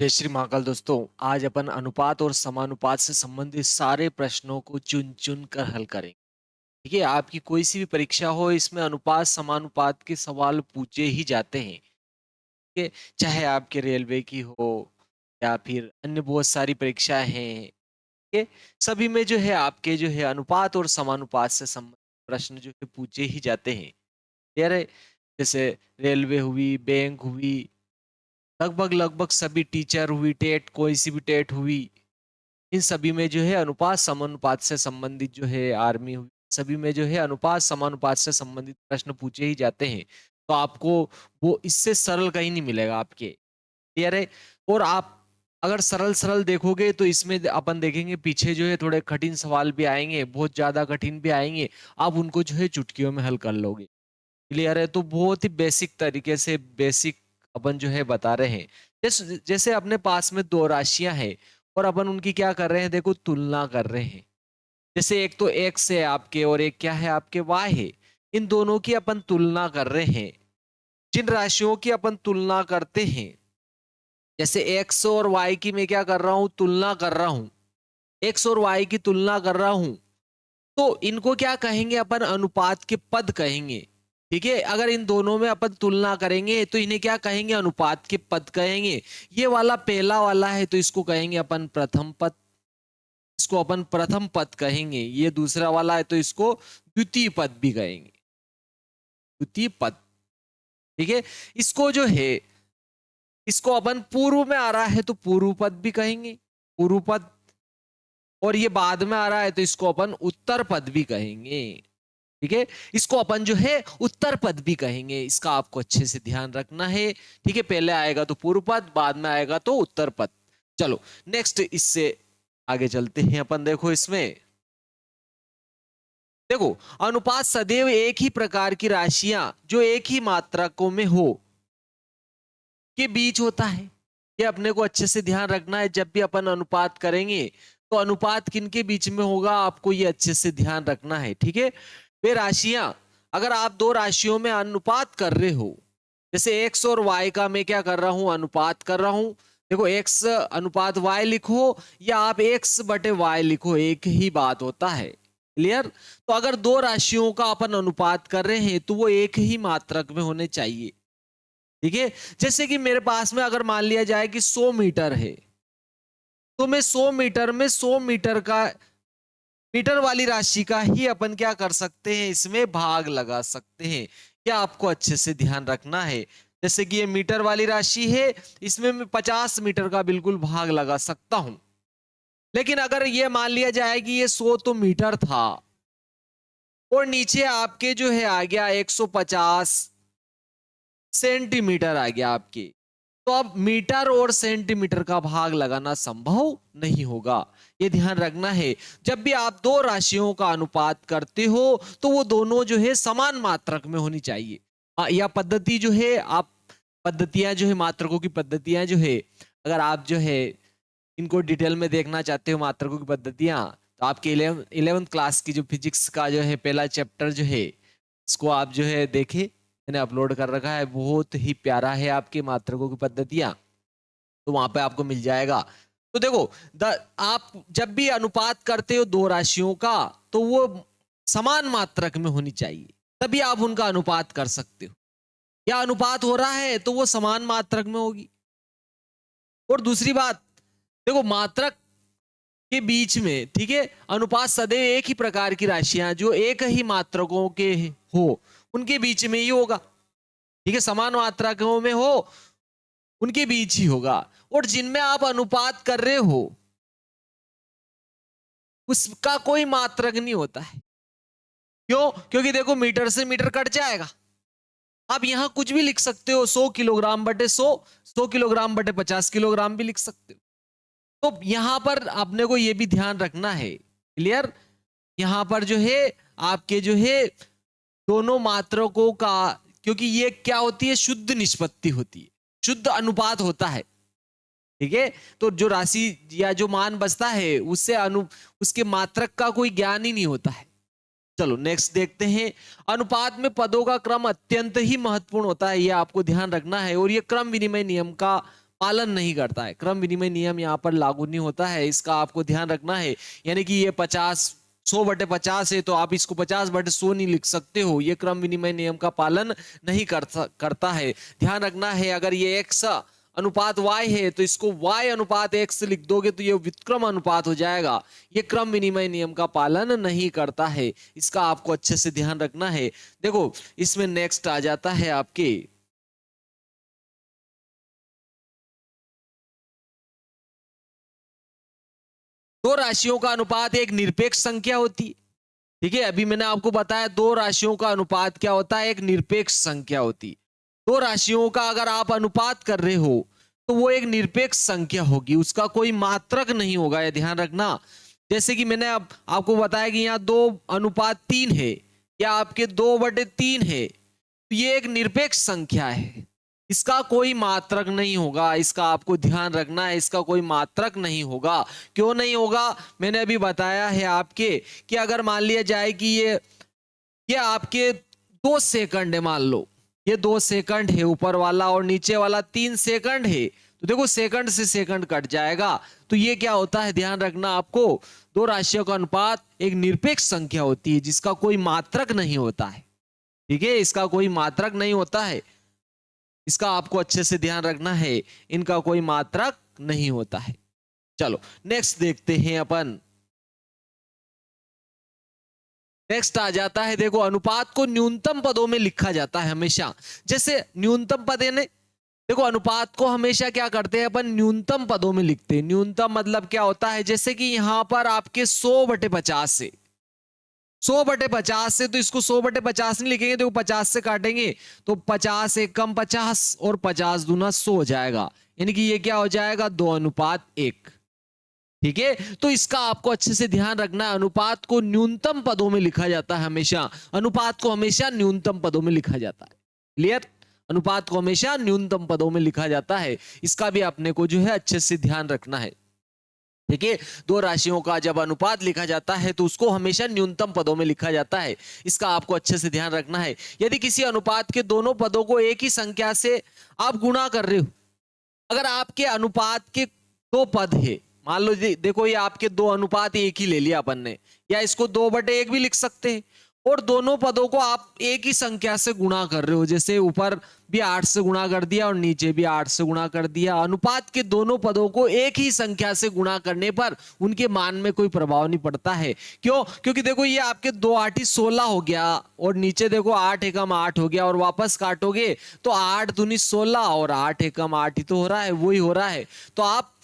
जय श्री महाकाल दोस्तों। आज अपन अनुपात और समानुपात से संबंधित सारे प्रश्नों को चुन चुन कर हल करेंगे। ठीक है, आपकी कोई सी भी परीक्षा हो, इसमें अनुपात समानुपात के सवाल पूछे ही जाते हैं। ठीक है, चाहे आपके रेलवे की हो या फिर अन्य बहुत सारी परीक्षाएं हैं। ठीक है, सभी में जो है आपके जो है अनुपात और समानुपात से संबंधित प्रश्न जो है पूछे ही जाते हैं। यार, जैसे रेलवे हुई, बैंक हुई, लगभग लगभग सभी टीचर हुई, टेट कोई सी भी टेट हुई, इन सभी में जो है अनुपात समानुपात से संबंधित जो है आर्मी हुई, सभी में जो है अनुपात समानुपात से संबंधित प्रश्न पूछे ही जाते हैं। तो आपको वो इससे सरल कहीं नहीं मिलेगा आपके। क्लियर है? और आप अगर सरल सरल देखोगे तो इसमें अपन देखेंगे पीछे जो है थोड़े कठिन सवाल भी आएंगे, बहुत ज्यादा कठिन भी आएंगे। आप उनको जो है चुटकियों में हल कर लोगे। क्लियर है? तो बहुत ही बेसिक तरीके से बेसिक अपन जो है बता रहे हैं। जैसे अपने पास में दो राशियां हैं और अपन उनकी क्या कर रहे हैं, देखो तुलना कर रहे हैं। जैसे एक तो एक्स है आपके और एक क्या है आपके वाई है। इन दोनों की अपन तुलना कर रहे हैं। जिन राशियों की अपन तुलना करते हैं, जैसे एक्स और वाई की मैं क्या कर रहा हूं, तुलना कर रहा हूं। एक्स और वाई की तुलना कर रहा हूं, तो इनको क्या कहेंगे अपन, अनुपात के पद कहेंगे। ठीक है, अगर इन दोनों में अपन तुलना करेंगे तो इन्हें क्या कहेंगे, अनुपात के पद कहेंगे। ये वाला पहला वाला है तो इसको कहेंगे अपन प्रथम पद, इसको अपन प्रथम पद कहेंगे। ये दूसरा वाला है तो इसको द्वितीय पद भी कहेंगे, द्वितीय पद। ठीक है, इसको जो है, इसको अपन पूर्व में आ रहा है तो पूर्व पद भी कहेंगे, पूर्व पद। और ये बाद में आ रहा है तो इसको अपन उत्तर पद भी कहेंगे। ठीक है, इसको अपन जो है उत्तर पद भी कहेंगे। इसका आपको अच्छे से ध्यान रखना है। ठीक है, पहले आएगा तो पूर्व पद, बाद में आएगा तो उत्तर पद। चलो नेक्स्ट, इससे आगे चलते हैं अपन। देखो इसमें, देखो अनुपात सदैव एक ही प्रकार की राशियां जो एक ही मात्रकों में हो के बीच होता है। ये अपने को अच्छे से ध्यान रखना है। जब भी अपन अनुपात करेंगे तो अनुपात किन के बीच में होगा, आपको ये अच्छे से ध्यान रखना है। ठीक है, वे राशियां, अगर आप दो राशियों में अनुपात कर रहे हो, जैसे एक्स और वाई का मैं क्या कर रहा हूं, अनुपात कर रहा हूं। देखो एक्स अनुपात वाई लिखो या आप एक्स बटे वाई लिखो, एक ही बात होता है। क्लियर? तो अगर दो राशियों का अपन अनुपात कर रहे हैं तो वो एक ही मात्रक में होने चाहिए। ठीक है, जैसे कि मेरे पास में अगर मान लिया जाए कि 100 मीटर है, तो मैं 100 मीटर में 100 मीटर का, मीटर वाली राशि का ही अपन क्या कर सकते हैं, इसमें भाग लगा सकते हैं। क्या आपको अच्छे से ध्यान रखना है। जैसे कि ये मीटर वाली राशि है, इसमें मैं 50 मीटर का बिल्कुल भाग लगा सकता हूं। लेकिन अगर ये मान लिया जाए कि ये 100 तो मीटर था और नीचे आपके जो है आ गया 150 सेंटीमीटर आ गया आपके, तो अब मीटर और सेंटीमीटर का भाग लगाना संभव नहीं होगा। ये ध्यान रखना है। जब भी आप दो राशियों का अनुपात करते हो तो वो दोनों जो है समान मात्रक में होनी चाहिए। यह पद्धति जो है, आप पद्धतियां जो है, मात्रकों की पद्धतियां जो है, अगर आप जो है इनको डिटेल में देखना चाहते हो मात्रकों की पद्धतियां, तो आपके 11th क्लास की जो फिजिक्स का जो है पहला चैप्टर जो है, इसको आप जो है देखें, मैंने अपलोड कर रखा है। बहुत ही प्यारा है आपके मात्रकों की पद्धतियां, तो वहां पे आपको मिल जाएगा। तो देखो, आप जब भी अनुपात करते हो दो राशियों का, तो वो समान मात्रक में होनी चाहिए, तभी आप उनका अनुपात कर सकते हो। या अनुपात हो रहा है तो वो समान मात्रक में होगी। और दूसरी बात, देखो मात्रक के बीच में, ठीक है, अनुपात सदैव एक ही प्रकार की राशियां जो एक ही मात्रकों के हो, उनके बीच में ही होगा। ठीक है, समान मात्रकों में हो उनके बीच ही होगा। और जिनमें आप अनुपात कर रहे हो उसका कोई मात्रक नहीं होता है। क्यों? क्योंकि देखो मीटर से मीटर कट जाएगा। आप यहां कुछ भी लिख सकते हो, 100 किलोग्राम बटे 100, 100 किलोग्राम बटे 50 किलोग्राम भी लिख सकते हो। तो यहां पर आपने को यह भी ध्यान रखना है। क्लियर? यहां पर जो है आपके जो है दोनों मात्रकों का, क्योंकि ये क्या होती है, शुद्ध निष्पत्ति होती है, शुद्ध अनुपात होता है। ठीक है, तो जो राशि या जो मान बचता है उससे उसके मात्रक का कोई ज्ञान ही नहीं होता है। चलो नेक्स्ट देखते हैं। अनुपात में पदों का क्रम अत्यंत ही महत्वपूर्ण होता है, यह आपको ध्यान रखना है। और यह क्रम विनिमय नियम का पालन नहीं करता है। क्रम विनिमय नियम यहाँ पर लागू नहीं होता है, इसका आपको ध्यान रखना है। यानी कि ये 100/50 है तो आप इसको 50/100 नहीं लिख सकते हो, ये क्रम विनिमय नियम का पालन नहीं करता है। ध्यान रखना है, अगर ये x अनुपात y है तो इसको y अनुपात x लिख दोगे तो ये व्युत्क्रम अनुपात हो जाएगा। ये क्रम विनिमय नियम का पालन नहीं करता है, इसका आपको अच्छे से ध्यान रखना है। देखो इसमें नेक्स्ट आ जाता है आपके दो राशियों का अनुपात एक निरपेक्ष संख्या होती है। ठीक है, अभी मैंने आपको बताया दो राशियों का अनुपात क्या होता है, एक निरपेक्ष संख्या होती है। दो राशियों का अगर आप अनुपात कर रहे हो तो वो एक निरपेक्ष संख्या होगी, उसका कोई मात्रक नहीं होगा, ये ध्यान रखना। जैसे कि मैंने अब आपको बताया कि यहाँ 2:3 है या आपके 2/3 है, तो ये एक निरपेक्ष संख्या है, इसका कोई मात्रक नहीं होगा, इसका आपको ध्यान रखना है, इसका कोई मात्रक नहीं होगा। क्यों नहीं होगा, मैंने अभी बताया है आपके कि अगर मान लिया जाए कि ये आपके 2 सेकंड है, मान लो ये 2 सेकंड है ऊपर वाला और नीचे वाला 3 सेकंड है, तो देखो सेकंड से सेकंड कट जाएगा। तो ये क्या होता है, ध्यान रखना आपको, दो राशियों का अनुपात एक निरपेक्ष संख्या होती है जिसका कोई मात्रक नहीं होता है। ठीक है, इसका कोई मात्रक नहीं होता है, इसका आपको अच्छे से ध्यान रखना है, इनका कोई मात्रक नहीं होता है। चलो नेक्स्ट देखते हैं अपन। नेक्स्ट आ जाता है, देखो अनुपात को न्यूनतम पदों में लिखा जाता है हमेशा। जैसे न्यूनतम पद है, देखो अनुपात को हमेशा क्या करते हैं अपन, न्यूनतम पदों में लिखते हैं। न्यूनतम मतलब क्या होता है, जैसे कि यहां पर आपके 100/50 से 100/50 से, तो इसको 100/50 नहीं लिखेंगे, देखो 50 से काटेंगे तो 50 एक कम 50 और 50 दूना 100 हो जाएगा, यानी कि ये क्या हो जाएगा 2:1। ठीक है, तो इसका आपको अच्छे से ध्यान रखना है, अनुपात को न्यूनतम पदों में लिखा जाता है हमेशा, अनुपात को हमेशा न्यूनतम पदों में लिखा जाता है। क्लियर, अनुपात को हमेशा न्यूनतम पदों में लिखा जाता है, इसका भी अपने को जो है अच्छे से ध्यान रखना है। ठीक है, दो राशियों का जब अनुपात लिखा जाता है तो उसको हमेशा न्यूनतम पदों में लिखा जाता है, इसका आपको अच्छे से ध्यान रखना है। यदि किसी अनुपात के दोनों पदों को एक ही संख्या से आप गुणा कर रहे हो, अगर आपके अनुपात के 2 पद है, मान लो देखो ये आपके 2 अनुपात एक ही ले लिया अपन ने, या इसको 2/1 भी लिख सकते हैं, और दोनों पदों को आप एक ही संख्या से गुणा कर रहे हो, जैसे ऊपर भी 8 से गुणा कर दिया और नीचे भी 8 से गुणा कर दिया। अनुपात के दोनों पदों को एक ही संख्या से गुणा करने पर उनके मान में कोई प्रभाव नहीं पड़ता है। क्यों, क्योंकि देखो ये आपके 2 8 ही 16 हो गया, और नीचे देखो 8 एकम 8 हो गया, और वापस काटोगे तो 8 दूनी 16 और 8 एकम 8 ही तो हो रहा है, वही हो रहा है। तो आप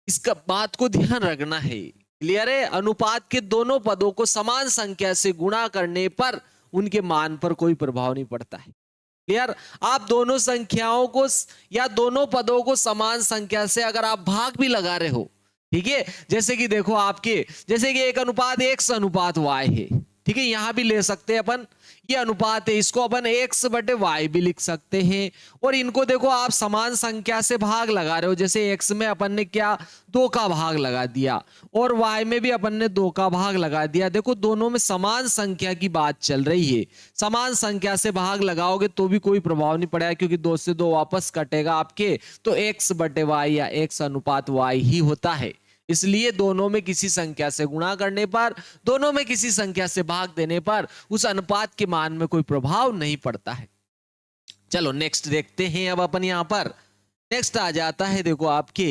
इसका बात को ध्यान रखना है। क्लियर है, अनुपात के दोनों पदों को समान संख्या से गुणा करने पर उनके मान पर कोई प्रभाव नहीं पड़ता है। क्लियर, आप दोनों संख्याओं को या दोनों पदों को समान संख्या से अगर आप भाग भी लगा रहे हो, ठीक है, जैसे कि देखो आपके, जैसे कि एक अनुपात x अनुपात y है, ठीक है, यहां भी ले सकते हैं अपन, ये अनुपात है, इसको अपन x/y भी लिख सकते हैं, और इनको देखो आप समान संख्या से भाग लगा रहे हो, जैसे x में अपन ने क्या 2 का भाग लगा दिया, और y में भी अपन ने 2 का भाग लगा दिया। देखो दोनों में समान संख्या की बात चल रही है, समान संख्या से भाग लगाओगे तो भी कोई प्रभाव नहीं पड़ेगा, क्योंकि 2 से 2 वापस कटेगा आपके, तो x/y या x अनुपात y ही होता है। इसलिए दोनों में किसी संख्या से गुणा करने पर, दोनों में किसी संख्या से भाग देने पर उस अनुपात के मान में कोई प्रभाव नहीं पड़ता है। चलो नेक्स्ट देखते हैं अब अपन यहां पर। नेक्स्ट आ जाता है, देखो आपके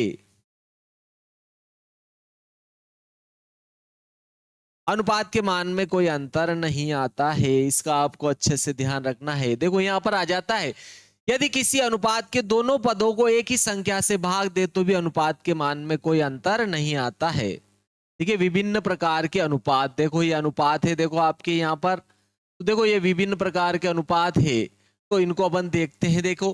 अनुपात के मान में कोई अंतर नहीं आता है, इसका आपको अच्छे से ध्यान रखना है। देखो यहां पर आ जाता है, यदि किसी अनुपात के दोनों पदों को एक ही संख्या से भाग दे तो भी अनुपात के मान में कोई अंतर नहीं आता है। ठीक है, विभिन्न प्रकार के अनुपात, देखो ये अनुपात है, देखो आपके यहाँ पर, तो देखो ये विभिन्न प्रकार के अनुपात है, तो इनको अपन देखते हैं। देखो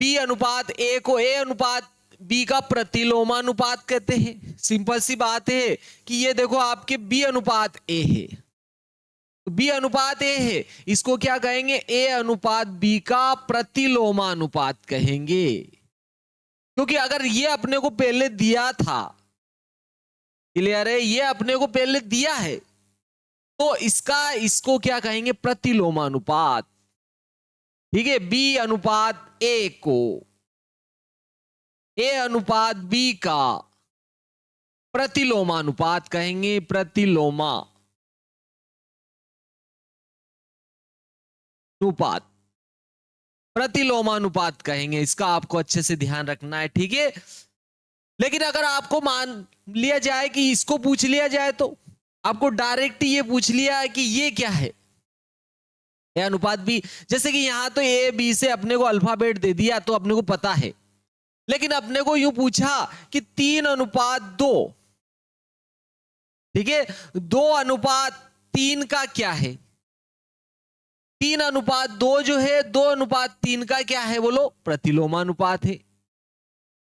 बी अनुपात ए को ए अनुपात बी का प्रतिलोमानुपात कहते हैं। सिंपल सी बात है कि ये देखो आपके बी अनुपात ए है, बी अनुपात ए है, इसको क्या कहेंगे, ए अनुपात बी का प्रतिलोमानुपात कहेंगे, क्योंकि अगर ये अपने को पहले दिया था, क्लियर है, ये अपने को पहले दिया है, तो इसको क्या कहेंगे, प्रतिलोमानुपात। ठीक है, बी अनुपात ए को ए अनुपात बी का प्रतिलोमानुपात कहेंगे, प्रतिलोमानुपात, प्रतिलोमानुपात कहेंगे। इसका आपको अच्छे से ध्यान रखना है, ठीक है। लेकिन अगर आपको मान लिया जाए कि इसको पूछ लिया जाए, तो आपको डायरेक्ट ये पूछ लिया है कि ये क्या है, ए अनुपात बी। जैसे कि यहां तो ए बी से अपने को अल्फाबेट दे दिया तो अपने को पता है, लेकिन अपने को यूं पूछा कि 3:2, ठीक है, 2:3 का क्या है। 3:2 जो है, 2:3 का क्या है बोलो, प्रतिलोमानुपात है।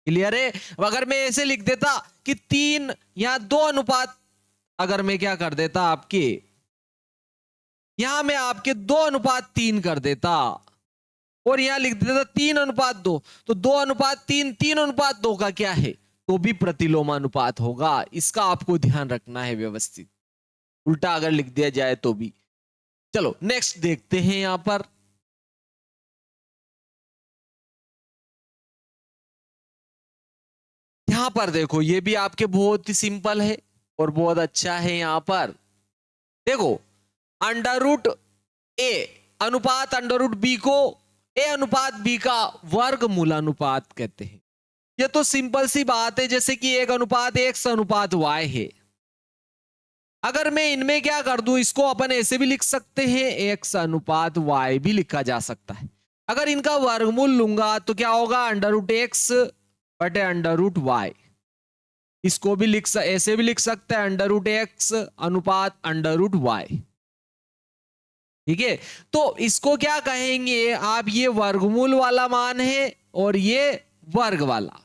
क्लियर है। अगर मैं ऐसे लिख देता कि 3 या 2:, अगर मैं क्या कर देता आपके यहां मैं आपके 2:3 कर देता, और यहां लिख देता 3:2, तो 2:3, 3:2 का क्या है, तो भी प्रतिलोमानुपात होगा। इसका आपको ध्यान रखना है व्यवस्थित, उल्टा अगर लिख दिया जाए तो भी। चलो नेक्स्ट देखते हैं यहां पर। यहां पर देखो, ये भी आपके बहुत ही सिंपल है और बहुत अच्छा है। यहां पर देखो, अंडर रूट ए अनुपात अंडर रूट बी को ए अनुपात बी का वर्ग मूलानुपात कहते हैं। ये तो सिंपल सी बात है, जैसे कि 1:x/y है। अगर मैं इनमें क्या कर दूं, इसको अपन ऐसे भी लिख सकते हैं, x/y भी लिखा जा सकता है। अगर इनका वर्गमूल लूंगा तो क्या होगा, √x/√y। इसको भी ऐसे भी लिख सकते हैं, √x/√y। ठीक है, तो इसको क्या कहेंगे आप, ये वर्गमूल वाला मान है और ये वर्ग वाला।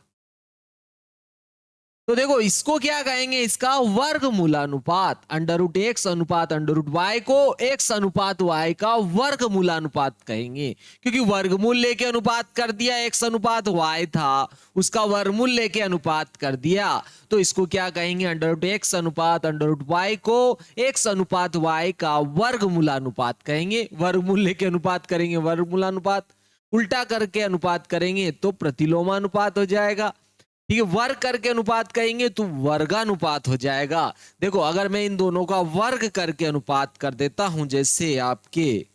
तो देखो इसको क्या कहेंगे, इसका वर्गमूलानुपात। √x/√y को x/y का वर्गमूलानुपात कहेंगे, क्योंकि वर्गमूल लेके अनुपात कर दिया, x/y था, उसका वर्गमूल लेके अनुपात कर दिया, तो इसको क्या कहेंगे, √x/√y को x/y का वर्गमूलानुपात कहेंगे। वर्गमूल लेके अनुपात करेंगे वर्गमूलानुपात, उल्टा करके अनुपात करेंगे तो प्रतिलोमानुपात हो जाएगा। ठीक है, वर्ग करके अनुपात कहेंगे तो वर्गानुपात हो जाएगा। देखो अगर मैं इन दोनों का वर्ग करके अनुपात कर देता हूं, जैसे आपके,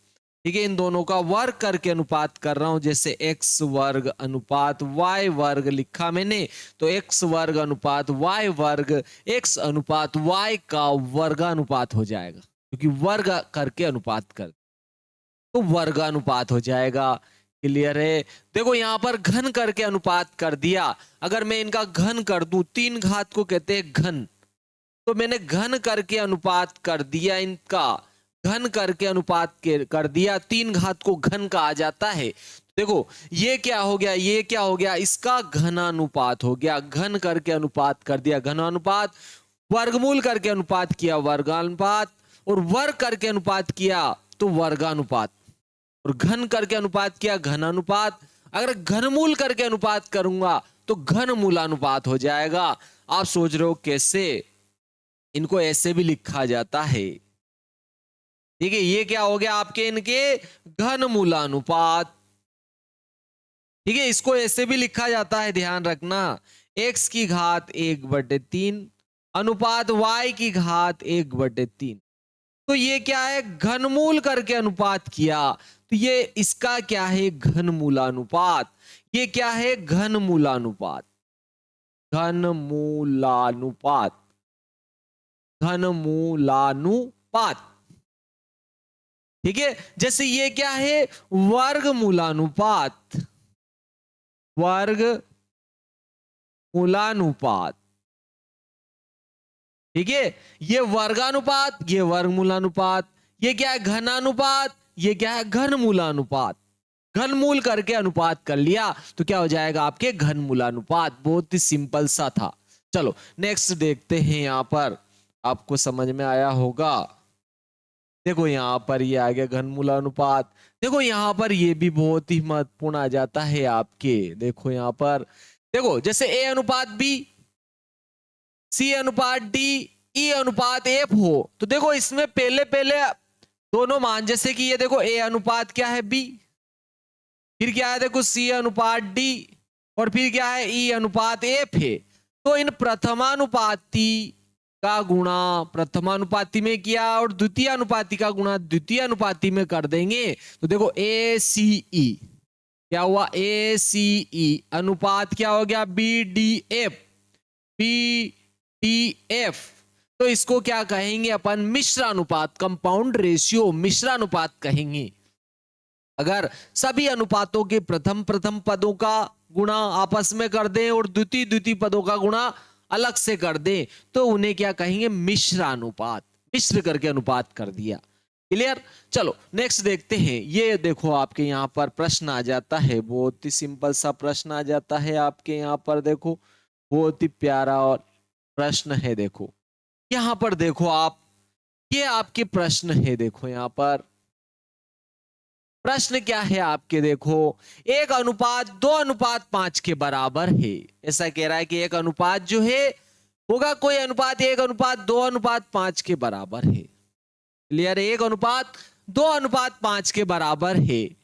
ठीक है, इन दोनों का वर्ग करके अनुपात कर रहा हूं, जैसे x वर्ग अनुपात y वर्ग लिखा मैंने, तो x वर्ग अनुपात y वर्ग x अनुपात y का वर्गानुपात हो जाएगा, क्योंकि वर्ग करके अनुपात कर, तो वर्गानुपात हो जाएगा। क्लियर है। देखो यहां पर घन करके अनुपात कर दिया, अगर मैं इनका घन कर दूं, 3 घात को कहते हैं घन, तो मैंने घन करके अनुपात कर दिया, इनका घन करके अनुपात कर दिया, 3 घात को घन कहा जाता है। देखो ये क्या हो गया, ये क्या हो गया, इसका घनानुपात हो गया। घन करके अनुपात कर दिया घनानुपात, वर्गमूल करके अनुपात किया वर्गानुपात, और वर्ग करके अनुपात किया तो वर्गानुपात, और घन करके अनुपात किया घनानुपात। अगर घनमूल करके अनुपात करूंगा तो घन मूलानुपात हो जाएगा। आप सोच रहे हो कैसे, इनको ऐसे भी लिखा जाता है। ठीक है, ये क्या हो गया आपके, इनके घन मूलानुपात। ठीक है, इसको ऐसे भी लिखा जाता है, ध्यान रखना, x की घात 1/3 अनुपात y की घात 1/3। तो ये क्या है, घनमूल करके अनुपात किया, तो ये इसका क्या है, घनमूलानुपात। ये क्या है, घनमूलानुपात, घनमूलानुपात, घनमूलानुपात। ठीक है, जैसे ये क्या है, वर्गमूलानुपात, वर्गमूलानुपात। ठीक है, ये वर्गानुपात, ये वर्गमूलानुपात, ये क्या है, घनानुपात, ये क्या है, घनमूलानुपात। घनमूल करके अनुपात कर लिया तो क्या हो जाएगा आपके, घनमूलानुपात। बहुत ही सिंपल सा था। चलो नेक्स्ट देखते हैं, यहां पर आपको समझ में आया होगा। देखो यहां पर ये आ गया घनमूलानुपात। देखो यहां पर ये भी बहुत ही महत्वपूर्ण आ जाता है आपके। देखो यहां पर देखो, जैसे ए अनुपात बी, सी अनुपात डी, ई अनुपात एफ हो, तो देखो इसमें पहले पहले दोनों मान, जैसे कि ये देखो ए अनुपात क्या है बी, फिर क्या है देखो सी अनुपात डी, और फिर क्या है, ई अनुपात एफ है। तो इन प्रथमानुपाती का गुणा प्रथमानुपाती में किया और द्वितीय अनुपाती का गुणा द्वितीय अनुपाती में कर देंगे। तो देखो ए सी ई क्या हुआ, ए सी ई अनुपात क्या हो गया, B D F, B D F. तो इसको क्या कहेंगे अपन, मिश्र अनुपात, कंपाउंड रेशियो मिश्र अनुपात कहेंगे। अगर सभी अनुपातों के प्रथम प्रथम पदों का गुणा आपस में कर दें और द्वितीय द्वितीय पदों का गुणा अलग से कर दें तो उन्हें क्या कहेंगे, मिश्र अनुपात। मिश्र करके अनुपात कर दिया। क्लियर। चलो नेक्स्ट देखते हैं। ये देखो आपके यहाँ पर प्रश्न आ जाता है, बहुत ही सिंपल सा प्रश्न आ जाता है आपके यहाँ पर। देखो बहुत ही प्यारा और प्रश्न है। देखो यहाँ पर देखो आप, ये आपके प्रश्न है। देखो यहाँ पर प्रश्न क्या है आपके, देखो 1:2:5 के बराबर है। ऐसा कह रहा है कि एक अनुपात जो है होगा, कोई अनुपात 1:2:5 के बराबर है। क्लियर है, 1:2:5 के बराबर है।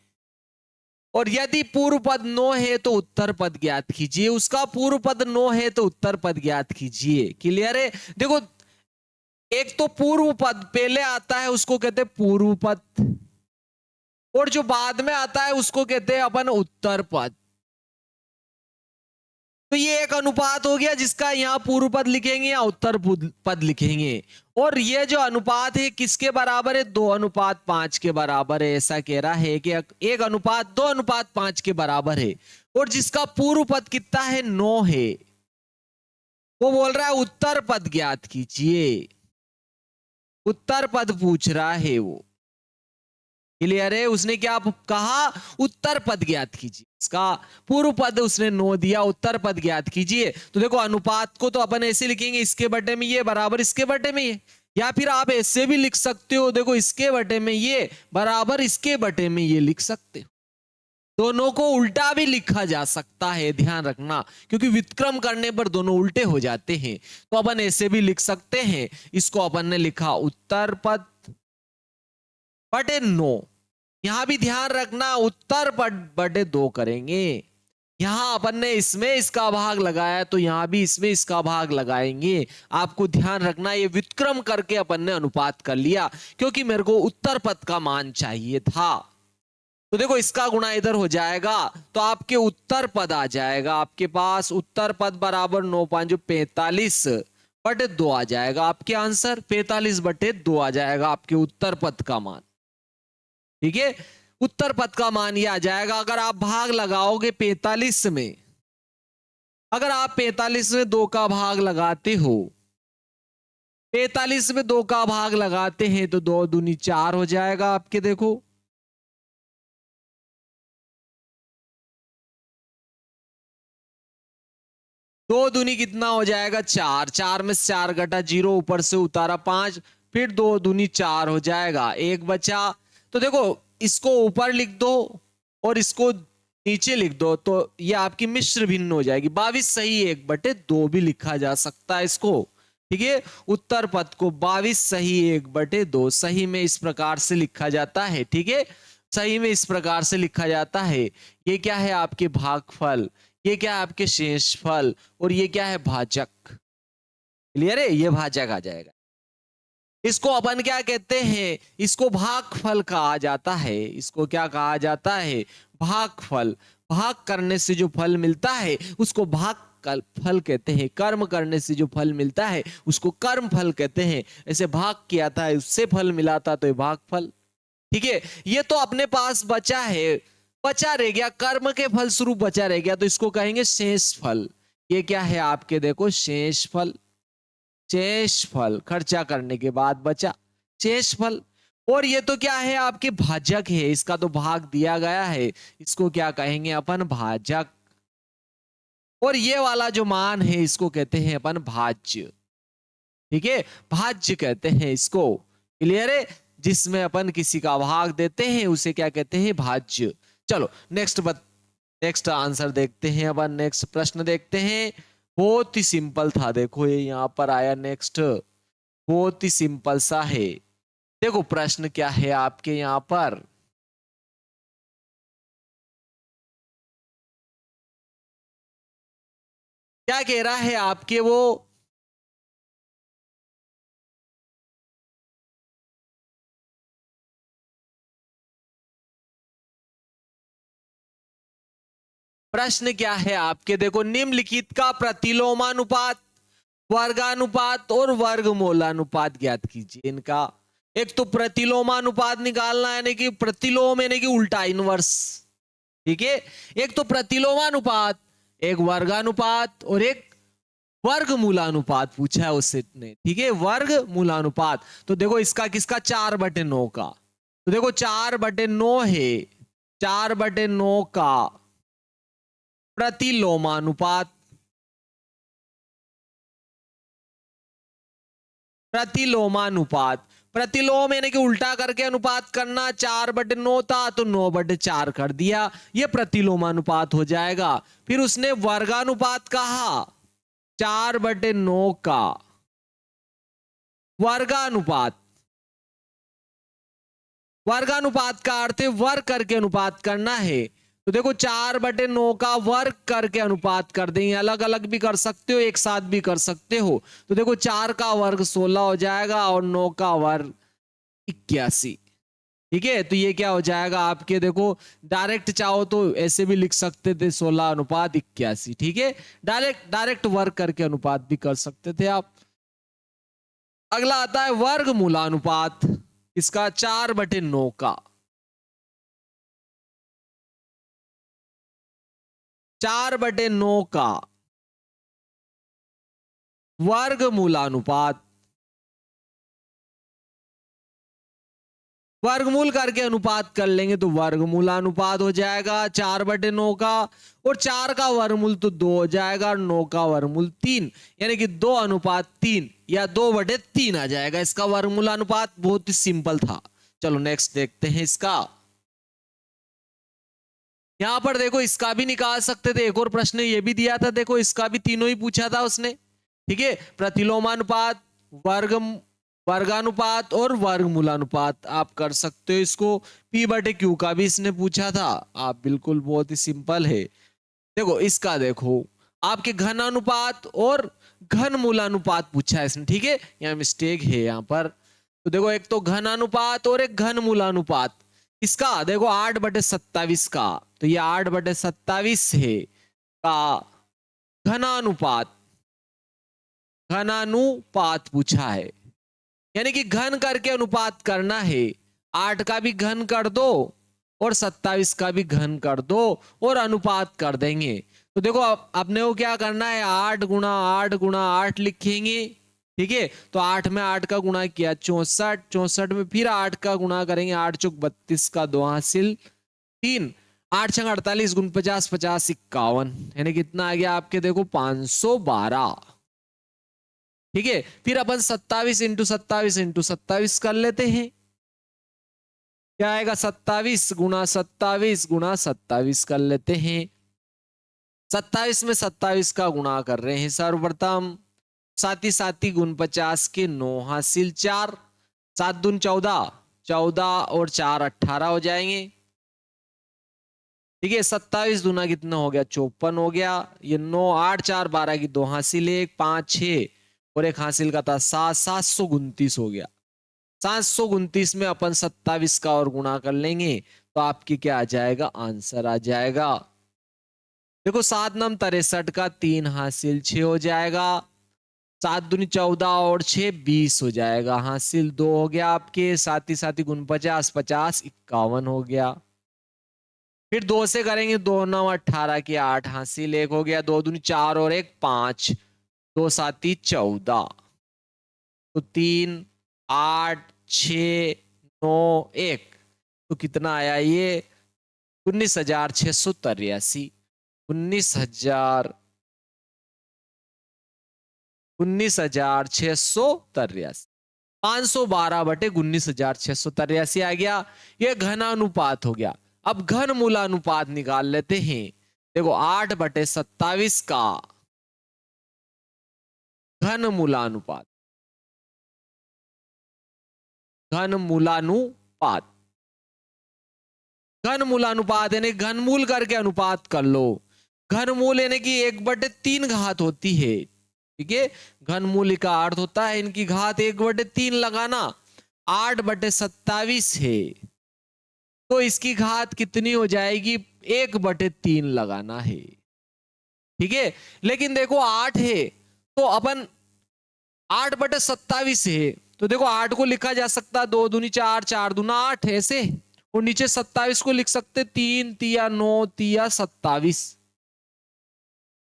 और यदि पूर्व पद 9 है तो उत्तर पद ज्ञात कीजिए। उसका पूर्व पद 9 है तो उत्तर पद ज्ञात कीजिए। क्लियर है। देखो एक तो पूर्व पद पहले आता है उसको कहते हैं पूर्व पद, और जो बाद में आता है उसको कहते हैं अपन उत्तर पद। तो ये एक अनुपात हो गया जिसका यहां पूर्व पद लिखेंगे या उत्तर पद लिखेंगे। और ये जो अनुपात है किसके बराबर है, 2:5 के बराबर है। ऐसा कह रहा है कि 1:2:5 के बराबर है। और जिसका पूर्व पद कितना है, 9 है, वो बोल रहा है उत्तर पद ज्ञात कीजिए। उत्तर पद पूछ रहा है वो। क्लियर है। उसने क्या कहा, उत्तर पद ज्ञात कीजिए। इसका पूर्व पद उसने 9 दिया, उत्तर पद ज्ञात कीजिए। तो देखो अनुपात को तो अपन ऐसे लिखेंगे, इसके बटे में ये बराबर इसके बटे में ये, या फिर आप ऐसे भी लिख सकते हो, देखो इसके बटे में ये बराबर इसके बटे में ये लिख सकते हो। दोनों को उल्टा भी लिखा जा सकता है, ध्यान रखना, क्योंकि व्युत्क्रम करने पर दोनों उल्टे हो जाते हैं। तो अपन ऐसे भी लिख सकते हैं। इसको अपन ने लिखा उत्तर पद बटे 9। यहां भी ध्यान रखना उत्तर पद बटे 2 करेंगे। यहां अपन ने इसमें इसका भाग लगाया तो यहां भी इसमें इसका भाग लगाएंगे। आपको ध्यान रखना ये व्युत्क्रम करके अपन ने अनुपात कर लिया, क्योंकि मेरे को उत्तर पद का मान चाहिए था। तो देखो इसका गुणा इधर हो जाएगा तो आपके उत्तर पद आ जाएगा। आपके पास उत्तर पद बराबर 9×5 बटे 2 आ जाएगा। आपके आंसर 45/2 आ जाएगा आपके उत्तर पद का मान। ठीक है, उत्तर पद का मान ये आ जाएगा। अगर आप भाग लगाओगे 45 में, अगर आप 45 में 2 का भाग लगाते हो, 45 में 2 का भाग लगाते हैं तो 2 दूनी 4 हो जाएगा आपके। देखो 2 दूनी कितना हो जाएगा, 4। 4 में से 4 घटा 0, ऊपर से उतारा 5, फिर 2 दूनी 4 हो जाएगा, 1 बचा। तो देखो इसको ऊपर लिख दो और इसको नीचे लिख दो तो ये आपकी मिश्र भिन्न हो जाएगी। 22 सही 1/2 भी लिखा जा सकता है इसको। ठीक है, उत्तर पद को 22 सही 1/2 सही में इस प्रकार से लिखा जाता है। ठीक है, सही में इस प्रकार से लिखा जाता है। ये क्या है आपके भागफल, ये क्या है आपके शेषफल, और ये क्या है भाजक। क्लियर है, ये भाजक आ जाएगा। इसको अपन क्या कहते हैं, इसको भागफल कहा जाता है। इसको क्या कहा जाता है, भागफल। भाग करने से जो फल मिलता है उसको भाग फल कहते हैं। कर्म करने से जो फल मिलता है उसको कर्म फल कहते हैं। ऐसे भाग किया था उससे फल मिला था तो ये भागफल। ठीक है, ये तो अपने पास बचा है, बचा रह गया, कर्म के फल स्वरूप बचा रह गया, तो इसको कहेंगे शेष फल। ये क्या है आपके, देखो शेष फल। शेष फल खर्चा करने के बाद बचा शेष फल। और ये तो क्या है आपके भाजक है, इसका तो भाग दिया गया है, इसको क्या कहेंगे अपन, भाजक। और ये वाला जो मान है इसको कहते हैं अपन भाज्य। ठीक है, भाज्य कहते हैं इसको। क्लियर है, जिसमें अपन किसी का भाग देते हैं उसे क्या कहते हैं, भाज्य। चलो नेक्स्ट आंसर देखते हैं अपन, नेक्स्ट प्रश्न देखते हैं। बहुत ही सिंपल था, देखो ये यहां पर आया नेक्स्ट, बहुत ही सिंपल सा है। देखो प्रश्न क्या है आपके यहां पर, क्या कह रहा है आपके वो प्रश्न क्या है आपके, देखो निम्नलिखित का प्रतिलोमानुपात, वर्गानुपात और वर्गमूलानुपात ज्ञात कीजिए इनका। एक तो प्रतिलोमानुपात निकालना है, यानी कि प्रतिलोम यानी कि उल्टा इनवर्स, ठीक है। एक तो प्रतिलोमानुपात, एक वर्गानुपात और एक वर्गमूलानुपात पूछा है उस सेट ने, ठीक है। वर्गमूलानुपात तो देखो इसका किसका, 4/9 का। तो देखो 4/9 है, 4/9 का प्रतिलोमानुपात, प्रतिलोमानुपात, प्रतिलोम यानी कि उल्टा करके अनुपात करना, 4/9 था तो 9/4 कर दिया, ये प्रतिलोमानुपात हो जाएगा। फिर उसने वर्गानुपात कहा, 4/9 का वर्गानुपात, वर्गानुपात का अर्थ है वर्ग करके अनुपात करना है। तो देखो 4/9 का वर्ग करके अनुपात कर देंगे, अलग अलग भी कर सकते हो, एक साथ भी कर सकते हो। तो देखो 4 का वर्ग 16 हो जाएगा और 9 का वर्ग 81, ठीक है। तो ये क्या हो जाएगा आपके, देखो डायरेक्ट चाहो तो ऐसे भी लिख सकते थे 16/81, ठीक है। डायरेक्ट डायरेक्ट वर्ग करके अनुपात भी कर सकते थे आप। अगला आता है वर्गमूलानुपात, इसका 4/9 का, 4/9 का वर्गमूलानुपात, वर्गमूल करके अनुपात कर लेंगे तो वर्गमूलानुपात हो जाएगा 4/9 का, और 4 का वर्गमूल तो 2 हो जाएगा और 9 का वर्गमूल 3, यानी कि 2:3 या 2/3 आ जाएगा इसका वर्गमूलानुपात। बहुत ही सिंपल था। चलो नेक्स्ट देखते हैं इसका। यहां पर देखो इसका भी निकाल सकते थे, एक और प्रश्न ये भी दिया था, देखो इसका भी तीनों ही पूछा था उसने, ठीक है। प्रतिलोमानुपात, वर्ग वर्गानुपात और वर्गमूलानुपात आप कर सकते हो इसको। P/Q का भी इसने पूछा था, आप बिल्कुल बहुत ही सिंपल है। देखो इसका देखो आपके घनानुपात और घनमूलानुपात पूछा है इसने, ठीक है। यहाँ मिस्टेक है यहाँ पर। तो देखो एक तो घनानुपात और एक घनमूलानुपात, इसका देखो 8/27 का, तो ये 8/27 है का घनानुपात, घनानुपात पूछा है, यानी कि घन करके अनुपात करना है। 8 का भी घन कर दो और 27 का भी घन कर दो और अनुपात कर देंगे। तो देखो अपने को क्या करना है, 8 × 8 × 8 लिखेंगे, ठीक है। तो 8 में 8 का गुणा किया 64, 64 में फिर 8 का गुणा करेंगे, 8 चौक 32 का 2 हासिल 3, 8 छंग 48 × 50, 50 51, यानी कितना आ गया आपके, देखो 512, ठीक है। फिर अपन 27 × 27 × 27 कर लेते हैं, क्या आएगा, 27 × 27 × 27 कर लेते हैं। 27 में 27 का गुणा कर रहे हैं सर्वप्रथम, साथी साथी गुण 50 के 9 हासिल 4, 7 दून 14, 14 और 4 18 हो जाएंगे, ठीक है। 27 दूना कितना हो गया, 54 हो गया। ये 9 8 4 12 की 2 हासिल 1 5 6 और एक हासिल का था 7, 729 हो गया। 729 में अपन 27 का और गुणा कर लेंगे तो आपकी क्या आ जाएगा, आंसर आ जाएगा। देखो 7 नम 63 का 3 हासिल 6 हो जाएगा, 7 दूनी 14 और 6 20 हो जाएगा, हासिल 2 हो गया आपके। साथ ही गुण 50, 50 51 हो गया। फिर 2 से करेंगे, 2 9 18 की 8 हासिल 1 हो गया, 2 दूनी 4 और 1 5, 2 7 14, तो 3 8 6 9 1, तो कितना आया ये, 19,683, 19,683, 512/19,683 आ गया। ये घनानुपात हो गया। अब घन मूलानुपात निकाल लेते हैं। देखो 8/27 का घन मूलानुपात, घन मूलानुपात, घन मूलानुपात यानी घनमूल करके अनुपात कर लो। घनमूल यानी कि 1/3 घात होती है। ठीक है, घनमूल का अर्थ होता है इनकी घात 1/3 लगाना। 8/27 है, तो इसकी घात कितनी हो जाएगी? 1/3 लगाना है। ठीक है, लेकिन देखो 8 है तो अपन 8/27 है, तो देखो 8 को लिखा जा सकता है 2 दूनी 4, 4 दूना 8 ऐसे, और नीचे 27 को लिख सकते 3 तिया 9 तिया 27।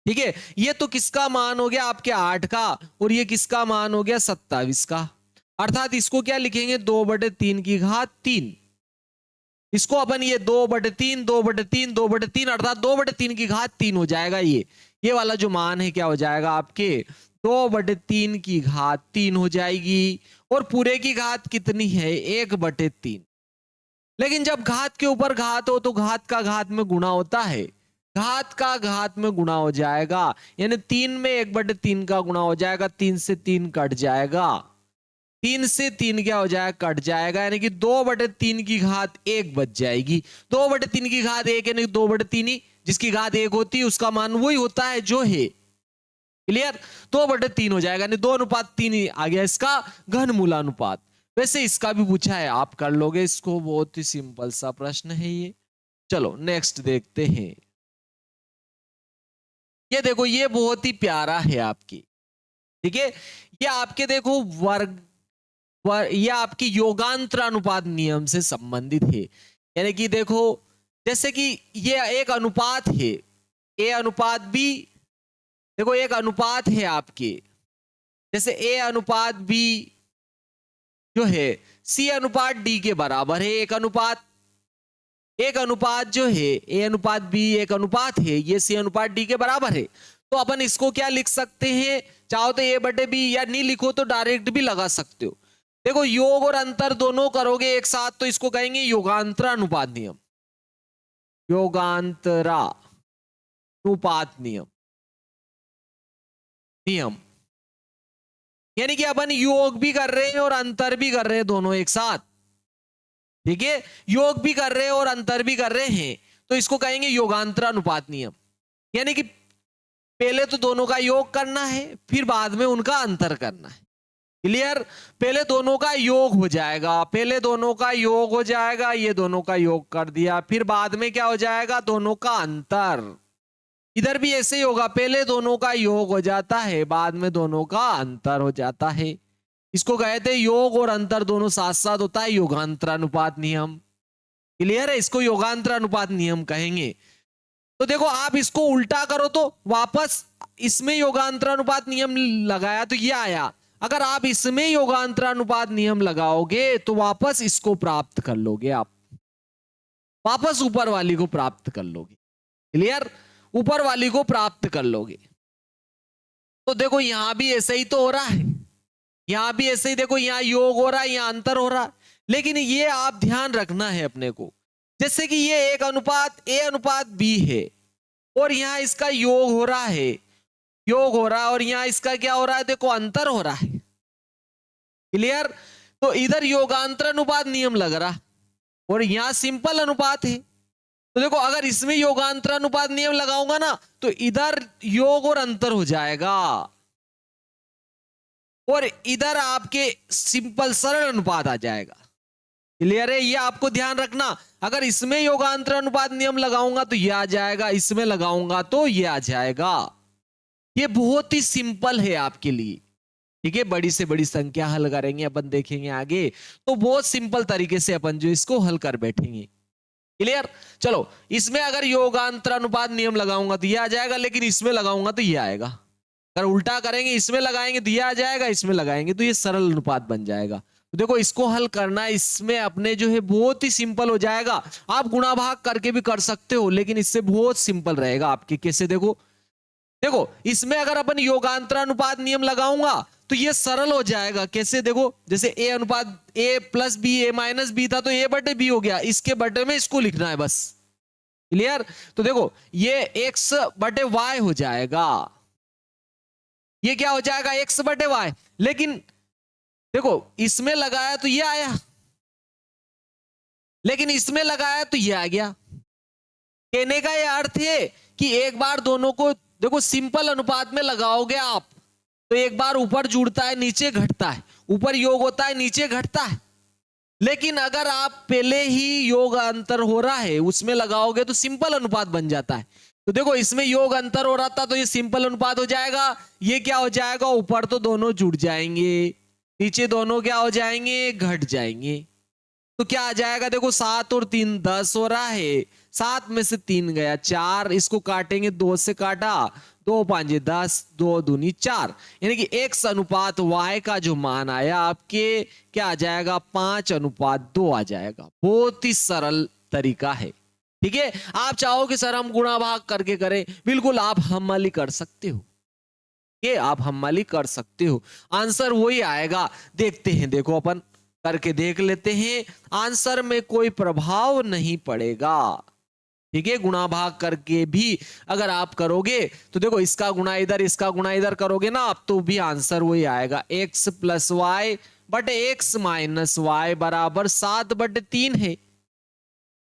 ठीक है, ये तो किसका मान हो गया? आपके 8 का, और ये किसका मान हो गया? 27 का। अर्थात इसको क्या लिखेंगे? 2/3 की घात 3। इसको अपन ये 2/3 2/3 2/3 अर्थात 2/3 की घात 3 हो जाएगा। ये वाला जो मान है क्या हो जाएगा आपके? 2/3 की घात 3 हो जाएगी। और पूरे की घात कितनी है? 1/3। लेकिन जब घात के ऊपर घात हो तो घात का घात में गुणा होता है, घात का घात में गुणा हो जाएगा, यानी 3 में 1/3 का गुणा हो जाएगा। 3 से 3 कट जाएगा, 3 से 3 क्या हो जाएगा? कट जाएगा, यानी कि 2/3 की घात 1 बच जाएगी। 2/3 की घात 1 यानी 2/3 ही, जिसकी घात 1 होती है उसका मान वही होता है जो है। क्लियर? 2/3 हो जाएगा, यानी 2:3 ही आ गया इसका घनमूलानुपात। वैसे इसका भी पूछा है, आप कर लोगे इसको, बहुत ही सिंपल सा प्रश्न है ये। चलो नेक्स्ट देखते हैं। ये देखो, ये बहुत ही प्यारा है आपकी। ठीक है, ये आपके देखो ये आपकी योगांतर अनुपात नियम से संबंधित है। यानी कि देखो, जैसे कि ये एक अनुपात है, ए अनुपात बी। देखो एक अनुपात है आपके, जैसे ए अनुपात बी जो है सी अनुपात डी के बराबर है। एक अनुपात जो है ए अनुपात बी एक अनुपात है, ये सी अनुपात डी के बराबर है। तो अपन इसको क्या लिख सकते हैं? चाहो तो A/B, या नहीं लिखो तो डायरेक्ट भी लगा सकते हो। देखो योग और अंतर दोनों करोगे एक साथ तो इसको कहेंगे योगांतरानुपात नियम। योगांतरानुपात नियम नियम यानी कि अपन योग भी कर रहे हैं और अंतर भी कर रहे हैं दोनों एक साथ। ठीक है, योग भी कर रहे हैं और अंतर भी कर रहे हैं, तो इसको कहेंगे योगांतरानुपात नियम। यानी कि पहले तो दोनों का योग करना है, फिर बाद में उनका अंतर करना है। क्लियर? पहले दोनों का योग हो जाएगा, पहले दोनों का योग हो जाएगा, ये दोनों का योग कर दिया, फिर बाद में क्या हो जाएगा? दोनों का अंतर। इधर भी ऐसे ही होगा, पहले दोनों का योग हो जाता है, बाद में दोनों का अंतर हो जाता है। इसको कहते हैं योग और अंतर दोनों साथ साथ होता है योगांतरानुपात नियम। क्लियर है? इसको योगांतरानुपात नियम कहेंगे। तो देखो आप इसको उल्टा करो तो वापस इसमें योगांतरानुपात नियम लगाया तो ये आया। अगर आप इसमें योगांतरानुपात नियम लगाओगे तो वापस इसको प्राप्त कर लोगे, आप वापस ऊपर वाली को प्राप्त कर लोगे। क्लियर? ऊपर वाली को प्राप्त कर लोगे। तो देखो यहां भी ऐसे ही तो हो रहा है, यहां भी ऐसे ही, देखो यहां योग हो रहा है, यहां अंतर हो रहा है। लेकिन ये आप ध्यान रखना है अपने को, जैसे कि ये एक अनुपात ए अनुपात बी है, और यहां इसका योग हो रहा है, योग हो रहा है, और यहां इसका क्या हो रहा है? देखो अंतर हो रहा है। क्लियर? तो इधर योगांतर अनुपात नियम लग रहा, और यहां सिंपल अनुपात है। तो देखो अगर इसमें योगांतर अनुपात नियम लगाऊंगा ना तो इधर योग और अंतर हो जाएगा, और इधर आपके सिंपल सरल अनुपात आ जाएगा। क्लियर है? ये आपको ध्यान रखना। अगर इसमें योगांतर अनुपात नियम लगाऊंगा तो ये आ जाएगा, इसमें लगाऊंगा तो ये आ जाएगा। ये बहुत ही सिंपल है आपके लिए। ठीक है, बड़ी से बड़ी संख्या हल करेंगे अपन, देखेंगे आगे, तो बहुत सिंपल तरीके से अपन जो इसको हल कर बैठेंगे। क्लियर? चलो, इसमें अगर योगांतर अनुपात नियम लगाऊंगा तो ये आ जाएगा, लेकिन इसमें लगाऊंगा तो ये आएगा। अगर उल्टा करेंगे, इसमें लगाएंगे तो ये आ जाएगा, इसमें लगाएंगे तो ये सरल अनुपात बन जाएगा। तो देखो इसको हल करना, इसमें अपने जो है बहुत ही सिंपल हो जाएगा। आप गुणा भाग करके भी कर सकते हो, लेकिन इससे बहुत सिंपल रहेगा आपके। कैसे? देखो देखो इसमें अगर अपन योगांतरानुपात नियम लगाऊंगा तो ये सरल हो जाएगा। कैसे? देखो जैसे ए अनुपात ए प्लस बी ए माइनस बी था, तो ए बटे बी हो गया, इसके बटे में इसको लिखना है बस। क्लियर? तो देखो ये एक्स बटे वाई हो जाएगा, ये क्या हो जाएगा? एक्स बटे वाई। लेकिन देखो इसमें लगाया तो ये आया, लेकिन इसमें लगाया तो ये आ गया। कहने का ये अर्थ है कि एक बार दोनों को देखो सिंपल अनुपात में लगाओगे आप तो एक बार ऊपर जुड़ता है नीचे घटता है, ऊपर योग होता है नीचे घटता है। लेकिन अगर आप पहले ही योग अंतर हो रहा है उसमें लगाओगे तो सिंपल अनुपात बन जाता है। तो देखो इसमें योग अंतर हो रहा था तो ये सिंपल अनुपात हो जाएगा। ये क्या हो जाएगा, ऊपर तो दोनों जुड़ जाएंगे, नीचे दोनों क्या हो जाएंगे, घट जाएंगे। तो क्या आ जाएगा, देखो 7 और 3 10 हो रहा है, 7 में से 3 गया 4, इसको काटेंगे 2 से काटा, 2 5 10, 2 दूनी 4, यानी कि x अनुपात y का जो मान आया आपके क्या आ जाएगा, 5:2 आ जाएगा। बहुत ही सरल तरीका है। ठीक है, आप चाहो कि सर हम गुणा भाग करके करें, बिल्कुल आप हमवाली कर सकते हो, ये आप हमवाली कर सकते हो, आंसर वही आएगा। देखते हैं, देखो अपन करके देख लेते हैं, आंसर में कोई प्रभाव नहीं पड़ेगा। ठीक है, गुणा भाग करके भी अगर आप करोगे तो देखो इसका गुणा इधर इसका गुणा इधर करोगे ना आप, तो भी आंसर वही आएगा, x + y बटे x - y बराबर 7/3 है।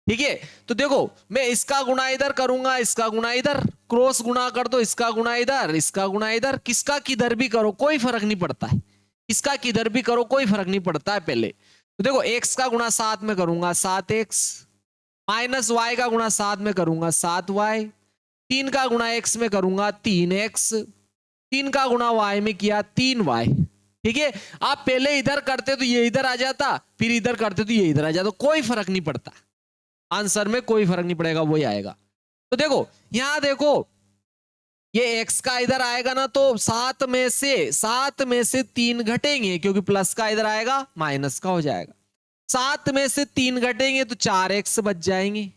ठीक है, तो देखो मैं इसका गुणा इधर करूंगा, इसका गुणा इधर, क्रॉस गुणा कर दो, इसका गुणा इधर इसका गुणा इधर, किसका किधर भी करो कोई फर्क नहीं पड़ता है, इसका किधर भी करो कोई फर्क नहीं पड़ता है। पहले तो देखो x का गुणा 7 में करूंगा 7x, माइनस y का गुणा 7 में करूंगा 7y, 3 का गुणा x में करूंगा 3x, 3 का गुणा y में किया 3y। ठीक है, आप पहले इधर करते तो ये इधर आ जाता, फिर इधर करते तो ये इधर आ जाता, कोई फर्क नहीं पड़ता, आंसर में कोई फर्क नहीं पड़ेगा, वही आएगा। तो देखो यहां देखो ये x का इधर आएगा ना, तो 7 में से 3 घटेंगे, क्योंकि प्लस का इधर आएगा माइनस का हो जाएगा, 7 में से 3 घटेंगे तो 4x बच जाएंगे।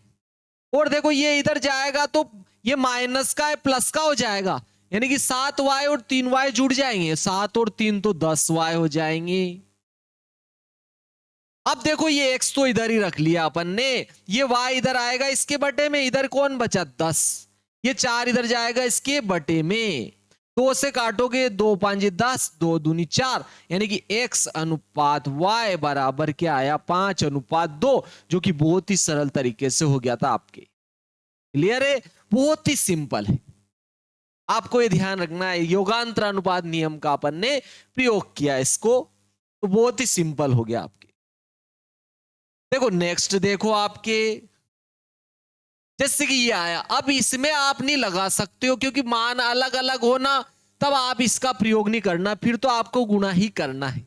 और देखो ये इधर जाएगा तो ये माइनस का है प्लस का हो जाएगा, यानी कि 7y और 3y जुड़ जाएंगे, 7 और 3 तो 10y हो जाएंगे। अब देखो ये x तो इधर ही रख लिया अपन ने, ये y इधर आएगा इसके बटे में, इधर कौन बचा 10, ये 4 इधर जाएगा इसके बटे में, 2 से काटोगे 2 5 10, 2 दूनी 4, यानी कि x अनुपात y बराबर क्या आया 5:2, जो कि बहुत ही सरल तरीके से हो गया था आपके। क्लियर है, बहुत ही सिंपल है, आपको ये ध्यान रखना है, योगांतर अनुपात नियम का अपन ने प्रयोग किया इसको, तो बहुत ही सिंपल हो गया आपके। देखो नेक्स्ट देखो आपके, जैसे कि ये आया, अब इसमें आप नहीं लगा सकते हो क्योंकि मान अलग अलग हो ना, तब आप इसका प्रयोग नहीं करना, फिर तो आपको गुणा ही करना है।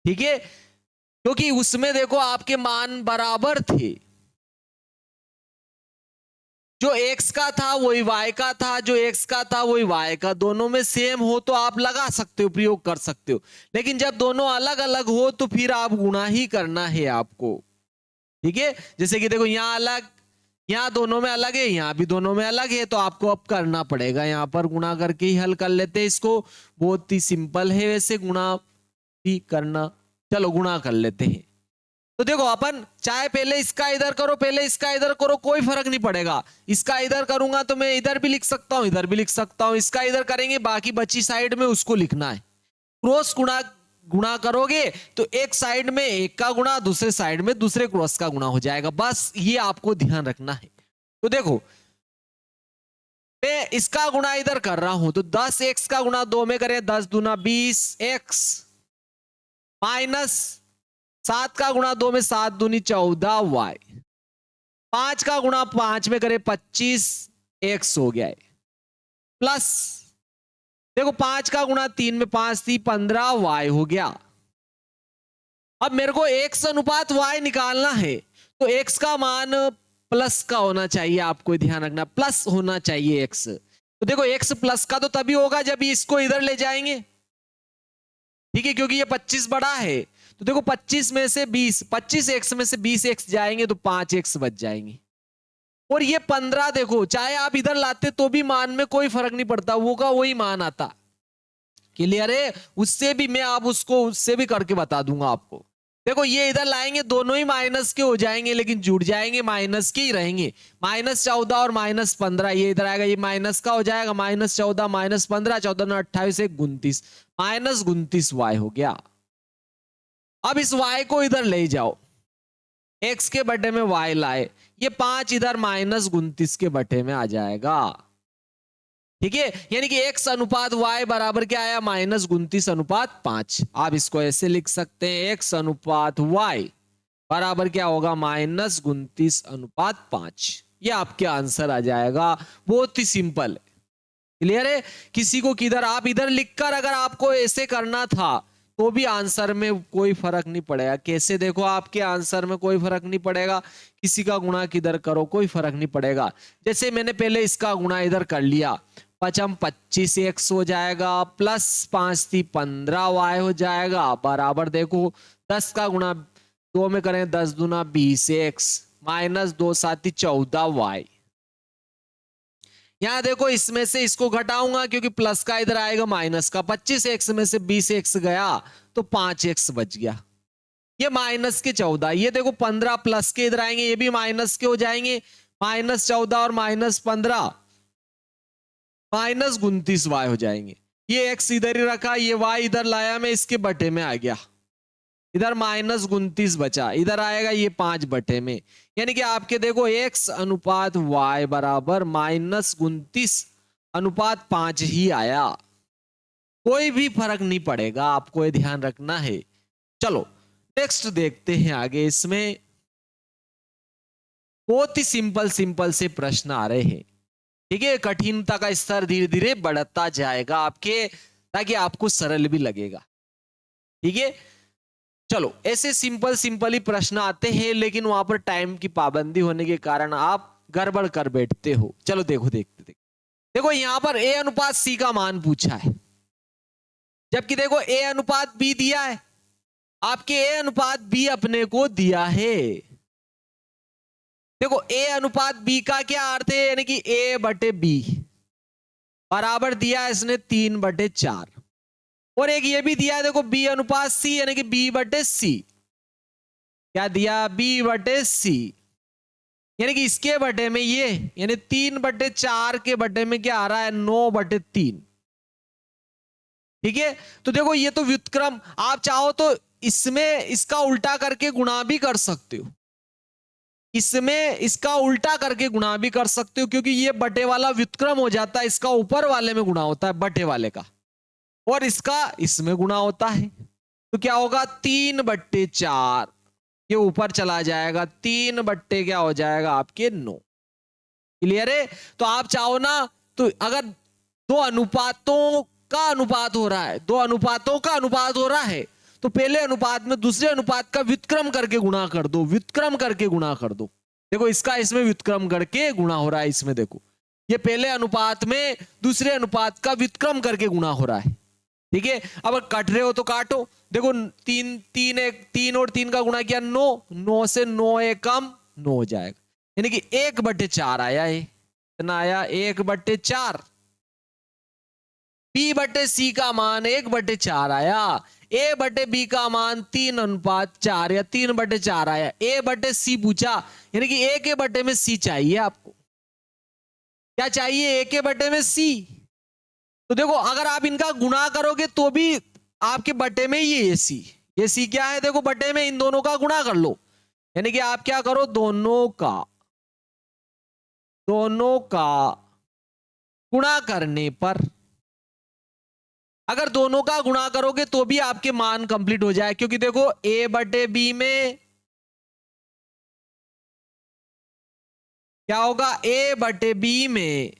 ठीक है, क्योंकि उसमें देखो आपके मान बराबर थे, जो x का था वही y का था, जो x का था वही y का, दोनों में सेम हो तो आप लगा सकते हो, प्रयोग कर सकते हो, लेकिन जब दोनों अलग अलग हो तो फिर आप गुणा ही करना है आपको। ठीक है, जैसे कि देखो यहाँ अलग, यहाँ दोनों में अलग है, यहाँ भी दोनों में अलग है, तो आपको अब करना पड़ेगा, यहाँ पर गुणा करके ही हल कर लेते हैं इसको, बहुत ही सिंपल है वैसे गुणा भी करना। चलो गुणा कर लेते हैं। तो देखो अपन चाहे पहले इसका इधर करो पहले इसका इधर करो कोई फर्क नहीं पड़ेगा, इसका इधर करूंगा तो मैं इधर भी लिख सकता हूं इधर भी लिख सकता हूं, इसका इधर करेंगे बाकी बची साइड में उसको लिखना है। क्रॉस गुणा गुणा करोगे तो एक साइड में एक का गुणा, दूसरे साइड में दूसरे क्रॉस का गुणा हो जाएगा, बस ये आपको ध्यान रखना है। तो देखो मैं इसका गुणा इधर कर रहा हूं तो 10x का गुणा 2 में करें 10 दूना 20x, माइनस 7 का गुणा 2 में 7 दूनी 14y, 5 का गुणा 5 में करें 25x हो गया है, प्लस देखो 5 का गुणा 3 में 5 थी 15y हो गया। अब मेरे को x अनुपात y निकालना है, तो x का मान प्लस का होना चाहिए, आपको ध्यान रखना प्लस होना चाहिए x। तो देखो x प्लस का तो तभी होगा जब इसको इधर ले जाएंगे, ठीक है, क्योंकि ये 25 बड़ा है, तो देखो 25 में से 20, 25x में से 20x जाएंगे तो 5x बच जाएंगे, और ये 15 देखो चाहे आप इधर लाते तो भी मान में कोई फर्क नहीं पड़ता, वो का वही मान आता। क्लियर है, उससे भी मैं आप उसको उससे भी करके बता दूंगा आपको। देखो ये इधर लाएंगे दोनों ही माइनस के हो जाएंगे, लेकिन जुड़ जाएंगे माइनस के ही रहेंगे, -14 और -15 ये इधर आएगा, ये माइनस का हो जाएगा, -14 -15 14 9 28 1 29, -29y हो गया। अब इस y को इधर ले जाओ, x के बटे में y लाए, ये 5 इधर -29 के बटे में आ जाएगा। ठीक है, यानी कि x अनुपात y बराबर क्या आया, -29:5। आप इसको ऐसे लिख सकते हैं, x अनुपात y बराबर क्या होगा, -29:5। ये आपके आंसर आ जाएगा। बहुत ही सिंपल है, क्लियर है। किसी को किधर आप इधर लिखकर अगर आपको ऐसे करना था तो भी आंसर में कोई फर्क नहीं पड़ेगा। कैसे, देखो आपके आंसर में कोई फर्क नहीं पड़ेगा, किसी का गुणा किधर करो कोई फर्क नहीं पड़ेगा। जैसे मैंने पहले इसका गुणा इधर कर लिया, 25x हो जाएगा, प्लस 5×3 = 15y हो जाएगा, बराबर देखो 10 का गुणा 2 में करें, 10 दूना 20x, -2×7=14y। यहां देखो इसमें से इसको घटाऊंगा क्योंकि प्लस का इधर आएगा माइनस का, 25x में से 20x गया तो 5x बच गया, ये -14। ये देखो 15 प्लस के इधर आएंगे, ये भी माइनस के हो जाएंगे, -14 और -15 -29y हो जाएंगे। ये x इधर ही रखा, ये y इधर लाया, मैं इसके बटे में आ गया, इधर -29 बचा, इधर आएगा ये 5 बटे में, यानी कि आपके देखो x अनुपात y बराबर -29:5 ही आया। कोई भी फर्क नहीं पड़ेगा, आपको ये ध्यान रखना है। चलो नेक्स्ट देखते हैं आगे। इसमें बहुत ही सिंपल सिंपल से प्रश्न आ रहे हैं, ठीक है। कठिनता का स्तर धीरे धीरे बढ़ता जाएगा आपके, ताकि आपको सरल भी लगेगा, ठीक है। चलो ऐसे सिंपल सिंपल ही प्रश्न आते हैं, लेकिन वहां पर टाइम की पाबंदी होने के कारण आप गड़बड़ कर बैठते हो। चलो देखो, देखते देखो यहां पर a अनुपात c का मान पूछा है, जबकि देखो a अनुपात b दिया है, आपके a अनुपात b अपने को दिया है। देखो a अनुपात b का क्या अर्थ है, यानी कि a/b बराबर दिया है इसने 3/4, और एक ये भी दिया है देखो b अनुपात c, यानी कि b/c। क्या दिया, b/c, यानी कि इसके बटे में ये, यानी 3/4 के बटे में क्या आ रहा है, 9/3। ठीक है, तो देखो ये तो व्युत्क्रम, आप चाहो तो इसमें इसका उल्टा करके गुणा भी कर सकते हो, इसमें इसका उल्टा करके गुणा भी कर सकते हो, क्योंकि ये बटे वाला व्युत्क्रम हो जाता है, इसका ऊपर वाले में गुणा होता है बटे वाले का, और इसका इसमें गुणा होता है। तो क्या होगा, 3/4, ये ऊपर चला जाएगा, 3 बट्टे क्या हो जाएगा आपके 9। क्लियर है। तो आप चाहो ना तो अगर दो अनुपातों का अनुपात हो रहा है, दो अनुपातों का अनुपात हो रहा है, तो पहले अनुपात में दूसरे अनुपात का व्युत्क्रम करके गुणा कर दो, व्युत्क्रम करके गुणा कर दो। देखो इसका इसमें व्युत्क्रम करके गुणा हो रहा है, इसमें देखो ये पहले अनुपात में दूसरे अनुपात का व्युत्क्रम करके गुणा हो रहा है। ठीक है, अब काट रहे हो तो काटो, देखो 3 और 3 का गुणा किया 9, 9 से 9 एक कम 9 हो जाएगा, यानी कि 1/4 आया है। कितना आया, 1/4। b/c का मान 1/4 आया, a/b का मान 3:4 या 3/4 आया। a/c पूछा, यानी कि a के बटे में c चाहिए आपको। क्या चाहिए, a के बटे में c। तो देखो अगर आप इनका गुणा करोगे तो भी आपके बटे में ये सी क्या है, देखो बटे में इन दोनों का गुणा कर लो, यानी कि आप क्या करो, दोनों का गुणा करने पर, अगर दोनों का गुणा करोगे तो भी आपके मान कंप्लीट हो जाए, क्योंकि देखो a/b में क्या होगा, a/b में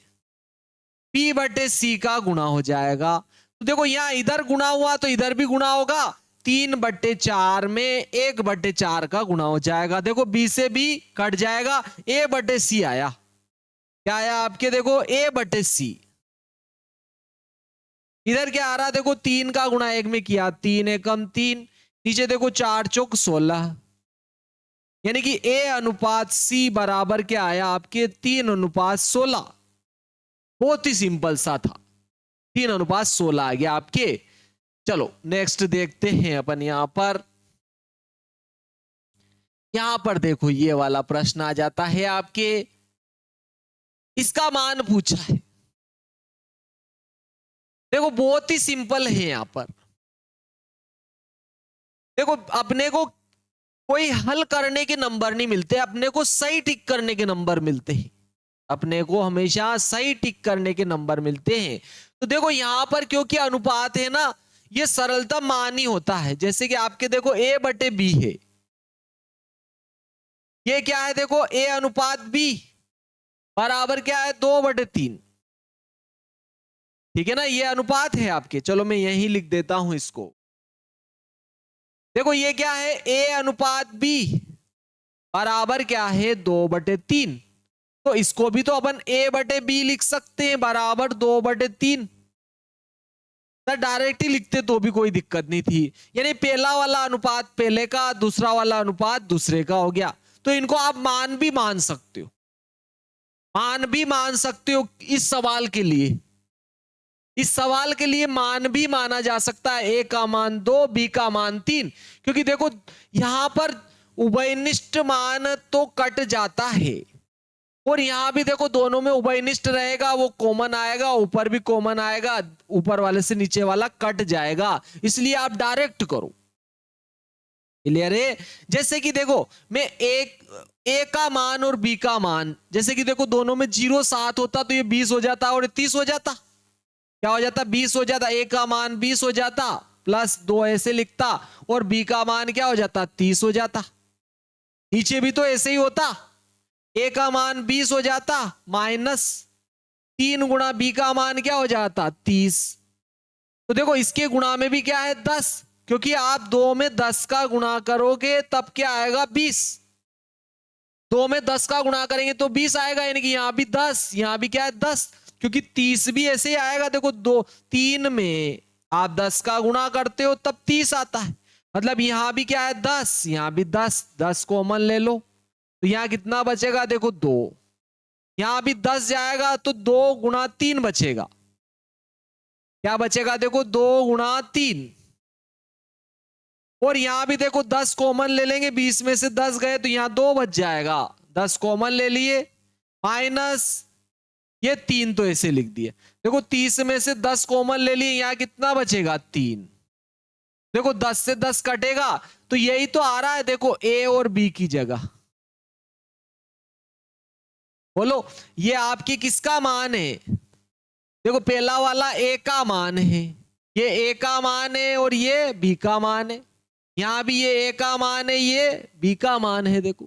b/c का गुणा हो जाएगा। तो देखो यहां इधर गुणा हुआ तो इधर भी गुणा होगा, 3/4 में 1/4 का गुणा हो जाएगा। देखो b से b कट जाएगा, a/c आया। क्या आया आपके, देखो a/c। इधर क्या आ रहा, देखो 3 का गुणा 1 में किया, 3 एकम 3, नीचे देखो 4 चौक 16, यानी कि a अनुपात c बराबर क्या आया आपके, 3:16। बहुत ही सिंपल सा था, 3:16 आ गया आपके। चलो नेक्स्ट देखते हैं अपन। यहां पर देखो ये वाला प्रश्न आ जाता है आपके, इसका मान पूछा है। देखो बहुत ही सिंपल है, यहां पर देखो अपने को कोई हल करने के नंबर नहीं मिलते, अपने को सही टिक करने के नंबर मिलते हैं। अपने को हमेशा सही टिक करने के नंबर मिलते हैं। तो देखो यहां पर क्योंकि अनुपात है ना, ये सरलता मान ही होता है। जैसे कि आपके देखो a बटे b है, ये क्या है देखो a अनुपात b बराबर क्या है 2/3। ठीक है ना, ये अनुपात है आपके। चलो मैं यही लिख देता हूं इसको। देखो ये क्या है a अनुपात b बराबर क्या है 2/3। तो इसको भी तो अपन a बटे b लिख सकते हैं बराबर 2/3। डायरेक्ट ही लिखते तो भी कोई दिक्कत नहीं थी। यानी पहला वाला अनुपात पहले का, दूसरा वाला अनुपात दूसरे का हो गया। तो इनको आप मान भी मान सकते हो, मान भी मान सकते हो इस सवाल के लिए। इस सवाल के लिए मान भी माना जा सकता है, a का मान 2 b का मान 3। क्योंकि देखो यहां पर उभयनिष्ठ मान तो कट जाता है, और यहां भी देखो दोनों में उभयनिष्ठ रहेगा, वो कॉमन आएगा, ऊपर भी कॉमन आएगा, ऊपर वाले से नीचे वाला कट जाएगा। इसलिए आप डायरेक्ट करो। क्लियर है? जैसे कि देखो मैं एक ए का मान और बी का मान, जैसे कि देखो दोनों में 0 7 होता तो ये 20 हो जाता और 30 हो जाता। क्या हो जाता? 20 हो जाता। ए का मान 20 हो जाता, प्लस 2 ऐसे लिखता, और बी का मान क्या हो जाता? 30 हो जाता। नीचे भी तो ऐसे ही होता, ए का मान 20 हो जाता, माइनस 3 गुणा बी का मान क्या हो जाता? 30। तो देखो इसके गुणा में भी क्या है? 10, क्योंकि आप 2 में 10 का गुणा करोगे तब क्या आएगा? 20। 2 में 10 का गुणा करेंगे तो 20 आएगा, यानी कि यहां भी 10, यहां भी क्या है? 10, क्योंकि 30 भी ऐसे ही आएगा। देखो 2 3 में आप 10 का गुणा करते हो तब 30 आता है। मतलब यहां भी क्या है? 10, यहां भी 10, 10 कॉमन ले लो, तो यहां कितना बचेगा? देखो 2। यहां भी 10 जाएगा तो 2 गुणा 3 बचेगा। क्या बचेगा? देखो 2 गुणा 3। और यहां भी देखो 10 कॉमन ले लेंगे, 20 में से 10 गए तो यहां 2 बच जाएगा। 10 कॉमन ले लिए, माइनस ये 3 तो ऐसे लिख दिए। देखो 30 में से 10 कॉमन ले लिए, यहां कितना बचेगा? 3। देखो 10 से 10 कटेगा, तो यही तो आ रहा है देखो ए और बी की जगह। बोलो ये आपकी किसका मान है? देखो पहला वाला ए का मान है, ये ए का मान है, और ये बी का मान है। यहां भी ये ए का मान है, ये बी का मान है। देखो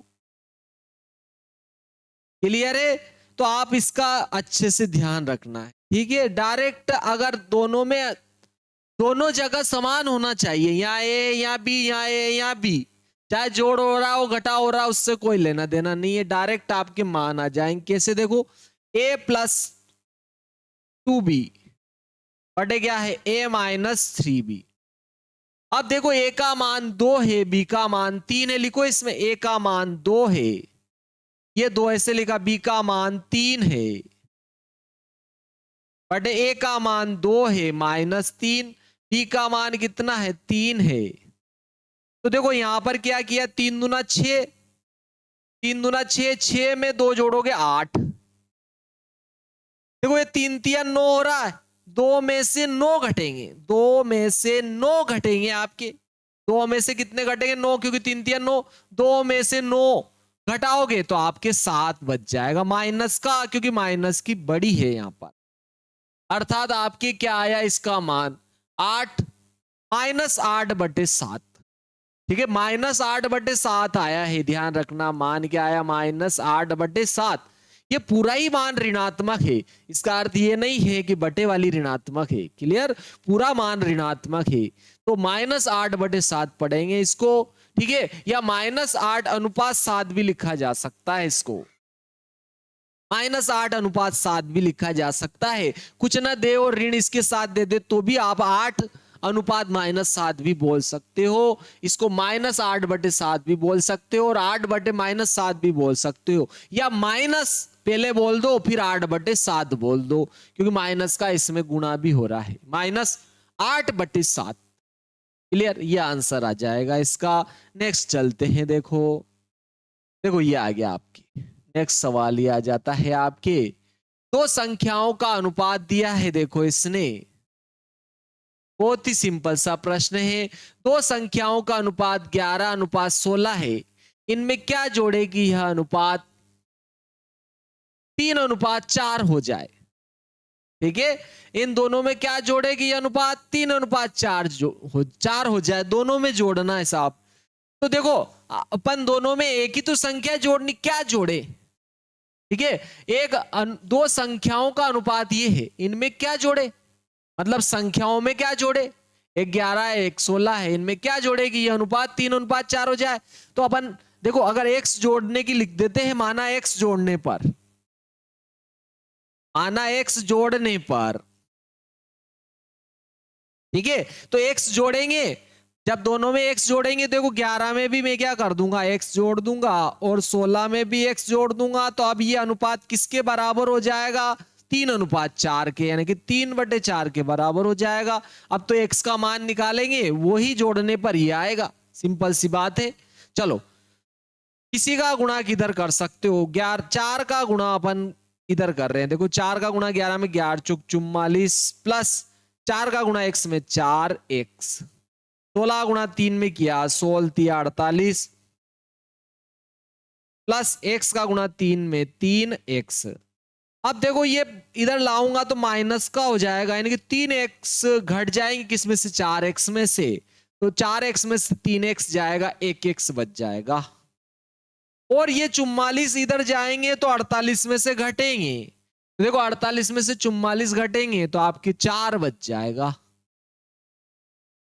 क्लियर है? तो आप इसका अच्छे से ध्यान रखना है। ठीक है, डायरेक्ट अगर दोनों में, दोनों जगह समान होना चाहिए, यहाँ ए यहाँ बी, यहाँ ए यहाँ बी, चाहे जोड़ हो रहा हो घटा हो रहा, उससे कोई लेना देना नहीं है। डायरेक्ट आपके मान आ जाएंगे। कैसे? देखो a प्लस 2b बटे क्या है? a minus 3b। अब देखो a का मान 2 है, b का मान 3 है। लिखो इसमें a का मान 2 है, ये 2 ऐसे लिखा, b का मान 3 है, बटे a का मान 2 है माइनस 3, b का मान कितना है? 3 है। तो देखो यहां पर क्या किया? 3 दूना 6, 3 दूना 6, 6 में 2 जोड़ोगे 8। देखो ये 3 3 9 हो रहा है, 2 में से 9 घटेंगे, 2 में से 9 घटेंगे आपके। 2 में से कितने घटेंगे? 9, क्योंकि 3 3 9, 2 में से 9 घटाओगे तो आपके 7 बच जाएगा माइनस का, क्योंकि माइनस की बड़ी है यहां पर। अर्थात आपके क्या आया इसका मान? 8, माइनस 8/7। ठीक है, -8/7 आया है। ध्यान रखना, मान क्या आया? -8/7। ये पूरा ही मान ऋणात्मक है, इसका अर्थ ये नहीं है कि बटे वाली ऋणात्मक है। क्लियर? पूरा मान ऋणात्मक है, तो -8/7 पढ़ेंगे इसको। ठीक है, या -8/7 भी लिखा जा सकता है इसको, -8/7 भी लिखा जा सकता है। कुछ ना दे और ऋण इसके साथ दे दे तो भी आप 8/-7 भी बोल सकते हो। इसको -8/7 भी बोल सकते हो, और 8/-7 भी बोल सकते हो, या माइनस पहले बोल दो फिर 8/7 बोल दो, क्योंकि माइनस का इसमें गुणा भी हो रहा है। -8/7। क्लियर? ये आंसर आ जाएगा इसका। नेक्स्ट चलते हैं। देखो देखो ये आ गया आपकी। नेक्स्ट सवाल ये आ जाता है आपके, दो संख्याओं का अनुपात दिया है। देखो इसने बहुत ही सिंपल सा प्रश्न है। दो संख्याओं का अनुपात 11:16 है, इनमें क्या जोड़ेगी यह अनुपात? 3:4 हो जाए। ठीक है, इन दोनों में क्या जोड़ेगी ये अनुपात? 3:4 4 हो जाए, दोनों में जोड़ना है साहब। तो देखो अपन दोनों में एक ही तो संख्या जोड़नी, क्या जोड़े? ठीक है, दो संख्याओं का अनुपात ये है, इनमें क्या जोड़े? मतलब संख्याओं में क्या जोड़े? एक 11 है, एक 16 है, इनमें क्या जोड़ेगी ये अनुपात? 3:4 हो जाए। तो अपन देखो अगर x जोड़ने की लिख देते हैं, माना x जोड़ने पर, माना x जोड़ने पर, ठीक है, तो x जोड़ेंगे, जब दोनों में x जोड़ेंगे, देखो 11 में भी मैं क्या कर दूंगा, x जोड़ दूंगा, और 16 में भी x जोड़ दूंगा, तो अब ये अनुपात किसके बराबर हो जाएगा? 3:4 के, यानी कि 3/4 के बराबर हो जाएगा। अब तो x का मान निकालेंगे, वही जोड़ने पर ही आएगा, सिंपल सी बात है। चलो, किसी का गुणा किधर कर सकते हो? 4 का गुणा अपन इधर कर रहे हैं, देखो 4 का गुणा 11 में 11 चुक 44 प्लस 4 का गुणा x में 4x, 16 गुणा 3 में किया 16 तिया 48 प्लस x का गुणा 3 में 3x। अब देखो ये इधर लाऊंगा तो माइनस का हो जाएगा, यानी कि 3x घट जाएंगे किसमें से? 4x में से। तो 4x में से 3x जाएगा, 1x बच जाएगा। और ये 44 इधर जाएंगे तो 48 में से घटेंगे, तो देखो 48 में से 44 घटेंगे तो आपके 4 बच जाएगा।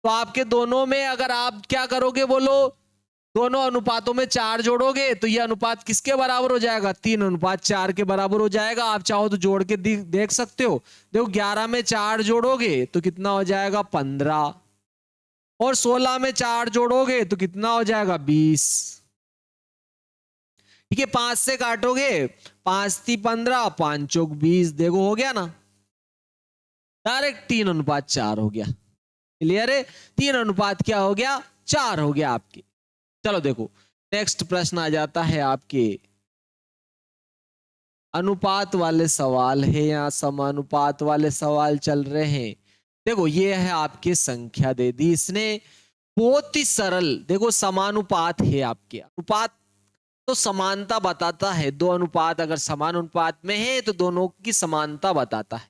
तो आपके दोनों में अगर आप क्या करोगे बोलो, दोनों अनुपातों में 4 जोड़ोगे तो ये अनुपात किसके बराबर हो जाएगा? 3:4 के बराबर हो जाएगा। आप चाहो तो जोड़ के देख सकते हो। देखो 11 में 4 जोड़ोगे तो कितना हो जाएगा? 15, और 16 में 4 जोड़ोगे तो कितना हो जाएगा? 20। ठीक है, 5 से काटोगे, 5 × 15, 5 × 20, देखो हो गया ना, डायरेक्ट 3:4 हो गया। क्लियर है? 3 क्या हो गया? 4 हो गया आपके। चलो देखो नेक्स्ट प्रश्न आ जाता है आपके, अनुपात वाले सवाल है या समानुपात वाले सवाल चल रहे हैं। देखो ये है आपके, संख्या दे दी इसने, बहुत ही सरल। देखो समानुपात है आपके, अनुपात तो समानता बताता है, दो अनुपात अगर समान अनुपात में है तो दोनों की समानता बताता है।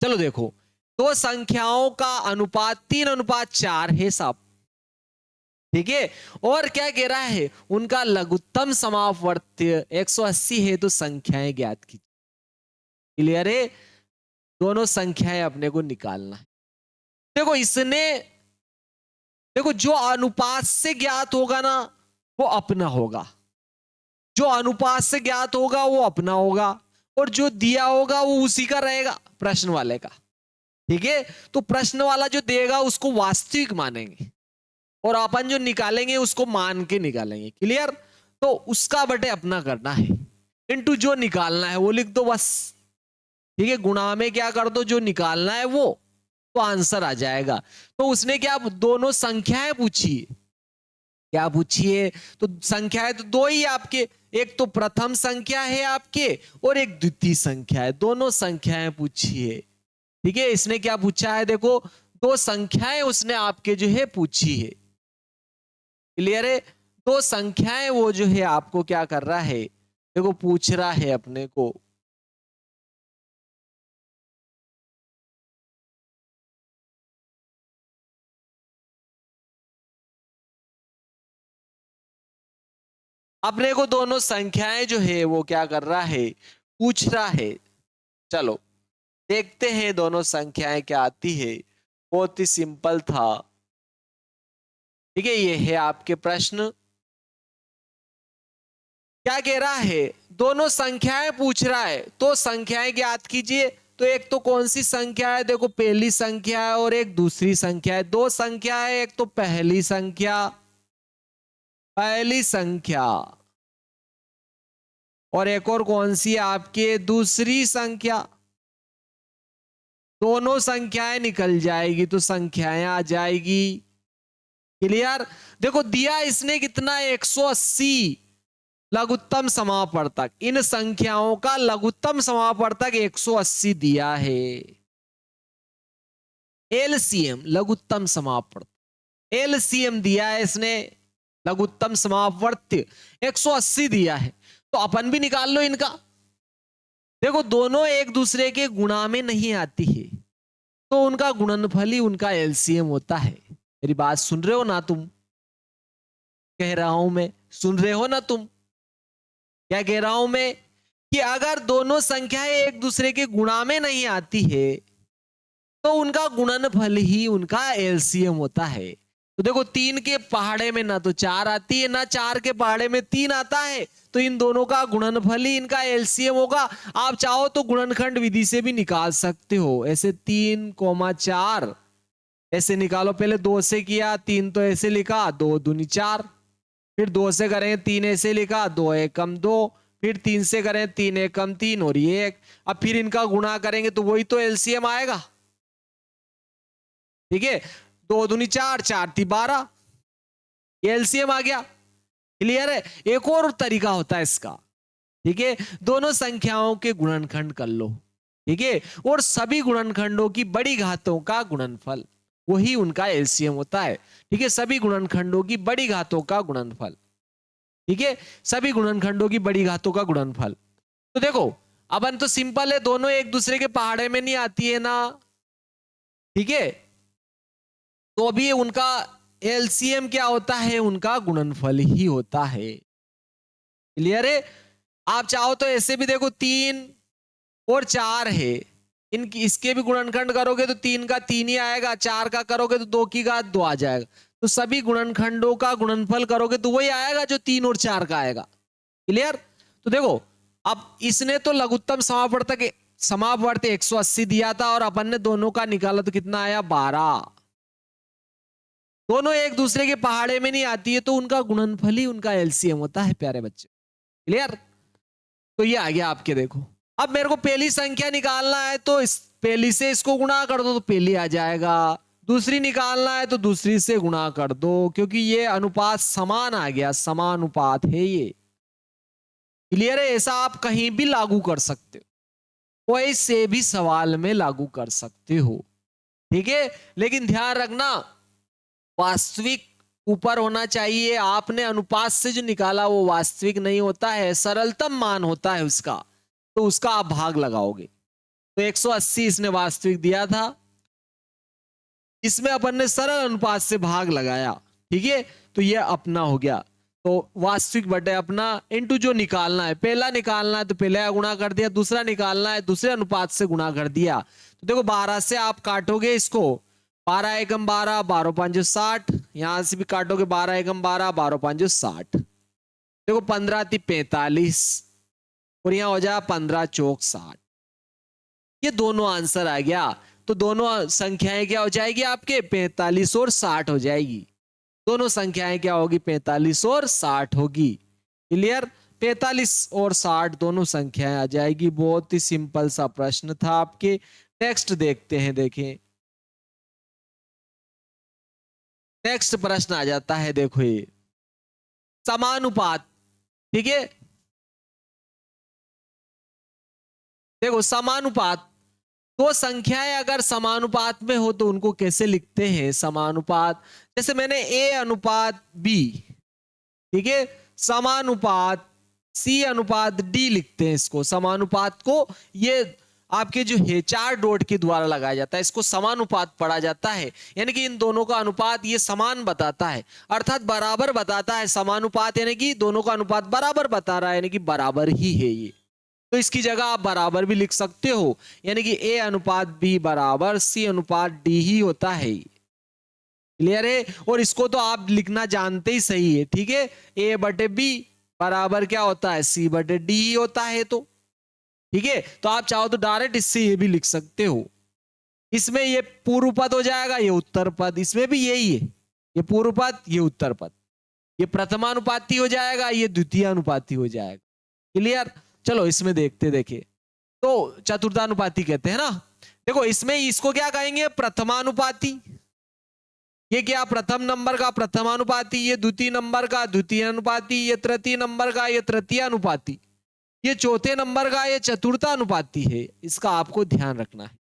चलो देखो, दो संख्याओं का अनुपात 3:4 है साहब, ठीक है, और क्या कह रहा है? उनका लघुत्तम समापवर्त्य 180 है, तो संख्याएं ज्ञात कीजिए। क्लियर है? दोनों संख्याएं अपने को निकालना है। देखो इसने, देखो जो अनुपात से ज्ञात होगा ना वो अपना होगा, जो अनुपात से ज्ञात होगा वो अपना होगा, और जो दिया होगा वो उसी का रहेगा, प्रश्न वाले का। ठीक है, तो प्रश्न वाला जो देगा उसको वास्तविक मानेंगे, और अपन जो निकालेंगे उसको मान के निकालेंगे। क्लियर? तो उसका बटे अपना करना है, इनटू जो निकालना है वो लिख दो बस। ठीक है, गुणा में क्या कर दो, जो निकालना है वो, तो आंसर आ जाएगा। तो उसने क्या, दोनों संख्याएं पूछी, क्या पूछिए? तो संख्याएं तो दो ही आपके, एक तो प्रथम संख्या है आपके और एक द्वितीय संख्या है, दोनों संख्याएं पूछी है। ठीक है, इसने क्या पूछा है? देखो दो संख्याएं उसने आपके जो है पूछी है। क्लियर है? दो संख्याएं वो जो है आपको क्या कर रहा है, देखो पूछ रहा है अपने को। अपने को दोनों संख्याएं जो है वो क्या कर रहा है, पूछ रहा है। चलो देखते हैं दोनों संख्याएं क्या आती है, बहुत ही सिंपल था। ठीक है, ये है आपके प्रश्न। क्या कह रहा है? दोनों संख्याएं पूछ रहा है, तो संख्याएं ज्ञात कीजिए। तो एक तो कौन सी संख्या है? देखो पहली संख्या है और एक दूसरी संख्या है, दो संख्या है, एक तो पहली संख्या, पहली संख्या, और एक और कौन सी है आपकी? दूसरी संख्या। दोनों संख्याएं निकल जाएगी तो संख्याएं आ जाएगी। क्लियर? देखो दिया इसने कितना? 180 लघुत्तम समापवर्तक, इन संख्याओं का लघुत्तम समापवर्तक 180 दिया है। एलसीएम लघुत्तम समापवर्तक, एलसीएम दिया है इसने, लघुत्तम समापवर्त्य 180 दिया है, तो अपन भी निकाल लो इनका। देखो दोनों एक दूसरे के गुणा में नहीं आती है, तो उनका गुणनफल ही उनका एलसीएम होता है। मेरी बात सुन रहे हो ना तुम? कह रहा हूं मैं, सुन रहे हो ना तुम? क्या कह रहा हूं मैं कि अगर दोनों संख्याएं एक दूसरे के गुणा में नहीं आती है, तो उनका गुणनफल ही उनका एलसीएम होता है। तो देखो 3 के पहाड़े में ना तो 4 आती है, ना 4 के पहाड़े में 3 आता है, तो इन दोनों का गुणनफल ही इनका एलसीएम होगा। आप चाहो तो गुणनखंड विधि से भी निकाल सकते हो, ऐसे 3, 4 ऐसे निकालो। पहले 2 से किया, 3 तो ऐसे लिखा, 2 दूनी 4, फिर 2 से करें 3 ऐसे लिखा, 2 एकम 2, फिर 3 से करें 3 एकम 3 और ये 1। अब फिर इनका गुणा करेंगे तो वही तो एलसीएम आएगा। ठीक है, 2 दूनी 4, 4 ती 12, ये एलसीएम आ गया। क्लियर है? एक और तरीका होता है इसका। ठीक है, दोनों संख्याओं के गुणनखंड कर लो। ठीक है, और सभी गुणनखंडों की बड़ी घातों का गुणनफल, वही उनका एलसीएम होता है। ठीक है, सभी गुणनखंडों की बड़ी घातों का गुणनफल। ठीक है, सभी गुणनखंडों की बड़ी घातों का गुणनफल। तो देखो अपन तो सिंपल है, दोनों एक दूसरे के पहाड़े में नहीं आती है ना। ठीक है, तो अभी उनका एलसीएम क्या होता है? उनका गुणनफल ही होता है। क्लियर है? आप चाहो तो ऐसे भी देखो, 3 और 4 है, इनकी इसके भी गुणनखंड करोगे तो 3 का 3 ही आएगा, 4 का करोगे तो 2 की घात 2 आ जाएगा। तो सभी गुणनखंडों का गुणनफल करोगे तो वही आएगा जो 3 और 4 का आएगा। क्लियर? तो देखो अब इसने तो लघुत्तम समापवर्ती 180 दिया था और अपन ने दोनों का निकाला तो कितना आया? 12। दोनों एक दूसरे के पहाड़े में नहीं आती है, तो उनका गुणनफल ही उनका एलसीएम होता है प्यारे बच्चे। क्लियर? तो ये आ गया आपके। देखो अब मेरे को पहली संख्या निकालना है, तो इस पहली से इसको गुणा कर दो तो पहली आ जाएगा। दूसरी निकालना है तो दूसरी से गुणा कर दो, क्योंकि ये अनुपात समान आ गया, समानुपात है ये। क्लियर है? ऐसा आप कहीं भी लागू कर सकते हो, कोई से भी सवाल में लागू कर सकते हो। ठीक है, लेकिन ध्यान रखना वास्तविक ऊपर होना चाहिए। आपने अनुपात से जो निकाला वो वास्तविक नहीं होता है, सरलतम मान होता है उसका, तो उसका आप भाग लगाओगे। तो 180 इसने वास्तविक दिया था, इसमें अपन ने सरल अनुपात से भाग लगाया। ठीक है, तो ये अपना हो गया। तो वास्तविक बटे अपना इनटू जो निकालना है, पहला निकालना है तो पहले का गुणा कर दिया, दूसरा निकालना है दूसरे अनुपात से गुणा कर दिया। तो देखो 12 से आप काटोगे इसको, 12 एकम 12, 12 5 60, यहां से भी काटोगे 12 एकम 12, 12 5 60। देखो 15 × 45 और यहां हो जाए 15 चौक 60। ये दोनों आंसर आ गया। तो दोनों संख्याएं क्या हो जाएगी आपके? 45 और 60 हो जाएगी। दोनों संख्याएं क्या होगी? 45 और 60 होगी। क्लियर? 45 और 60 दोनों संख्याएं आ जाएगी। बहुत ही सिंपल सा प्रश्न था आपके। नेक्स्ट देखते हैं। देखें नेक्स्ट प्रश्न आ जाता है। देखो ये समानुपात। ठीक है, देखो समानुपात, दो संख्याएं अगर समानुपात में हो तो उनको कैसे लिखते हैं? समानुपात, जैसे मैंने ए अनुपात बी, ठीक है, समानुपात सी अनुपात डी लिखते हैं इसको। समानुपात को ये आपके जो है 4 डॉट के द्वारा लगाया जाता है, इसको समानुपात पढ़ा जाता है। यानी कि इन दोनों का अनुपात ये समान बताता है, अर्थात बराबर बताता है। समानुपात यानी कि दोनों का अनुपात बराबर बता रहा है, यानी कि बराबर ही है ये। तो इसकी जगह आप बराबर भी लिख सकते हो, यानी कि ए अनुपात बी बराबर सी अनुपात डी ही होता है। क्लियर है? और इसको तो आप लिखना जानते ही सही है। ठीक है, ए बटे बी बराबर क्या होता है? सी बटे डी ही होता है। तो ठीक है, तो आप चाहो तो डायरेक्ट इससे ये भी लिख सकते हो। इसमें ये पूर्व पद हो जाएगा, ये उत्तर पद, इसमें भी यही है, ये पूर्व पद ये उत्तर पद, ये प्रथमानुपाती हो जाएगा, ये द्वितीय अनुपाती हो जाएगा। क्लियर? चलो इसमें देखते। देखे तो चतुर्थानुपाती कहते हैं ना। देखो इसमें इसको क्या कहेंगे? प्रथमानुपाती। ये क्या? प्रथम नंबर का प्रथमानुपाती, ये द्वितीय नंबर का द्वितीय अनुपाती, ये तृतीय नंबर का ये तृतीय अनुपाती, ये चौथे नंबर का ये चतुर्थानुपाती है। इसका आपको ध्यान रखना है।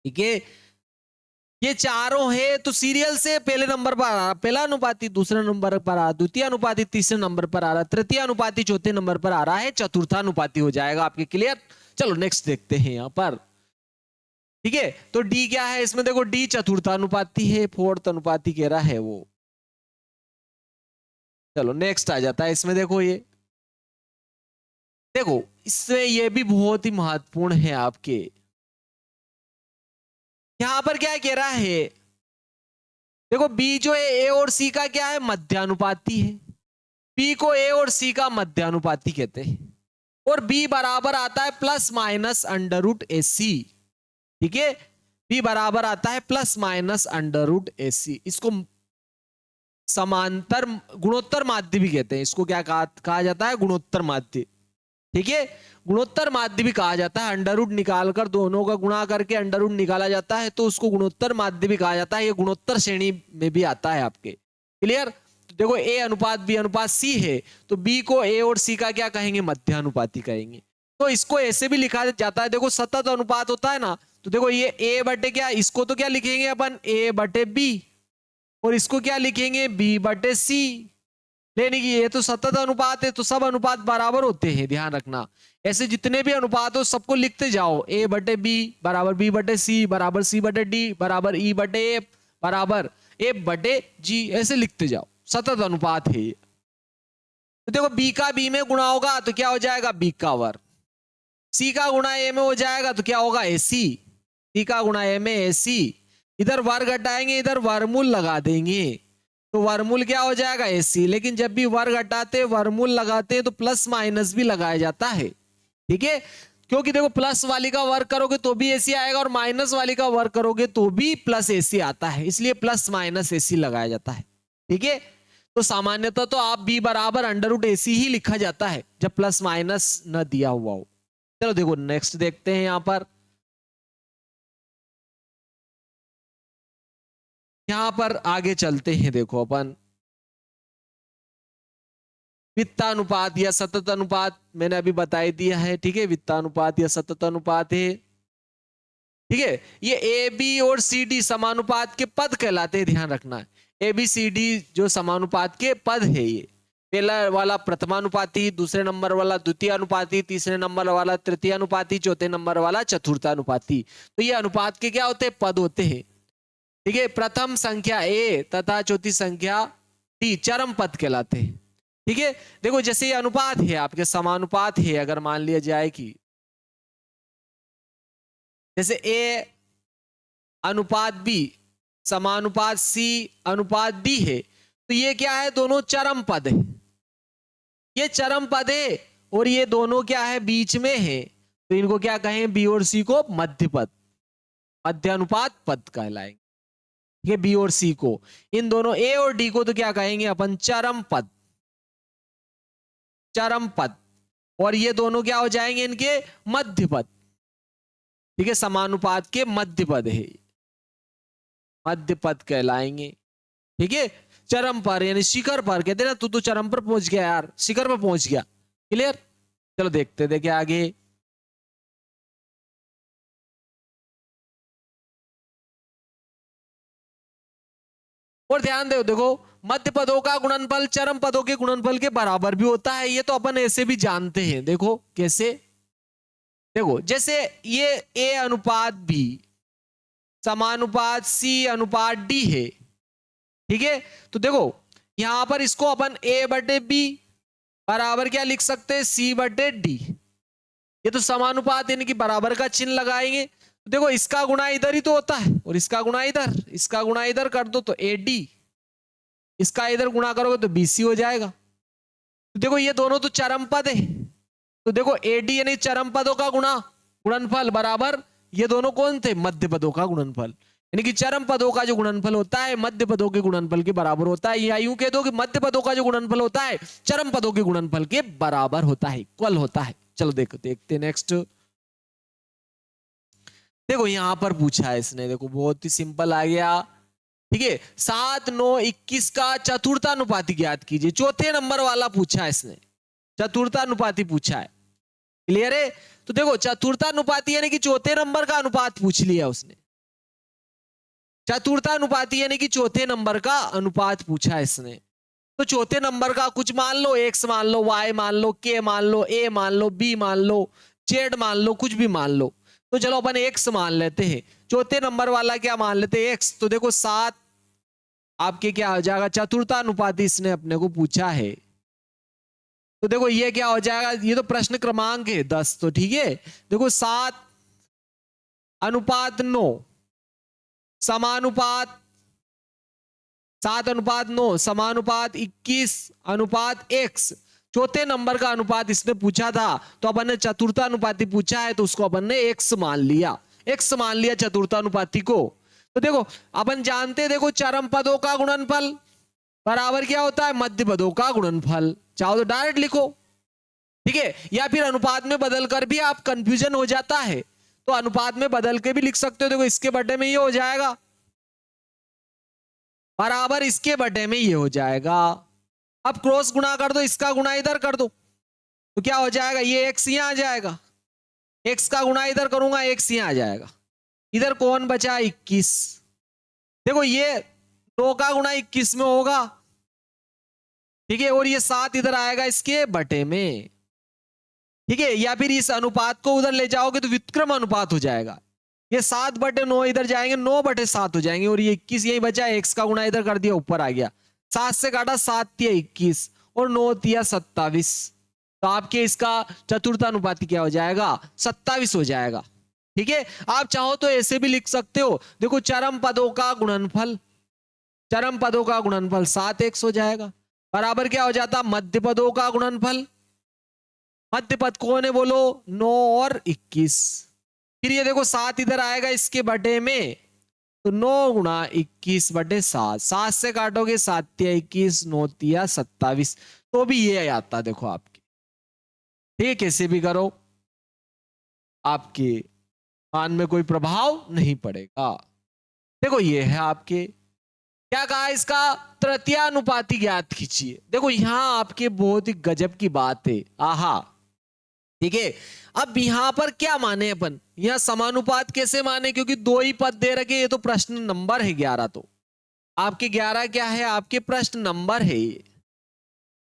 ठीक है, ये चारों है तो सीरियल से पहले नंबर पर आ रहा, पहला अनुपाती दूसरे नंबर पर आ रहा, द्वितीय अनुपाती तीसरे नंबर पर आ रहा, तृतीय अनुपाती चौथे नंबर पर आ रहा है, चतुर्थानुपाती हो जाएगा आपके। क्लियर? चलो नेक्स्ट देखते हैं यहां पर। ठीक है, तो डी क्या है इसमें? देखो डी चतुर्थानुपाती है, फोर्थ अनुपाती कह रहा है वो। चलो नेक्स्ट आ जाता है इसमें। देखो ये, देखो इसमें ये भी बहुत ही महत्वपूर्ण है आपके। यहां पर क्या कह रहा है? देखो बी जो है ए और सी का क्या है? मध्यानुपाती है। बी को ए और सी का मध्यानुपाती कहते हैं। और बी बराबर आता है प्लस माइनस अंडर रूट ए सी। ठीक है, बी बराबर आता है प्लस माइनस अंडर रूट ए सी। इसको समांतर गुणोत्तर माध्य भी कहते हैं। इसको क्या कहा जाता है? गुणोत्तर माध्य। ठीक है, गुणोत्तर माध्य भी कहा जाता है। अंडर रूट निकालकर दोनों का गुणा करके अंडर रूट निकाला जाता है, तो उसको गुणोत्तर माध्य भी कहा जाता है। ये गुणोत्तर श्रेणी में भी आता है आपके। क्लियर? तो देखो ए अनुपात बी अनुपात सी है, तो बी को ए और सी का क्या कहेंगे? मध्यानुपाती कहेंगे। तो इसको ऐसे भी लिखा जाता है, देखो सतत अनुपात होता है ना, तो देखो ये ए बटे क्या, इसको तो क्या लिखेंगे अपन? ए बटे बी। और इसको क्या लिखेंगे? बी बटे सी। लेने की ये तो सतत अनुपात है, तो सब अनुपात बराबर होते हैं, ध्यान रखना। ऐसे जितने भी अनुपात हो सबको लिखते जाओ। ए बटे बी बराबर बी बटे सी बराबर सी बटे डी बराबर ई बटे एफ बराबर एफ बटे जी, ऐसे लिखते जाओ। सतत अनुपात है ये। तो देखो बी का बी में गुणा होगा तो क्या हो जाएगा? बी का वर्ग। सी का गुणा ए में हो जाएगा तो क्या होगा? ए सी। सी का गुणा ए में ए सी। इधर वर्ग हटाएंगे, इधर वर्गमूल लगा देंगे, तो वर्गमूल क्या हो जाएगा? एसी। लेकिन जब भी वर्ग हटाते वर्गमूल लगाते हैं तो प्लस माइनस भी लगाया जाता है। ठीक है, क्योंकि देखो प्लस वाली का वर्ग करोगे तो भी एसी आएगा और माइनस वाली का वर्ग करोगे तो भी प्लस एसी आता है, इसलिए प्लस माइनस एसी लगाया जाता है। ठीक है, तो सामान्यतः तो आप बी बराबर अंडर रूट एसी ही लिखा जाता है जब प्लस माइनस न दिया हुआ हो। चलो देखो नेक्स्ट देखते हैं यहां पर। यहां पर आगे चलते हैं, देखो अपन वित्तानुपात या सतत अनुपात मैंने अभी बता ही दिया है। ठीक है, वित्तानुपात या सतत अनुपात है। ठीक है, ये ए बी और सी डी समानुपात के पद कहलाते हैं, ध्यान रखना है। ए बी सी डी जो समानुपात के पद है, ये पहला वाला प्रथमानुपाती, दूसरे नंबर वाला द्वितीय अनुपाती, तीसरे नंबर वाला तृतीय अनुपाती, चौथे नंबर वाला चतुर्थानुपाती। तो ये अनुपात के क्या होते हैं? पद होते हैं। ठीक है, प्रथम संख्या ए तथा चौथी संख्या डी चरम पद कहलाते हैं। ठीक है, देखो जैसे ये अनुपात है आपके, समानुपात है, अगर मान लिया जाए कि जैसे ए अनुपात बी समानुपात सी अनुपात डी है, तो ये क्या है? दोनों चरम पद है। ये चरम पद है और ये दोनों क्या है? बीच में है, तो इनको क्या कहें? बी और सी को मध्य पद, मध्यानुपात पद कहलाएंगे। ये बी और सी को, इन दोनों ए और डी को तो क्या कहेंगे अपन? चरम पद, चरम पद। और ये दोनों क्या हो जाएंगे? इनके मध्य पद। ठीक है, समानुपात के मध्य पद है, मध्य पद कहलाएंगे। ठीक है, चरम पर यानी शिखर पर, कहते हैं ना तू तो चरम पर पहुंच गया यार, शिखर पर पहुंच गया। क्लियर? चलो देखते देखे आगे। और ध्यान दो, देखो मध्य पदों का गुणनफल चरम पदों के गुणनफल के बराबर भी होता है। ये तो अपन ऐसे भी जानते हैं। देखो कैसे? देखो जैसे ये ए अनुपात बी समानुपात सी अनुपात डी है। ठीक है, तो देखो यहां पर इसको अपन ए बटे बी बराबर क्या लिख सकते हैं? सी बटे डी। ये तो समानुपात यानी कि बराबर का चिन्ह लगाएंगे। तो देखो इसका गुणा इधर ही तो होता है और इसका गुणा इधर, इसका गुणा इधर कर दो तो ए डी, इसका इधर गुणा करोगे तो बी सी हो जाएगा। तो देखो ये दोनों तो चरम पद है, तो देखो ए डी यानी चरम पदों का गुणा गुणनफल बराबर ये दोनों कौन थे? मध्य पदों का गुणनफल। यानी कि चरम पदों का जो गुणनफल होता है मध्य पदों के गुणनफल के बराबर होता है, या यूं कह दो कि मध्य पदों का जो गुणनफल होता है चरम पदों के गुणनफल के बराबर होता है, इक्वल होता है। चलो देखो देखते नेक्स्ट। देखो यहां पर पूछा है इसने, देखो बहुत ही सिंपल आ गया। ठीक है, 7 9 21 का चतुर्थानुपाती ज्ञात कीजिए। चौथे नंबर वाला पूछा है इसने, चतुर्थानुपाती पूछा है। क्लियर है? तो देखो चतुर्थानुपाती यानी कि चौथे नंबर का अनुपात पूछ लिया उसने। चतुर्थानुपाती यानी कि चौथे नंबर का अनुपात पूछा है इसने। तो चौथे नंबर का कुछ मान लो, एक्स मान लो, वाई मान लो, के मान लो, ए मान लो, बी मान लो, जेड मान लो, कुछ भी मान लो। तो चलो अपन एक्स मान लेते हैं। चौथे नंबर वाला क्या मान लेते हैं? एक्स। तो देखो 7 आपके क्या हो जाएगा? चतुर्थानुपाती इसने अपने को पूछा है। तो देखो ये क्या हो जाएगा? ये तो प्रश्न क्रमांक है 10, तो ठीक है। देखो 7:9 समानुपात 7:9 समानुपात 21:x। चौथे नंबर का अनुपात इसने पूछा था, तो अपन ने चतुर्थानुपाती पूछा है तो उसको अपन ने x मान लिया। x मान लिया चतुर्थानुपाती को। तो देखो अपन जानते, देखो चरम पदों का गुणनफल बराबर क्या होता है? मध्य पदों का गुणनफल। चाहो तो डायरेक्ट लिखो, ठीक है, या फिर अनुपात में बदल कर भी आप कंफ्यूजन हो जाता है तो अनुपात में बदल के भी लिख सकते हो। देखो इसके बटे में ये हो जाएगा बराबर इसके बटे में ये हो जाएगा। अब क्रॉस गुणा कर दो, इसका गुणा इधर कर दो, तो क्या हो जाएगा? ये x यहां आ जाएगा, x का गुणा इधर करूंगा, x यहां आ जाएगा। इधर कौन बचा? 21। देखो ये 9 का गुणा 21 में होगा, ठीक है, और ये 7 इधर आएगा इसके बटे में, ठीक है। या फिर इस अनुपात को उधर ले जाओगे तो व्युत्क्रम अनुपात हो जाएगा। ये 7/9 इधर जाएंगे, 9/7 हो जाएंगे, और ये 21 यही बचा, x का गुणा इधर कर दिया, ऊपर आ गया। 7 से काटा, 7 तिया 21 और 9 तिया 27। तो आपके इसका चतुर्थानुपाती क्या हो जाएगा? 27 हो जाएगा, ठीक है। आप चाहो तो ऐसे भी लिख सकते हो, देखो चरम पदों का गुणनफल, चरम पदों का गुणनफल 7x हो जाएगा, बराबर क्या हो जाता? मध्य पदों का गुणनफल। मध्य पद कौन है बोलो? 9 और 21। फिर ये देखो 7 इधर आएगा इसके बटे में, तो 9 गुणा 21/7। 7 से काटोगे, 7 तिया 21, 9 तिया 27, तो भी ये आता देखो आपके, ठीक है। कैसे भी करो आपके मान में कोई प्रभाव नहीं पड़ेगा। देखो ये है आपके, क्या कहा इसका? तृतीयानुपाती ज्ञात कीजिए। देखो यहां आपके बहुत ही गजब की बात है, आहा, ठीक है। अब यहां पर क्या माने अपन? यहां समानुपात कैसे माने? क्योंकि 2 ही पद दे रखे, ये तो प्रश्न नंबर है 11, तो आपके 11 क्या है? आपके प्रश्न नंबर है ये।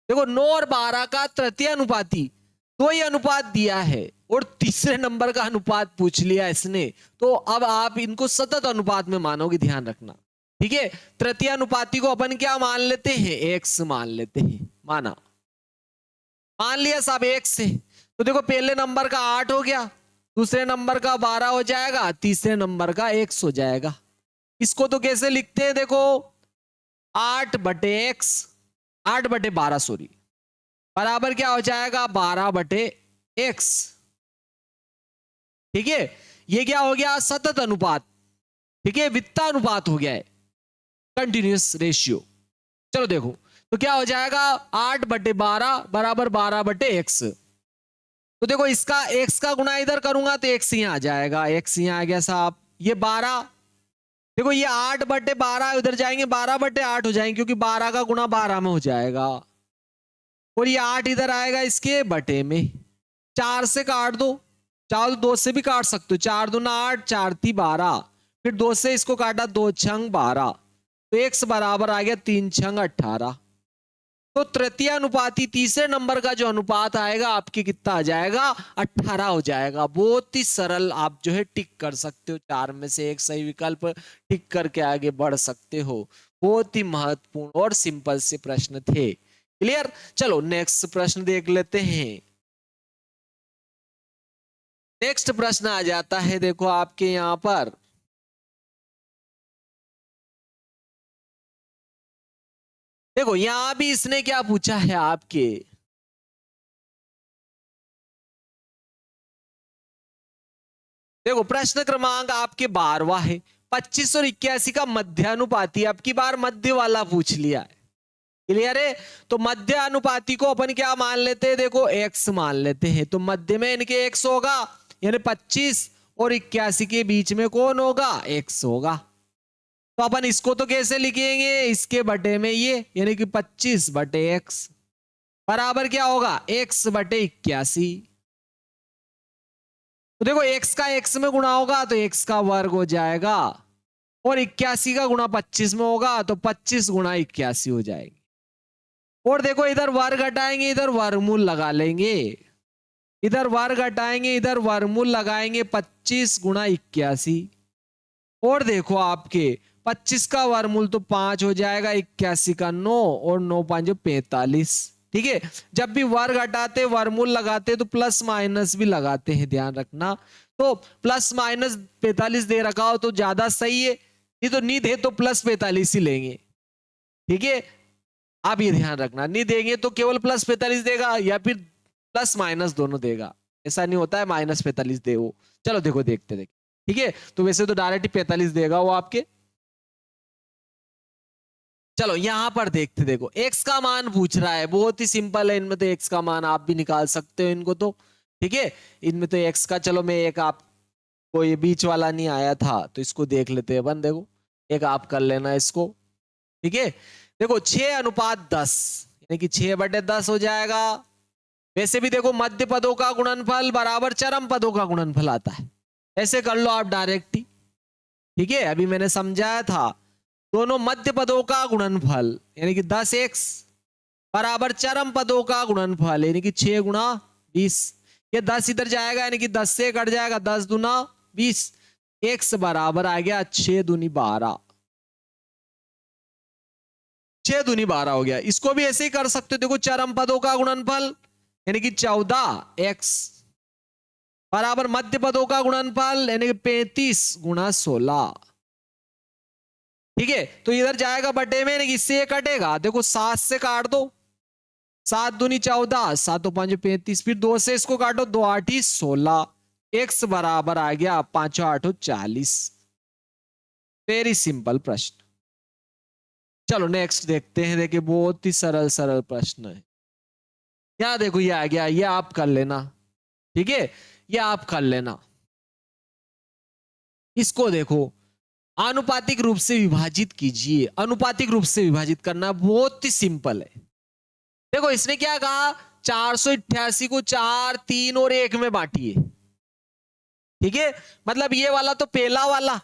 देखो 9 और 12 का तृतीयानुपाती 2 ही अनुपात दिया है और तीसरे नंबर का अनुपात पूछ लिया इसने, तो अब आप इनको सतत अनुपात में मानोगे, ध्यान रखना, ठीक है। तृतीयानुपाती को अपन क्या मान लेते हैं? x मान लेते हैं। माना, मान लिया साहब x है। तो देखो पहले नंबर का 8 हो गया, दूसरे नंबर का 12 हो जाएगा, तीसरे नंबर का x हो जाएगा। इसको तो कैसे लिखते हैं? देखो 8/x, 8/12 सॉरी, बराबर क्या हो जाएगा? 12/x, ठीक है। ये क्या हो गया? सतत अनुपात, ठीक है, वित्तानुपात हो गया है, कंटिन्यूअस रेशियो। चलो देखो, तो क्या हो जाएगा? 8/12 बराबर 12/x। तो देखो इसका x का गुणा इधर करूंगा तो x यहां आ जाएगा, x यहां आ गया साहब। ये 12, देखो ये 8/12 उधर जाएंगे, 12/8 हो जाएंगे, क्योंकि 12 का गुणा 12 में हो जाएगा, और ये 8 इधर आएगा इसके बटे में। 4 से काट दो, चाहो 2 से भी काट सकते हो, 4 दूना 8, 4 ती 12, फिर 2 से इसको काटा, 2 छंग 12, तो x बराबर आ गया 3 छंग 18। तो तृतीयानुपाती तीसरे नंबर का जो अनुपात आएगा आपके कितना आ जाएगा? 18 हो जाएगा। बहुत ही सरल, आप जो है टिक कर सकते हो, 4 में से एक सही विकल्प टिक करके आगे बढ़ सकते हो। बहुत ही महत्वपूर्ण और सिंपल से प्रश्न थे। क्लियर? चलो नेक्स्ट प्रश्न देख लेते हैं। नेक्स्ट प्रश्न आ जाता है, देखो आपके यहां पर, देखो यहां भी इसने क्या पूछा है आपके, देखो प्रश्न क्रमांक आपके 12वां है। 25 और 81 का मध्यानुपाती, अब की बार मध्य वाला पूछ लिया है। क्लियर है? तो मध्य अनुपाती को अपन क्या मान लेते हैं? देखो x मान लेते हैं, तो मध्य में इनके x होगा, यानी 25 और 81 के बीच में कौन होगा? x होगा। तो अपन इसको तो कैसे लिखेंगे? इसके बटे में ये, यानी कि 25/x बराबर क्या होगा? x/81। तो देखो x का x में गुणा होगा तो x का वर्ग हो जाएगा, और 81 का गुणा 25 में होगा तो 25 गुणा 81 हो जाएगी। और देखो इधर वर्ग घटाएंगे, इधर वर्गमूल लगा लेंगे, इधर वर्ग घटाएंगे, इधर वर्गमूल लगाएंगे, 25 गुणा 81। और देखो आपके 25 का वर्गमूल तो 5 हो जाएगा, 81 का 9 और 9 5 45। ठीक है, जब भी वर्ग हटाते वर्गमूल लगाते तो प्लस माइनस भी लगाते हैं, ध्यान रखना। तो प्लस माइनस 45 दे रखा हो तो ज्यादा सही है, नहीं तो नहीं दे तो प्लस 45 ही लेंगे। ठीक है, आप ये ध्यान रखना, नहीं देंगे तो केवल प्लस 45 देगा या फिर प्लस माइनस दोनों देगा, ऐसा नहीं होता है माइनस 45 दे वो। चलो देखो देखते देखते। ठीक है, तो वैसे तो डायरेक्ट 45 देगा वो आपके। चलो यहां पर देखते, देखो x का मान पूछ रहा है, बहुत ही सिंपल है, इनमें तो x का मान आप भी निकाल सकते हो इनको तो। ठीक है, इनमें तो x का, चलो मैं एक आपको, ये बीच वाला नहीं आया था तो इसको देख लेते हैं अपन। देखो एक आप कर लेना इसको। ठीक है, देखो 6:10 यानी कि 6/10 हो जाएगा। वैसे भी देखो मध्य पदों का गुणनफल बराबर चरम पदों का गुणनफल आता है, ऐसे कर लो आप डायरेक्ट ही। ठीक है, अभी मैंने समझाया था, दोनों मध्य पदों का गुणनफल यानी कि 10x बराबर चरम पदों का गुणनफल यानी कि 6 गुणा 20। ये 10 इधर जाएगा यानी कि 10 से कट जाएगा, 10 दूना 20, x बराबर आ गया 6 दूनी 12, 6 दूनी 12 हो गया। इसको भी ऐसे ही कर सकते हो, देखो चरम पदों का गुणनफल यानी कि 14x बराबर मध्य पदों का गुणनफल यानी कि 35 गुणा 16। ठीक है, तो इधर जाएगा बटे में, इससे कटेगा, देखो 7 से काट दो, 7 दूनी 14, 7 5 35, फिर 2 से इसको काटो, 2 8 16, x बराबर आ गया 5 8 40। वेरी सिंपल प्रश्न। चलो नेक्स्ट देखते हैं, देखिए बहुत ही सरल सरल प्रश्न है। यहां देखो ये आ गया, ये आप कर लेना। ठीक है, ये आप कर लेना। इसको देखो आनुपातिक रूप से विभाजित कीजिए। आनुपातिक रूप से विभाजित करना बहुत ही सिंपल है। देखो इसने क्या कहा, 488 को 4 3 और 1 में बांटिए। ठीक है, मतलब ये वाला तो पहला वाला,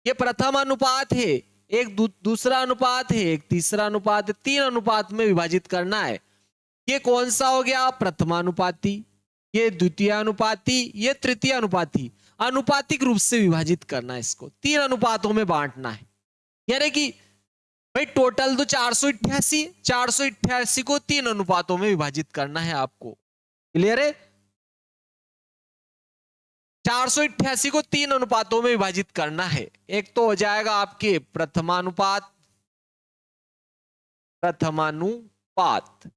ये प्रथम अनुपात है, एक दूसरा अनुपात है, एक तीसरा अनुपात है, 3 अनुपात में विभाजित करना है। ये कौन सा हो गया, प्रथमानुपाती, ये द्वितीय अनुपाती, ये तृतीय अनुपाती। अनुपातिक रूप से विभाजित करना है, इसको 3 अनुपातों में बांटना है। यानी कि भाई टोटल तो 488, 488 को 3 अनुपातों में विभाजित करना है आपको। क्लियर है, 488 को 3 अनुपातों में विभाजित करना है। एक तो हो जाएगा आपके प्रथमानुपात, प्रथमानुपात,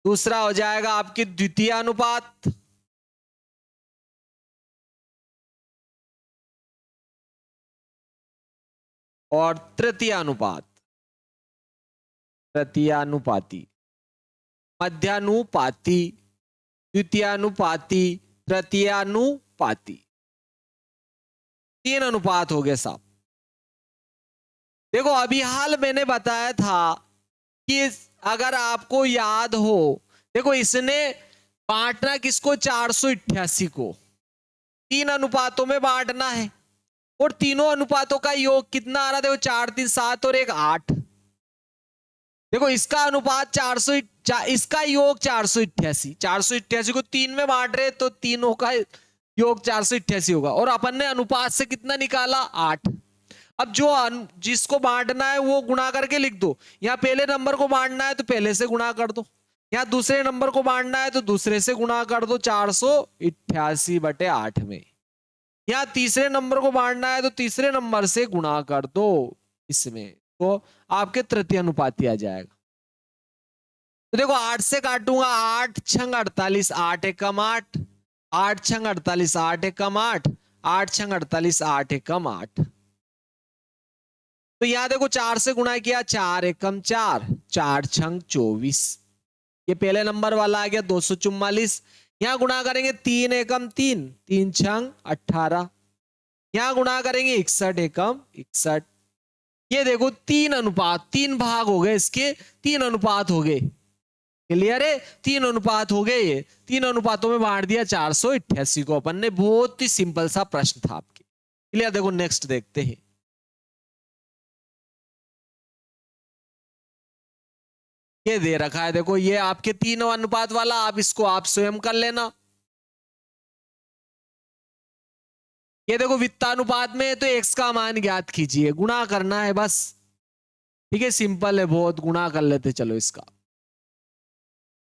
दूसरा हो जाएगा आपके द्वितीय अनुपात, और तृतीय अनुपात, तृतीयानुपाती, मध्यानुपाती, द्वितीयानुपाती, तृतीयानुपाती। 3 अनुपात हो गए साहब। देखो अभी हाल मैंने बताया था कि अगर आपको याद हो, देखो इसने बांटना किसको, 488 को 3 अनुपातों में बांटना है, और तीनों अनुपातों का योग कितना आ रहा है, देखो 4 3 7 और 1 8। देखो इसका अनुपात 400, इसका योग 488, 488 को 3 में बांट रहे तो तीनों का योग 488 होगा, और अपन ने अनुपात से कितना निकाला, 8। अब जो जिसको बांटना है वो गुणा करके लिख दो। यहाँ पहले नंबर को बांटना है तो पहले से गुणा कर दो, यहाँ दूसरे नंबर को बांटना है तो दूसरे से गुणा कर दो 488/8 में। यहाँ तीसरे नंबर को बांटना है तो तीसरे नंबर से गुणा कर दो इसमें, तो आपके तृतीय अनुपाती आ जाएगा। तो देखो 8 से काटूंगा, 8 छंग 48, 8 एकम 8, 8 छंग 48, 8 एकम 8, 8 छंग 48, 8 एकम 8। तो यहां देखो 4 से गुणा किया, 4 एकम 4, 4 छंग 24, ये पहले नंबर वाला आ गया 244। यहां गुणा करेंगे 3 एकम 3, 3 छंग 18, यहां गुणा करेंगे 61 एकम 61। ये देखो 3 अनुपात, 3 भाग हो गए इसके, 3 अनुपात हो गए। क्लियर है, 3 अनुपात हो गए, ये 3 अनुपातों में बांट दिया 488 को अपन ने। बहुत ही सिंपल सा प्रश्न था आपके। क्लियर। देखो नेक्स्ट देखते हैं। ये दे रखा है, देखो ये आपके 3 अनुपात वाला, आप इसको आप स्वयं कर लेना। ये देखो वित्तानुपात में है तो x का मान ज्ञात कीजिए, गुणा करना है बस। ठीक है, सिंपल है बहुत, गुणा कर लेते चलो इसका।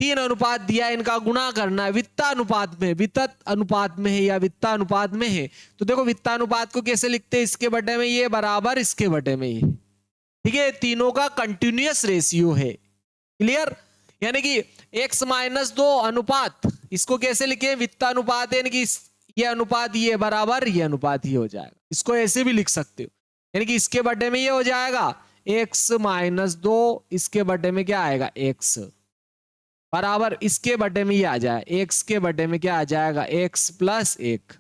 3 अनुपात दिया, इनका गुणा करना है। वित्तानुपात में, वित्त अनुपात में है या वित्तानुपात में है, तो देखो वित्तानुपात को कैसे लिखते हैं, इसके बटे में ये बराबर इसके बटे में ये। ठीक है, तीनों का कंटिन्यूअस रेशियो है। क्लियर। यानी कि x माइनस 2 अनुपात, इसको कैसे लिखे, वित्तानुपात है, यानी कि ये अनुपात ये बराबर ये अनुपात ये हो जाएगा। इसको ऐसे भी लिख सकते हो, यानी कि इसके बटे में ये हो जाएगा x माइनस 2, इसके बटे में क्या आएगा x बराबर इसके बटे में ये आ जाए, x के बटे में क्या आ जाएगा x प्लस 1।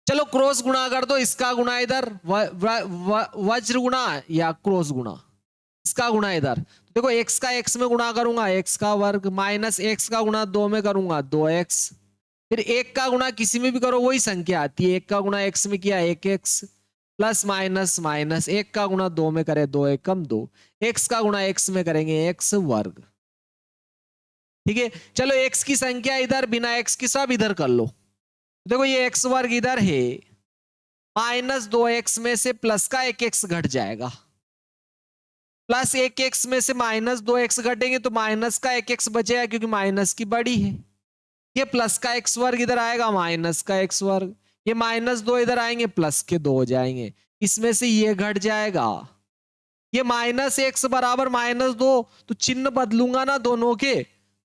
चलो क्रॉस गुणा कर दो, इसका गुणा इधर वज्र गुणा या क्रॉस गुणा, इसका गुणा इधर। देखो x का x में गुणा करूंगा x का वर्ग, माइनस x का गुणा 2 में करूंगा 2x, फिर 1 का गुणा किसी में भी करो वही संख्या आती है। 1 का गुणा x में किया 1x, प्लस माइनस माइनस 1 का गुणा 2 में करे 2 एकम 2, x का गुणा x में करेंगे x वर्ग। ठीक है, चलो x की संख्या इधर, बिना x की सब इधर कर लो। देखो ये x वर्ग इधर है, माइनस 2x में से प्लस का 1x घट जाएगा, प्लस 1x में से माइनस 2x घटेंगे तो माइनस का 1x बचेगा क्योंकि माइनस की बड़ी है। ये प्लस का x वर्ग इधर आएगा, माइनस का x वर्ग, ये माइनस 2 इधर आएंगे, प्लस के 2 हो जाएंगे, इसमें से ये घट जाएगा। ये माइनस x बराबर माइनस 2, तो चिन्ह बदलूंगा ना दोनों के,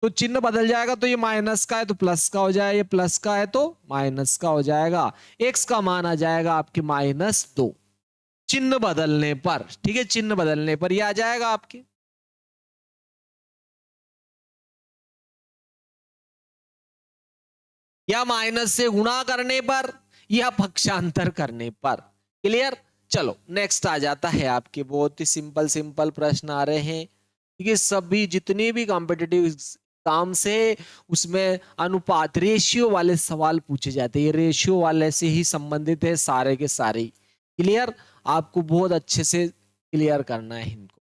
तो चिन्ह बदल जाएगा, तो ये माइनस का है तो प्लस का हो जाएगा, ये प्लस का है तो माइनस का हो जाएगा। x का मान आ जाएगा आपके -2 चिन्ह बदलने पर। ठीक है, चिन्ह बदलने पर ये आ जाएगा आपके। या माइनस से गुणा करने पर या पक्षांतर करने पर। क्लियर। चलो नेक्स्ट आ जाता है आपके, बहुत ही सिंपल सिंपल प्रश्न आ रहे हैं। ठीक है, सभी जितने भी कॉम्पिटिटिव एग्जाम से उसमें अनुपात रेशियो वाले सवाल पूछे जाते हैं, रेशियो वाले से ही संबंधित है सारे के सारे। क्लियर, आपको बहुत अच्छे से क्लियर करना है इनको।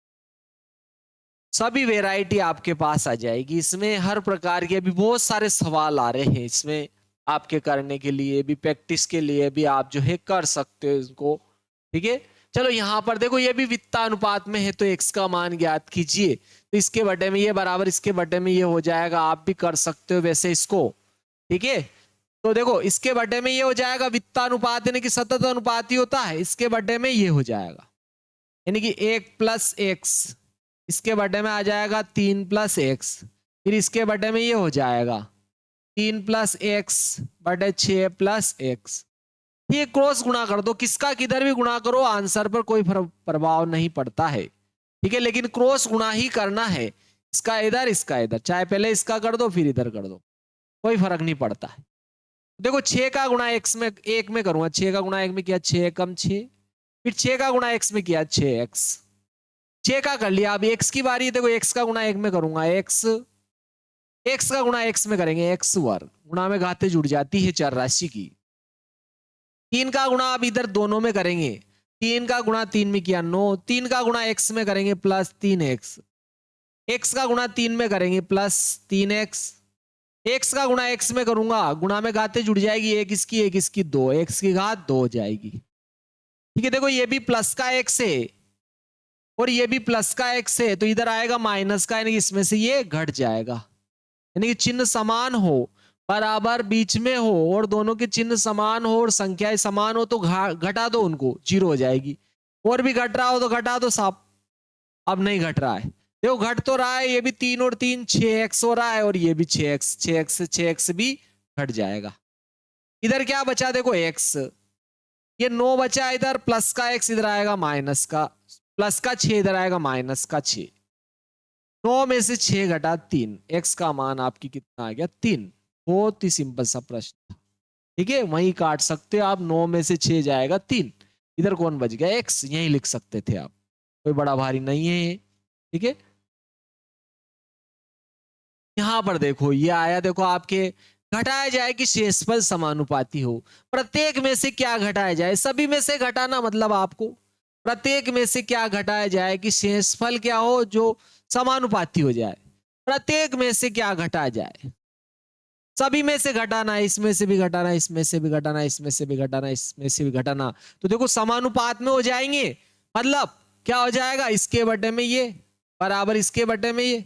सभी वैरायटी आपके पास आ जाएगी, इसमें हर प्रकार के अभी बहुत सारे सवाल आ रहे हैं इसमें आपके करने के लिए भी, प्रैक्टिस के लिए भी आप जो है कर सकते हो इसको। ठीक है, चलो यहां पर देखो ये भी वित्तानुपात में है तो x का मान ज्ञात कीजिए, तो इसके बटे में ये बराबर इसके बटे में ये हो जाएगा, आप भी कर सकते हो वैसे इसको। ठीक है, तो देखो इसके बटे में ये हो जाएगा, वित्तानुपात यानी कि सतत अनुपात ही होता है, इसके बटे में ये हो जाएगा, यानी कि 1 प्लस x, इसके बटे में आ जाएगा 3 प्लस एक्स, फिर इसके बटे में ये हो जाएगा 3 प्लस एक्स बटे 6 प्लस एक्स। ये क्रॉस गुणा कर दो, किसका किधर भी गुणा करो आंसर पर कोई प्रभाव नहीं पड़ता है। ठीक है, लेकिन क्रॉस गुणा ही करना है, इसका इधर इसका इधर, चाहे पहले इसका कर दो फिर इधर कर दो, कोई फर्क नहीं पड़ता है। देखो 6 का गुणा x में 1 में करूंगा, 6 का गुणा 1 में किया 6 कम 6, फिर 6 का गुणा x में किया 6x, 6 का कर लिया। अब x की बारी है, देखो x का गुणा 1 में करूंगा x का गुणा x में करेंगे x वर्ग, गुणा में घाते जुड़ जाती है चर राशि की। 3 का गुणा अब इधर दोनों में करेंगे, 3 का गुणा 3 में किया 9, 3 का गुणा x में करेंगे प्लस 3x, x का गुणा 3 में करेंगे प्लस 3x, x का गुणा x में करूंगा, गुणा में घाते जुड़ जाएगी, एक इसकी 2, x की घात 2 हो जाएगी। ठीक है, देखो ये भी प्लस का x है और ये भी प्लस का x है, तो इधर आएगा माइनस का, यानी कि इसमें से ये घट जाएगा, यानी कि चिन्ह समान हो, बराबर बीच में हो और दोनों के चिन्ह समान हो और संख्याएं समान हो तो घटा दो उनको, 0 हो जाएगी। और भी घट रहा हो तो घटा दो साहब, अब नहीं घट रहा है, देखो घट तो रहा है, ये भी 3 और 3 6x हो रहा है और ये भी 6x, 6x से 6x भी घट जाएगा। इधर क्या बचा, देखो x, ये 9 बचा, इधर प्लस का x इधर आएगा माइनस का, प्लस का 6 इधर आएगा माइनस का 6, 9 में से 6 घटा 3, x का मान आपकी कितना आ गया 3। बहुत ही सिंपल सा प्रश्न था। ठीक है, वहीं काट सकते हो आप, 9 में से 6 जाएगा 3, इधर कौन बच गया x, यही लिख सकते थे आप, कोई बड़ा भारी नहीं है। ठीक है, यहां पर देखो ये आया, देखो आपके घटाया जाए कि शेषफल समानुपाती हो। प्रत्येक में से क्या घटाया जाए, सभी में से घटाना, मतलब आपको प्रत्येक में से क्या घटाया जाए कि शेषफल क्या हो, जो समानुपाती हो जाए। प्रत्येक में से क्या घटाया जाए, सभी में से घटाना, इसमें से भी घटाना, इसमें से भी घटाना, इसमें से भी घटाना, इसमें से भी घटाना। तो देखो समानुपात में हो जाएंगे, मतलब क्या हो जाएगा, इसके बटे में ये बराबर इसके बटे में ये।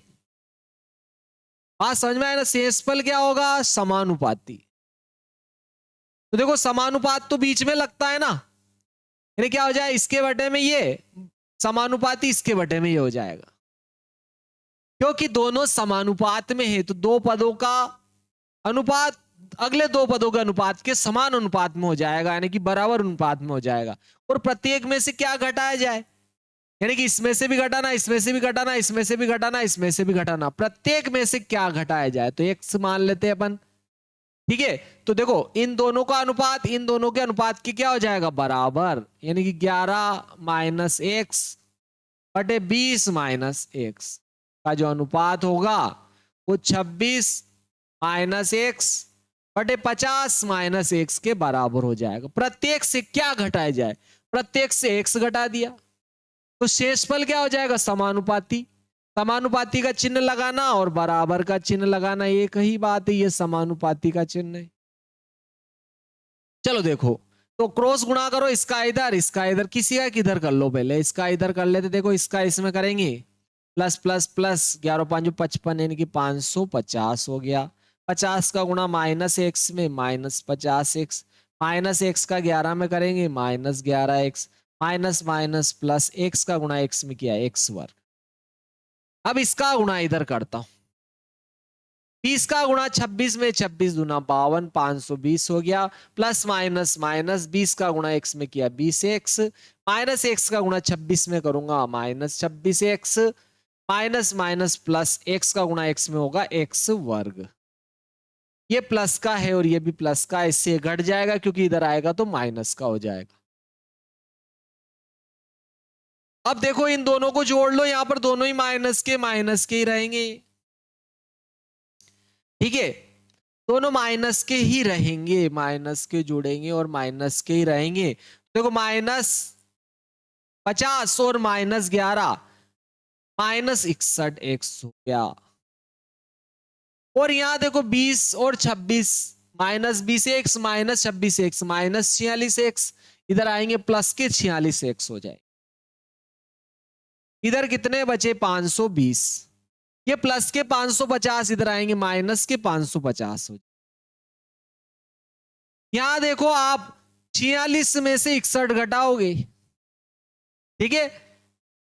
बात समझ में आया ना, शेषफल क्या होगा, समानुपाती। तो देखो समानुपात तो बीच में लगता है ना, यानी क्या हो जाए, इसके बटे में ये समानुपाती, इसके बटे में ये हो जाएगा। क्योंकि दोनों समानुपात में है तो दो पदों का अनुपात अगले दो पदों के अनुपात के समान अनुपात में हो जाएगा, यानी कि बराबर अनुपात में हो जाएगा। और प्रत्येक में से क्या घटाया जाए, यानी कि इसमें से भी घटाना, इसमें से भी घटाना, इसमें से भी घटाना, इसमें से भी घटाना, प्रत्येक में से क्या घटाया जाए, तो एक्स मान लेते हैं अपन। ठीक है, तो देखो इन दोनों का अनुपात इन दोनों के अनुपात की क्या हो जाएगा, बराबर, यानी कि 11 माइनस एक्स बटे 20 माइनस एक्स का जो अनुपात होगा वो 26 माइनस एक्स बटे 50 माइनस एक्स के बराबर हो जाएगा। प्रत्येक से क्या घटाया जाए, प्रत्येक से एक्स घटा दिया, तो शेषफल क्या हो जाएगा, समानुपाती। समानुपाती का चिन्ह लगाना और बराबर का चिन्ह लगाना एक ही बात है, ये समानुपाती का चिन्ह है। चलो देखो, तो क्रॉस गुणा करो, इसका इधर, किसी का किधर कर लो, पहले इसका इधर कर लेते। देखो इसका इसमें करेंगे, प्लस प्लस प्लस 11 5 55, यानी कि 550 हो गया। 50 का गुणा माइनस एक्स में माइनस 50x, माइनस एक्स का 11 में करेंगे minus 11x, minus minus plus x का गुणा एक्स में किया एक्स वर्ग। अब इसका गुणा इधर करता हूं, 20 का गुणा 26 में 26 दूना 52, 520 हो गया। प्लस माइनस माइनस 20 का गुणा एक्स में किया 20x, माइनस एक्स का गुणा 26 में करूंगा minus 26x, minus minus plus x का गुणा एक्स में होगा एक्स वर्ग। ये प्लस का है और ये भी प्लस का, इससे घट जाएगा क्योंकि इधर आएगा तो माइनस का हो जाएगा। अब देखो इन दोनों को जोड़ लो, यहां पर दोनों ही माइनस के ही रहेंगे। ठीक है, दोनों माइनस के ही रहेंगे, माइनस के जुड़ेंगे और माइनस के ही रहेंगे। देखो माइनस 50 और माइनस 11 माइनस 61 एक्स हो गया। और यहां देखो 20 और 26 minus 20x minus 26x minus 46x, इधर आएंगे प्लस के 46x हो जाए। इधर कितने बचे 520, ये प्लस के 550, इधर आएंगे माइनस के 550 हो जाए। यहां देखो आप 46 में से 61 घटाओगे, ठीक है,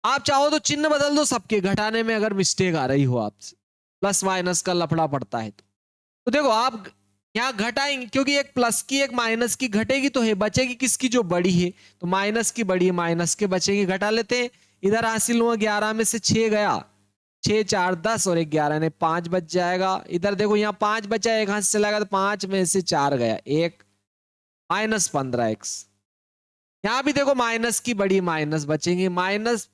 आप चाहो तो चिन्ह बदल दो सबके, घटाने में अगर मिस्टेक आ रही हो आपसे, प्लस माइनस का लफड़ा पड़ता है तो देखो आप यहां घटाएंगे, क्योंकि एक प्लस की एक माइनस की घटेगी तो है, बचेगी किसकी, जो बड़ी है, तो माइनस की बड़ी है, माइनस के बचेंगे, घटा लेते हैं। इधर हासिल हुआ 11 में से 6 गया, 6 4 10 और 11 ने 5 बच जाएगा। इधर देखो यहाँ 5 बचा, एक हाथ से चला गया तो 5 में से 4 गया, एक माइनस 15x। यहां भी देखो माइनस की बड़ी माइनस बचेंगे, माइनस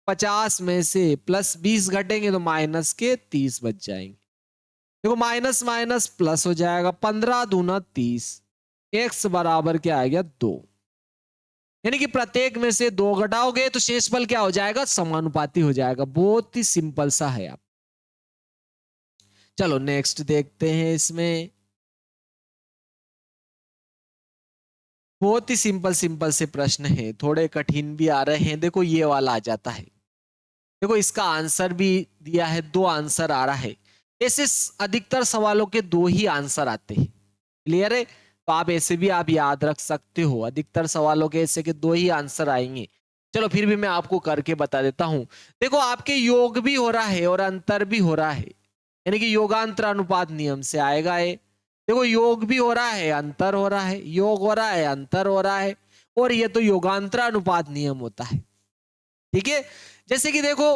50 में से प्लस 20 घटेंगे तो माइनस के 30 बच जाएंगे। देखो माइनस माइनस प्लस हो जाएगा, 15 दूना 30, एक्स बराबर क्या आ गया 2, यानी कि प्रत्येक में से 2 घटाओगे तो शेषफल क्या हो जाएगा, समानुपाती हो जाएगा। बहुत ही सिंपल सा है। आप चलो नेक्स्ट देखते हैं, इसमें बहुत ही सिंपल सिंपल से प्रश्न है, थोड़े कठिन भी आ रहे हैं। देखो ये वाला आ जाता है, देखो इसका आंसर भी दिया है, 2 आंसर आ रहा है। ऐसे अधिकतर सवालों के 2 ही आंसर आते हैं, क्लियर है, तो आप ऐसे भी आप याद रख सकते हो, अधिकतर सवालों के ऐसे के 2 ही आंसर आएंगे। चलो फिर भी मैं आपको करके बता देता हूं। देखो आपके योग भी हो रहा है और अंतर भी हो रहा है, यानी कि योगांतर अनुपात नियम से आएगा ये। देखो योग भी हो रहा है, अंतर हो रहा है, योग हो रहा है, अंतर हो रहा है, और ये तो योगांतर अनुपात नियम होता है। ठीक है, जैसे कि देखो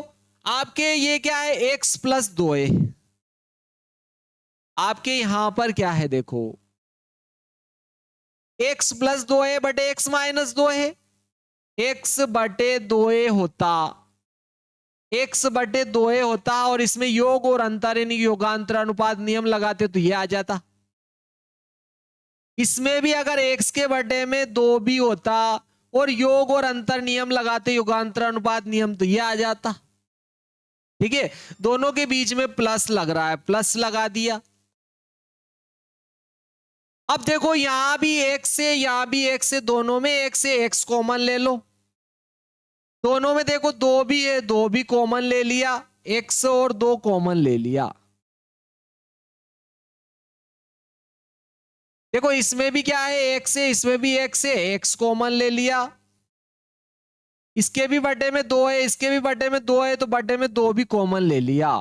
आपके ये क्या है, x प्लस 2 है, आपके यहां पर क्या है, देखो x प्लस 2 है बटे x माइनस 2 है, x बटे 2 होता, x बटे 2 होता, और इसमें योग और अंतर यानी योगांतर अनुपात नियम लगाते तो ये आ जाता। इसमें भी अगर x के बटे में 2 भी होता और योग और अंतर नियम लगाते, युगांतर अनुपात नियम, तो ये आ जाता। ठीक है, दोनों के बीच में प्लस लग रहा है, प्लस लगा दिया। अब देखो यहां भी x से यहां भी x से, दोनों में x से x कॉमन ले लो। दोनों में देखो 2 भी है, 2 भी कॉमन ले लिया, x और 2 कॉमन ले लिया। देखो इसमें भी क्या है, x है, इसमें भी x है, x कॉमन ले लिया। इसके भी बटे में 2 है, इसके भी बटे में 2 है, तो बटे में 2 भी कॉमन ले लिया।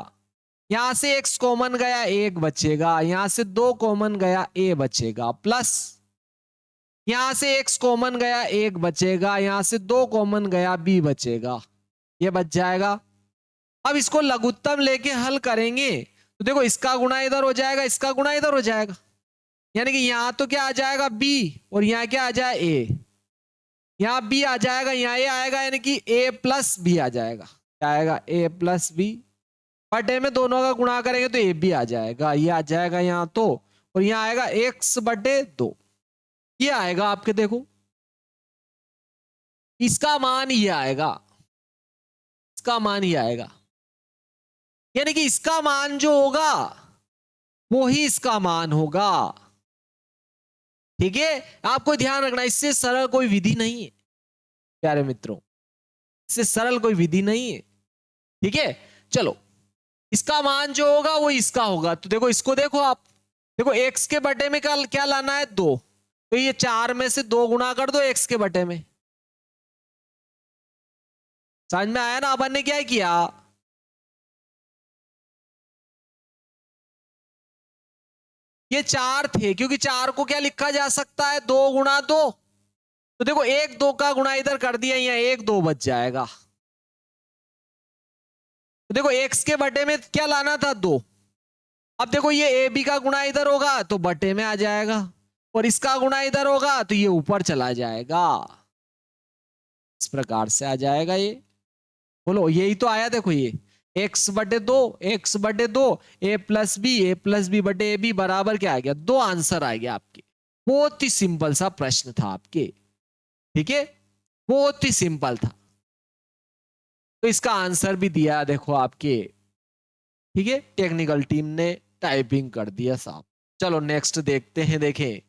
यहां से x कॉमन गया, 1 बचेगा। यहां से 2 कॉमन गया, a बचेगा। प्लस यहां से x कॉमन गया, 1 बचेगा। यहां से 2 कॉमन गया, b बचेगा। ये बच जाएगा। अब इसको लघुत्तम लेके हल करेंगे तो देखो इसका गुणा इधर हो जाएगा, इसका गुणा इधर हो जाएगा, यानी कि यहां तो क्या आ जाएगा b, और यहां क्या आ जाए a। यहां b आ जाएगा, यहां a आएगा, यानी कि a प्लस b आ जाएगा। क्या आएगा, a प्लस b। बटे में दोनों का गुणा करेंगे तो a भी आ जाएगा, ये आ जाएगा यहाँ तो, और यहाँ आएगा x बटे 2। ये आएगा आपके, देखो इसका मान ये आएगा, इसका मान ये आएगा, यानी कि इसका मान जो होगा वो ही इसका मान होगा। ठीक है, आपको ध्यान रखना, इससे सरल कोई विधि नहीं है प्यारे मित्रों, इससे सरल कोई विधि नहीं है। ठीक है, चलो इसका मान जो होगा वो इसका होगा। तो देखो इसको देखो आप, देखो x के बटे में क्या लाना है, 2, तो ये 4 में से 2 गुणा कर दो x के बटे में। समझ में आया ना, अपन ने क्या किया, ये 4 थे, क्योंकि 4 को क्या लिखा जा सकता है, 2 गुणा 2। तो देखो 1 2 का गुणा इधर कर दिया, यहाँ 1 2 बच जाएगा। तो देखो x के बटे में क्या लाना था, 2। अब देखो ये ए बी का गुणा इधर होगा तो बटे में आ जाएगा, और इसका गुणा इधर होगा तो ये ऊपर चला जाएगा। इस प्रकार से आ जाएगा ये। बोलो यही तो आया, देखो ये x बटे 2, x बटे 2, a प्लस बी बटे ए बी बराबर क्या आ गया, 2 आंसर आ गया आपके। बहुत ही सिंपल सा प्रश्न था आपके। ठीक है, बहुत ही सिंपल था। तो इसका आंसर भी दिया देखो आपके। ठीक है, टेक्निकल टीम ने टाइपिंग कर दिया साहब। चलो नेक्स्ट देखते हैं। देखें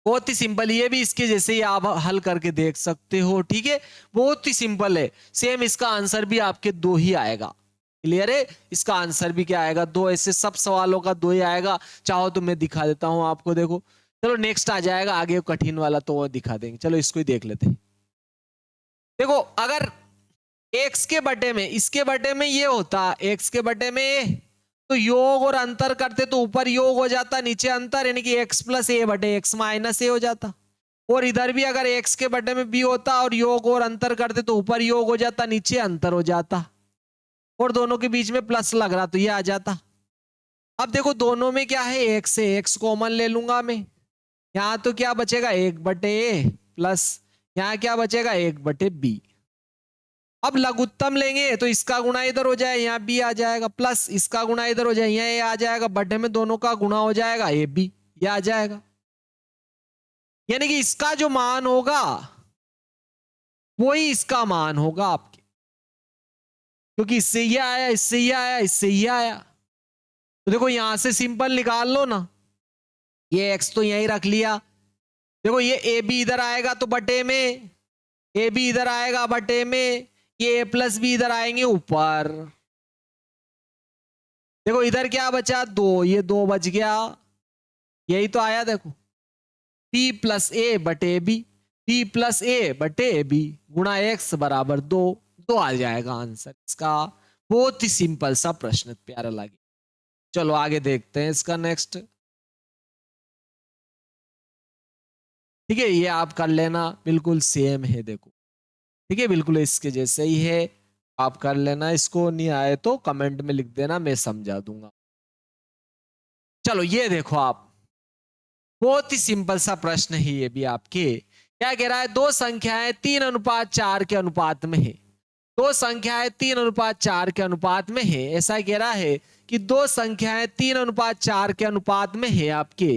बहुत ही सिंपल, ये भी इसके जैसे ही आप हल करके देख सकते हो। ठीक है, बहुत ही सिंपल है, सेम इसका आंसर भी आपके 2 ही आएगा। क्लियर है, इसका आंसर भी क्या आएगा, 2। ऐसे सब सवालों का 2 ही आएगा। चाहो तो मैं दिखा देता हूं आपको, देखो। चलो नेक्स्ट आ जाएगा आगे कठिन वाला, तो वो दिखा देंगे। चलो इसको ही देख लेते हैं। देखो अगर x के बटे में, इसके बटे में ये होता, x के बटे में, तो योग और अंतर करते तो ऊपर योग हो जाता, नीचे अंतर, यानी कि x प्लस ए बटे x माइनस ए हो जाता। और इधर भी अगर x के बटे में b होता और योग और अंतर करते तो ऊपर योग हो जाता, नीचे अंतर हो जाता, और दोनों के बीच में प्लस लग रहा तो ये आ जाता। अब देखो दोनों में क्या है, x है, x कॉमन ले लूंगा मैं। यहां तो क्या बचेगा, 1 बटे ए, प्लस यहां क्या बचेगा, 1 बटे बी। अब लघुत्तम लेंगे तो इसका गुणा इधर हो जाए, यहाँ बी आ जाएगा, प्लस इसका गुणा इधर हो जाए, यहाँ ए आ जाएगा, बटे में दोनों का गुणा हो जाएगा, ए बी, ये आ जाएगा। यानी कि इसका जो मान होगा वही इसका मान होगा आपके, क्योंकि इससे ये आया, इससे ये आया, इससे ये आया। तो देखो यहां से सिंपल निकाल लो ना, ये एक्स तो यहीं रख लिया। देखो ये ए बी इधर आएगा तो बटे में, ए बी इधर आएगा बटे में, ये ए प्लस बी इधर आएंगे ऊपर। देखो इधर क्या बचा, 2, ये 2 बच गया, यही तो आया। देखो p प्लस ए बटे बी, p प्लस ए बटे बी गुणा एक्स बराबर 2, 2 आ जाएगा आंसर इसका। बहुत ही सिंपल सा प्रश्न, प्यारा लगे। चलो आगे देखते हैं इसका नेक्स्ट। ठीक है, ये आप कर लेना, बिल्कुल सेम है देखो। ठीक है, बिल्कुल इसके जैसे ही है, आप कर लेना। इसको नहीं आए तो कमेंट में लिख देना, मैं समझा दूंगा। चलो ये देखो आप, बहुत ही सिंपल सा प्रश्न है ये भी आपके। क्या कह रहा है, दो संख्याएं 3:4 के अनुपात में है। दो संख्याएं 3:4 के अनुपात में है, ऐसा कह रहा है कि दो संख्याएं 3:4 के अनुपात में है आपके।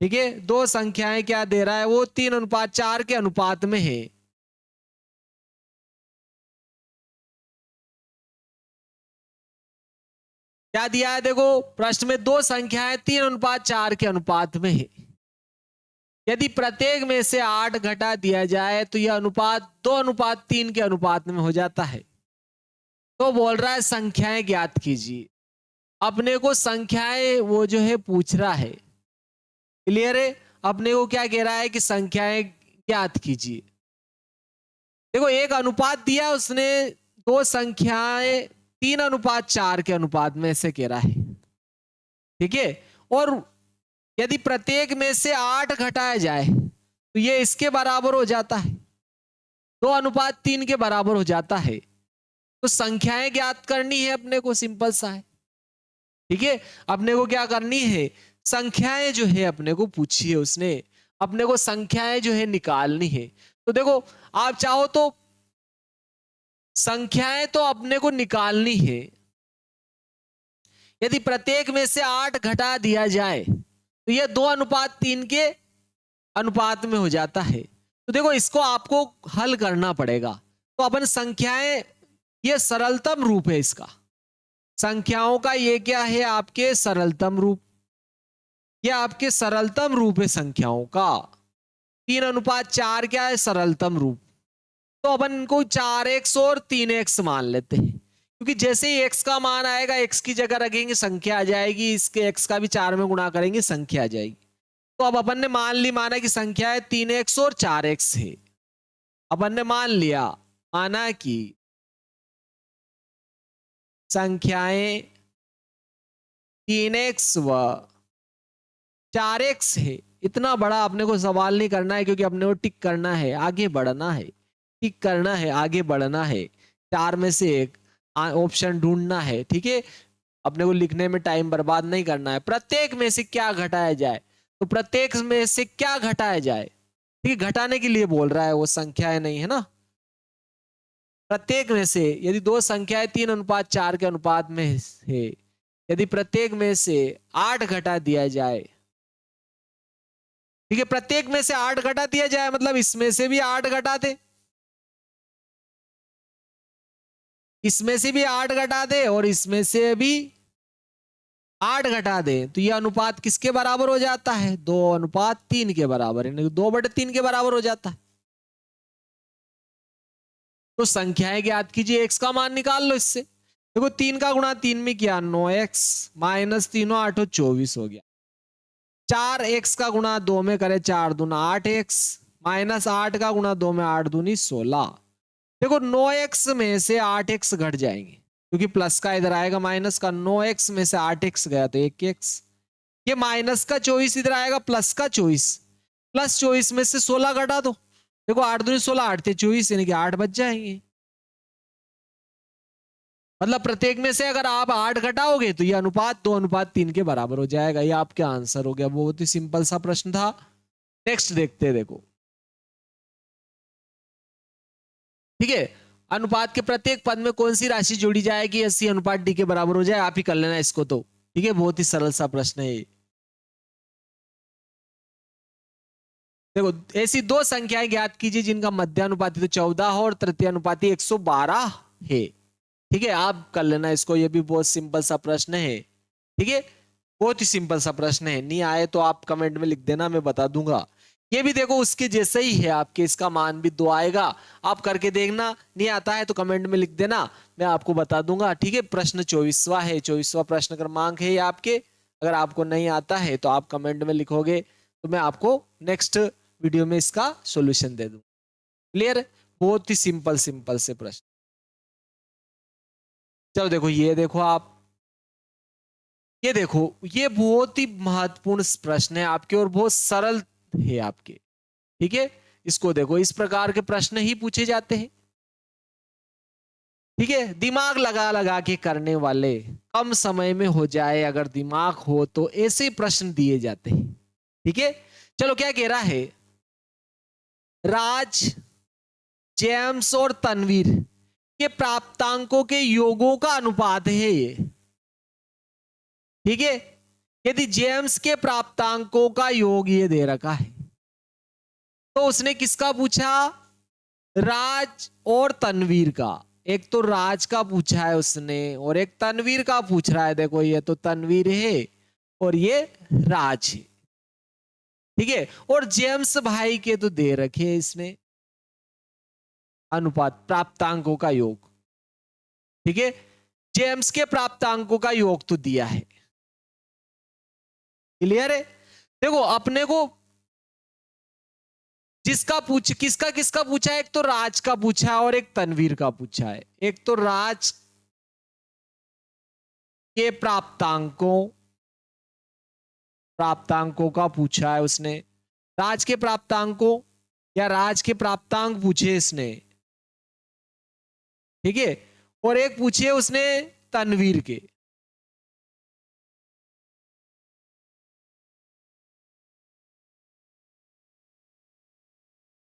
ठीक है, दो संख्याएं क्या दे रहा है, वो 3:4 के अनुपात में है। क्या दिया है, देखो प्रश्न में दो संख्याएं 3:4 के अनुपात में है। यदि प्रत्येक में से 8 घटा दिया जाए तो यह अनुपात 2:3 के अनुपात में हो जाता है। तो बोल रहा है संख्याएं ज्ञात कीजिए। अपने को संख्याएं वो जो है पूछ रहा है। क्लियर है, अपने को क्या कह रहा है कि संख्याएं ज्ञात कीजिए। देखो एक अनुपात दिया उसने, दो संख्याएं 3:4 के अनुपात में से कह रहा है। ठीक है, और यदि प्रत्येक में से 8 घटाया जाए तो ये इसके बराबर हो जाता है, 2:3 के बराबर हो जाता है। तो संख्याएं ज्ञात करनी है अपने को, सिंपल सा है। ठीक है, अपने को क्या करनी है, संख्याएं जो है अपने को पूछी है उसने, अपने को संख्याएं जो है निकालनी है। तो देखो आप चाहो तो संख्याएं तो अपने को निकालनी है। यदि प्रत्येक में से 8 घटा दिया जाए तो यह 2:3 के अनुपात में हो जाता है। तो देखो इसको आपको हल करना पड़ेगा। तो अपन संख्याएं, ये सरलतम रूप है इसका, संख्याओं का ये क्या है, आपके सरलतम रूप। ये आपके सरलतम रूप है संख्याओं का। 3:4 क्या है, सरलतम रूप। तो अपन इनको 4x और 3x मान लेते हैं, क्योंकि जैसे ही x का मान आएगा x की जगह रखेंगे संख्या आ जाएगी, इसके x का भी 4 में गुणा करेंगे संख्या आ जाएगी। तो अब अपन ने माना कि संख्या है 3x और 4x है। अपन ने माना कि संख्याएं 3x व 4x है। इतना बड़ा अपने को सवाल नहीं करना है, क्योंकि अपने को टिक करना है, आगे बढ़ना है, टिक करना है, आगे बढ़ना है। 4 में से एक ऑप्शन ढूंढना है। ठीक है, अपने को लिखने में टाइम बर्बाद नहीं करना है। प्रत्येक में से क्या घटाया जाए, तो प्रत्येक में से क्या घटाया जाए, ठीक है, घटाने के लिए बोल रहा है, वो संख्याएं नहीं है ना। प्रत्येक में से यदि दो संख्याएं 3:4 के अनुपात में है, यदि प्रत्येक में से 8 घटा दिया जाए, ठीक है, प्रत्येक में से 8 घटा दिया जाए मतलब इसमें से भी 8 घटा दे, इसमें से भी 8 घटा दे और इसमें से भी 8 घटा दे, तो यह अनुपात किसके बराबर हो जाता है, 2:3 के बराबर, यानी 2/3 के बराबर हो जाता है। तो संख्याएं ज्ञात कीजिए, x का मान निकाल लो इससे। देखो 3 का गुणा 3 में किया 9x, माइनस 3 24 हो गया। 4x का गुणा 2 में करे 4 दूना 8x, माइनस 8 का गुणा 2 में 8 दूनी 16। देखो 9x में से 8x घट जाएंगे, क्योंकि प्लस का इधर आएगा, माइनस का 9x में से 8x गया तो 1x, ये माइनस का 24 इधर आएगा, प्लस का 24, प्लस 24 में से 16 घटा दो। देखो 8 दूनी 16, 8 × 24 यानी कि 8 बच जाएंगे। मतलब प्रत्येक में से अगर आप 8 घटाओगे तो यह अनुपात 2:3 के बराबर हो जाएगा। ये आपका आंसर हो गया। बहुत ही सिंपल सा प्रश्न था। नेक्स्ट देखते हैं, देखो ठीक है, अनुपात के प्रत्येक पद में कौन सी राशि जोड़ी जाएगी 80:D के बराबर हो जाए। आप ही कर लेना इसको तो, ठीक है, बहुत ही सरल सा प्रश्न है ये। देखो ऐसी दो संख्याएं ज्ञात कीजिए जिनका मध्यानुपाती तो 14 हो और तृतीयानुपाती 112 है। ठीक है, आप कर लेना इसको, ये भी बहुत सिंपल सा प्रश्न है। ठीक है, बहुत ही सिंपल सा प्रश्न है। नहीं आए तो आप कमेंट में लिख देना, मैं बता दूंगा। ये भी देखो उसके जैसे ही है आपके, इसका मान भी 2 आएगा। आप करके देखना, नहीं आता है तो कमेंट में लिख देना, मैं आपको बता दूंगा। ठीक है, प्रश्न 24वां है, 24वां प्रश्न क्रमांक है ये आपके। अगर आपको नहीं आता है तो आप कमेंट में लिखोगे तो मैं आपको नेक्स्ट वीडियो में इसका सोल्यूशन दे दूं। क्लियर, बहुत ही सिंपल सिंपल से प्रश्न। चलो देखो, ये देखो आप, ये देखो, ये बहुत ही महत्वपूर्ण प्रश्न है आपके और बहुत सरल है आपके। ठीक है, इसको देखो, इस प्रकार के प्रश्न ही पूछे जाते हैं। ठीक है, दिमाग लगा लगा के करने वाले, कम समय में हो जाए अगर दिमाग हो तो ऐसे प्रश्न दिए जाते हैं। ठीक है, चलो क्या कह रहा है, राज, जेम्स और तनवीर के प्राप्तांकों के योगों का अनुपात है ये। ठीक है, यदि जेम्स के प्राप्तांकों का योग ये दे रखा है, तो उसने किसका पूछा? राज और तनवीर का। एक तो राज का पूछा है उसने और एक तनवीर का पूछ रहा है। देखो ये तो तनवीर है और ये राज है, ठीक है। और जेम्स भाई के तो दे रखे है इसने अनुपात, प्राप्तांकों का योग, ठीक है। जेम्स के प्राप्तांकों का योग तो दिया है, क्लियर है। देखो अपने को किसका किसका पूछा है? एक तो राज का पूछा है और एक तनवीर का पूछा है। एक तो राज के प्राप्तांकों का पूछा है उसने, राज के प्राप्तांकों या राज के प्राप्तांक पूछे इसने, ठीक है। और एक पूछे उसने तनवीर के,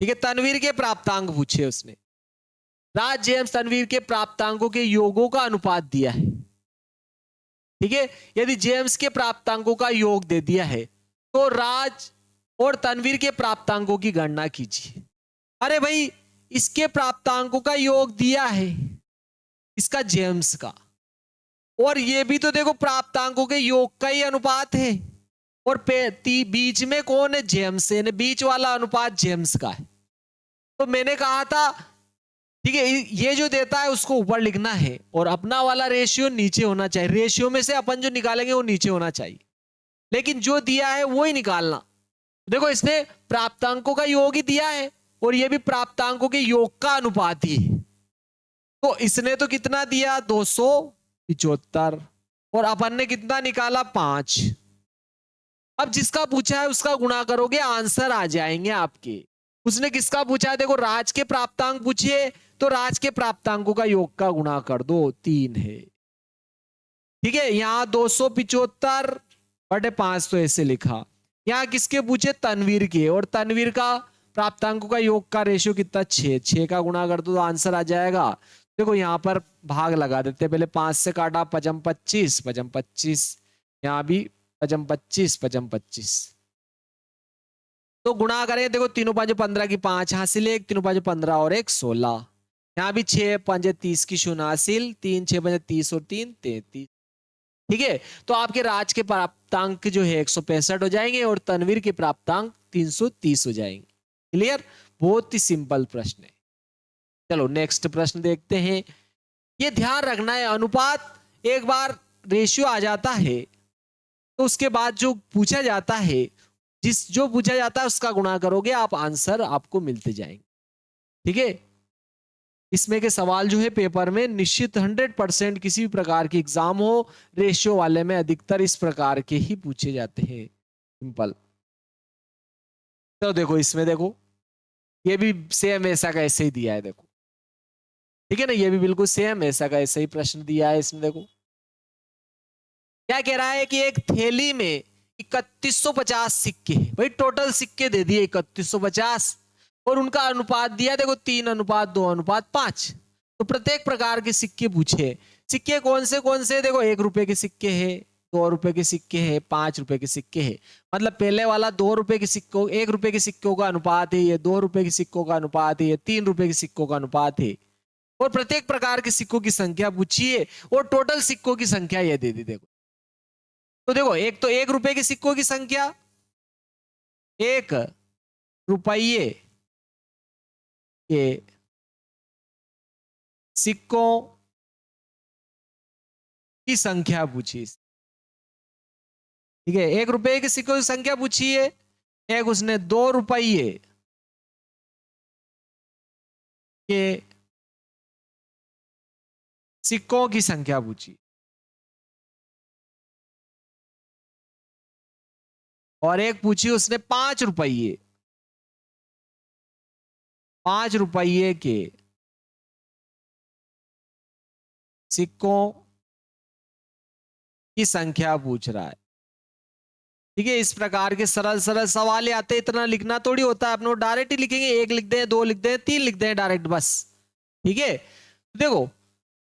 ठीक है। तनवीर के प्राप्तांक पूछे उसने। राज जेम्स तनवीर के प्राप्तांकों के योगों का अनुपात दिया है, ठीक है। यदि जेम्स के प्राप्तांकों का योग दे दिया है तो राज और तनवीर के प्राप्तांकों की गणना कीजिए। अरे भाई, इसके प्राप्तांकों का योग दिया है, इसका जेम्स का, और ये भी तो देखो प्राप्तांकों के योग का ही अनुपात है। और बीच में कौन है? जेम्स है, बीच वाला अनुपात जेम्स का है। तो मैंने कहा था, ठीक है, ये जो देता है उसको ऊपर लिखना है और अपना वाला रेशियो नीचे होना चाहिए। रेशियो में से अपन जो निकालेंगे वो नीचे होना चाहिए, लेकिन जो दिया है वो ही निकालना। देखो इसने प्राप्तांकों का योग ही दिया है और ये भी प्राप्तांकों के योग का अनुपात ही है। तो इसने तो कितना दिया? 275, और अपन ने कितना निकाला? 5। अब जिसका पूछा है उसका गुणा करोगे, आंसर आ जाएंगे आपके। उसने किसका पूछा है? देखो राज के प्राप्तांक पूछे, तो राज के प्राप्तांकों का योग का गुणा कर दो, 3 है, ठीक है। यहां 275/5 तो ऐसे लिखा। यहां किसके पूछे? तनवीर के, और तनवीर का प्राप्तांकों का योग का रेशियो कितना? 6 का गुणा कर दो तो आंसर आ जाएगा। देखो यहां पर भाग लगा देते, पहले 5 से काटा, पचम 25, पचम 25, यहां भी पचम 25, पचम 25, तो गुणा करें। देखो तीनों पांच 15 की 5 हासिल, एक तीनों पांच 15 और एक 16, यहाँ भी 6 पंजे 30 की 0 हासिल, 3 6 पंजे 30 और 3 33, ठीक है। तो आपके राज के प्राप्तांक जो है 165 हो जाएंगे और तनवीर के प्राप्तांक 330 हो जाएंगे। क्लियर? बहुत ही सिंपल प्रश्न है। चलो नेक्स्ट प्रश्न देखते हैं। ये ध्यान रखना है, अनुपात एक बार रेशियो आ जाता है तो उसके बाद जो पूछा जाता है, जो पूछा जाता है उसका गुणा करोगे आप, आंसर आपको मिलते जाएंगे, ठीक है। इसमें के सवाल जो है पेपर में निश्चित 100% किसी भी प्रकार की एग्जाम हो, रेशियो वाले में अधिकतर इस प्रकार के ही पूछे जाते हैं, सिंपल। तो देखो इसमें देखो, ये भी सेम ऐसा का ऐसे ही दिया है, देखो ठीक है ना, ये भी बिल्कुल सेम ऐसा का ऐसे ही प्रश्न दिया है। इसमें देखो क्या कह रहा है कि एक थैली में 3150 सिक्के, भाई टोटल सिक्के दे दिए 3150 और उनका अनुपात दिया, देखो 3:2:5। तो प्रत्येक प्रकार के सिक्के पूछे। सिक्के कौन से? देखो 1 रुपए के सिक्के हैं, 2 रुपए के सिक्के हैं, 5 रुपए के सिक्के हैं। मतलब पहले वाला 2 रुपए के सिक्कों, 1 रुपए के सिक्कों का अनुपात है, ये 2 रुपए के सिक्कों का अनुपात है, ये 3 रुपए के सिक्कों का अनुपात है। और प्रत्येक प्रकार के सिक्कों की संख्या पूछिए और टोटल सिक्कों की संख्या ये दे दी। देखो तो देखो, एक तो 1 रुपए के सिक्कों की संख्या, 1 रुपये के सिक्कों की संख्या पूछी, ठीक है। 1 रुपए के सिक्कों की संख्या पूछी है, एक उसने 2 रुपये के सिक्कों की संख्या पूछी और एक पूछी उसने 5 रुपये, 5 रुपये के सिक्कों की संख्या पूछ रहा है, ठीक है। इस प्रकार के सरल सरल सवाल आते, इतना लिखना थोड़ी होता है, अपने डायरेक्ट ही लिखेंगे, 1 लिख दें, 2 लिख दें, 3 लिख दें डायरेक्ट, बस, ठीक है। देखो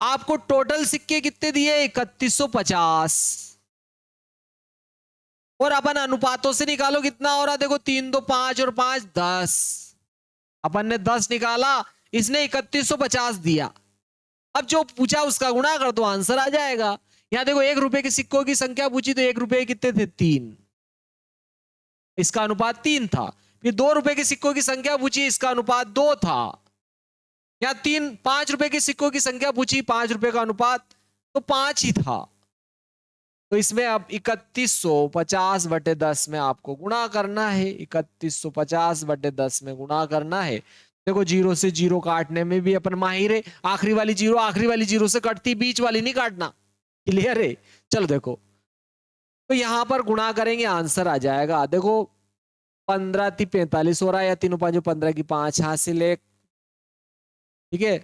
आपको टोटल सिक्के कितने दिए? 3150, और अपन अनुपातों से निकालो कितना हो रहा, देखो 3 2 5 और 5 10, अपन ने 10 निकाला, इसने 3150 दिया। अब जो पूछा उसका गुणा कर दो, आंसर आ जाएगा। यहां देखो 1 रुपए के सिक्कों की संख्या पूछी, तो 1 रुपए कितने थे, 3, इसका अनुपात 3 था। फिर 2 रुपए के सिक्कों की संख्या पूछी, इसका अनुपात 2 था। या 5 रुपए के सिक्कों की संख्या पूछी, 5 रुपए का अनुपात तो 5 ही था। तो इसमें अब 3150 बटे 10 में आपको गुणा करना है, 3150 बटे 10 में गुणा करना है। देखो जीरो से जीरो काटने में भी अपन माहिर है, आखिरी वाली जीरो से कटती, बीच वाली नहीं काटना, क्लियर है। चलो देखो, तो यहां पर गुणा करेंगे, आंसर आ जाएगा। देखो 15 × 45 हो रहा है, या तीनों पांचों 15 की 5 हासिल एक, ठीक है,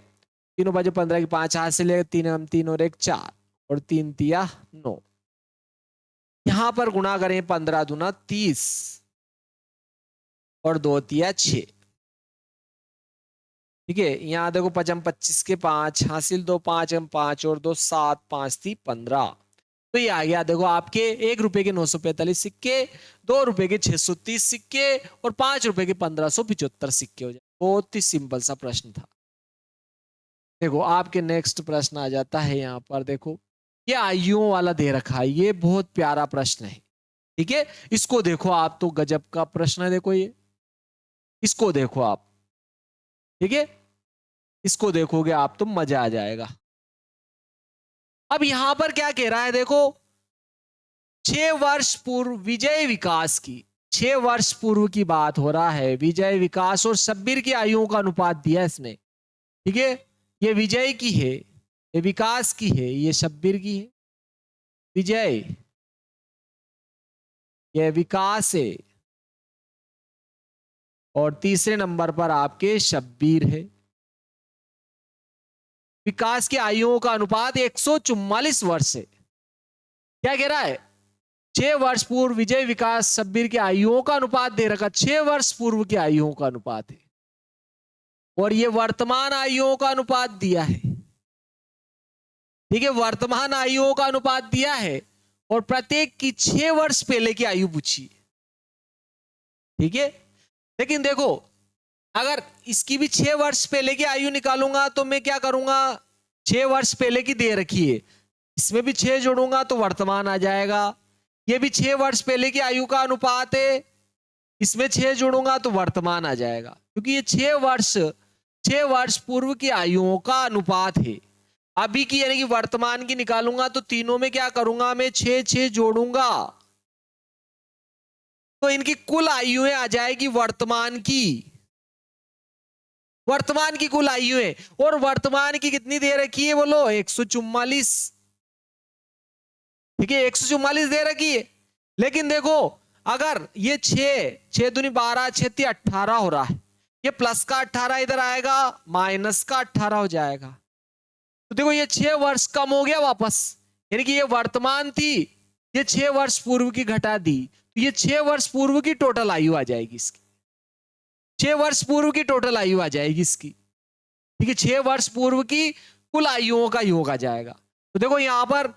तीनों पांचों 15 की 5 हासिल एक, 3 और 1 4 और 3 तिया 9। यहां पर गुणा करें, 15 दूना 30 और 2 तिया 6, ठीक है। यहां देखो 5 25 के 5 हासिल 2, 5 5 और 2 7, 5 थी 15। तो ये आ गया देखो आपके 1 रुपए के 945 सिक्के, 2 रुपए के 630 सिक्के और 5 रुपए के 1575 सिक्के हो जाए। बहुत ही सिंपल सा प्रश्न था। देखो आपके नेक्स्ट प्रश्न आ जाता है यहाँ पर, देखो ये आयुओं वाला दे रखा है, ये बहुत प्यारा प्रश्न है, ठीक है। इसको देखो आप, तो गजब का प्रश्न है, देखो ये, इसको देखो आप, ठीक है, इसको देखोगे आप तो मजा आ जाएगा। अब यहां पर क्या कह रहा है, देखो 6 वर्ष पूर्व विजय विकास की, 6 वर्ष पूर्व की बात हो रहा है, विजय विकास और शब्बीर की आयुओं का अनुपात दिया इसने, ठीक है। ये विजय की है, ये विकास की है, ये शब्बीर की है, विजय, ये विकास है, और तीसरे नंबर पर आपके शब्बीर है। विकास की आयुओं का अनुपात 144 वर्ष है। क्या कह रहा है, 6 वर्ष पूर्व विजय विकास शब्बीर की आयुओं का अनुपात दे रखा, 6 वर्ष पूर्व की आयुओं का अनुपात है, और ये वर्तमान आयुओं का अनुपात दिया है, ठीक है, वर्तमान आयुओं का अनुपात दिया है, और प्रत्येक की 6 वर्ष पहले की आयु पूछी, ठीक है। लेकिन देखो अगर इसकी भी 6 वर्ष पहले की आयु निकालूंगा तो मैं क्या करूंगा, 6 वर्ष पहले की दे रखी है, इसमें भी 6 जोड़ूंगा तो वर्तमान आ जाएगा। ये भी 6 वर्ष पहले की आयु का अनुपात है, इसमें 6 जोड़ूंगा तो वर्तमान आ जाएगा, क्योंकि ये 6 वर्ष पूर्व की आयुओं का अनुपात है। अभी की यानी कि वर्तमान की निकालूंगा तो तीनों में क्या करूंगा, मैं 6 जोड़ूंगा, तो इनकी कुल आयुएं आ जाएगी वर्तमान की, वर्तमान की कुल आयु है। और वर्तमान की कितनी दे रखी है, बोलो 144, ठीक है, 144 दे रखी है। लेकिन देखो अगर ये 6 दूनी 12, 6 18 हो रहा है, ये प्लस का 18 इधर आएगा, माइनस का 18 हो जाएगा, तो देखो ये 6 वर्ष कम हो गया वापस, यानी कि ये वर्तमान थी, ये 6 वर्ष पूर्व की घटा दी, तो ये 6 वर्ष पूर्व की टोटल आयु आ जाएगी इसकी, 6 वर्ष पूर्व की टोटल आयु आ जाएगी इसकी, ठीक है, 6 वर्ष पूर्व की कुल आयुओं का योग आ जाएगा। तो देखो यहां पर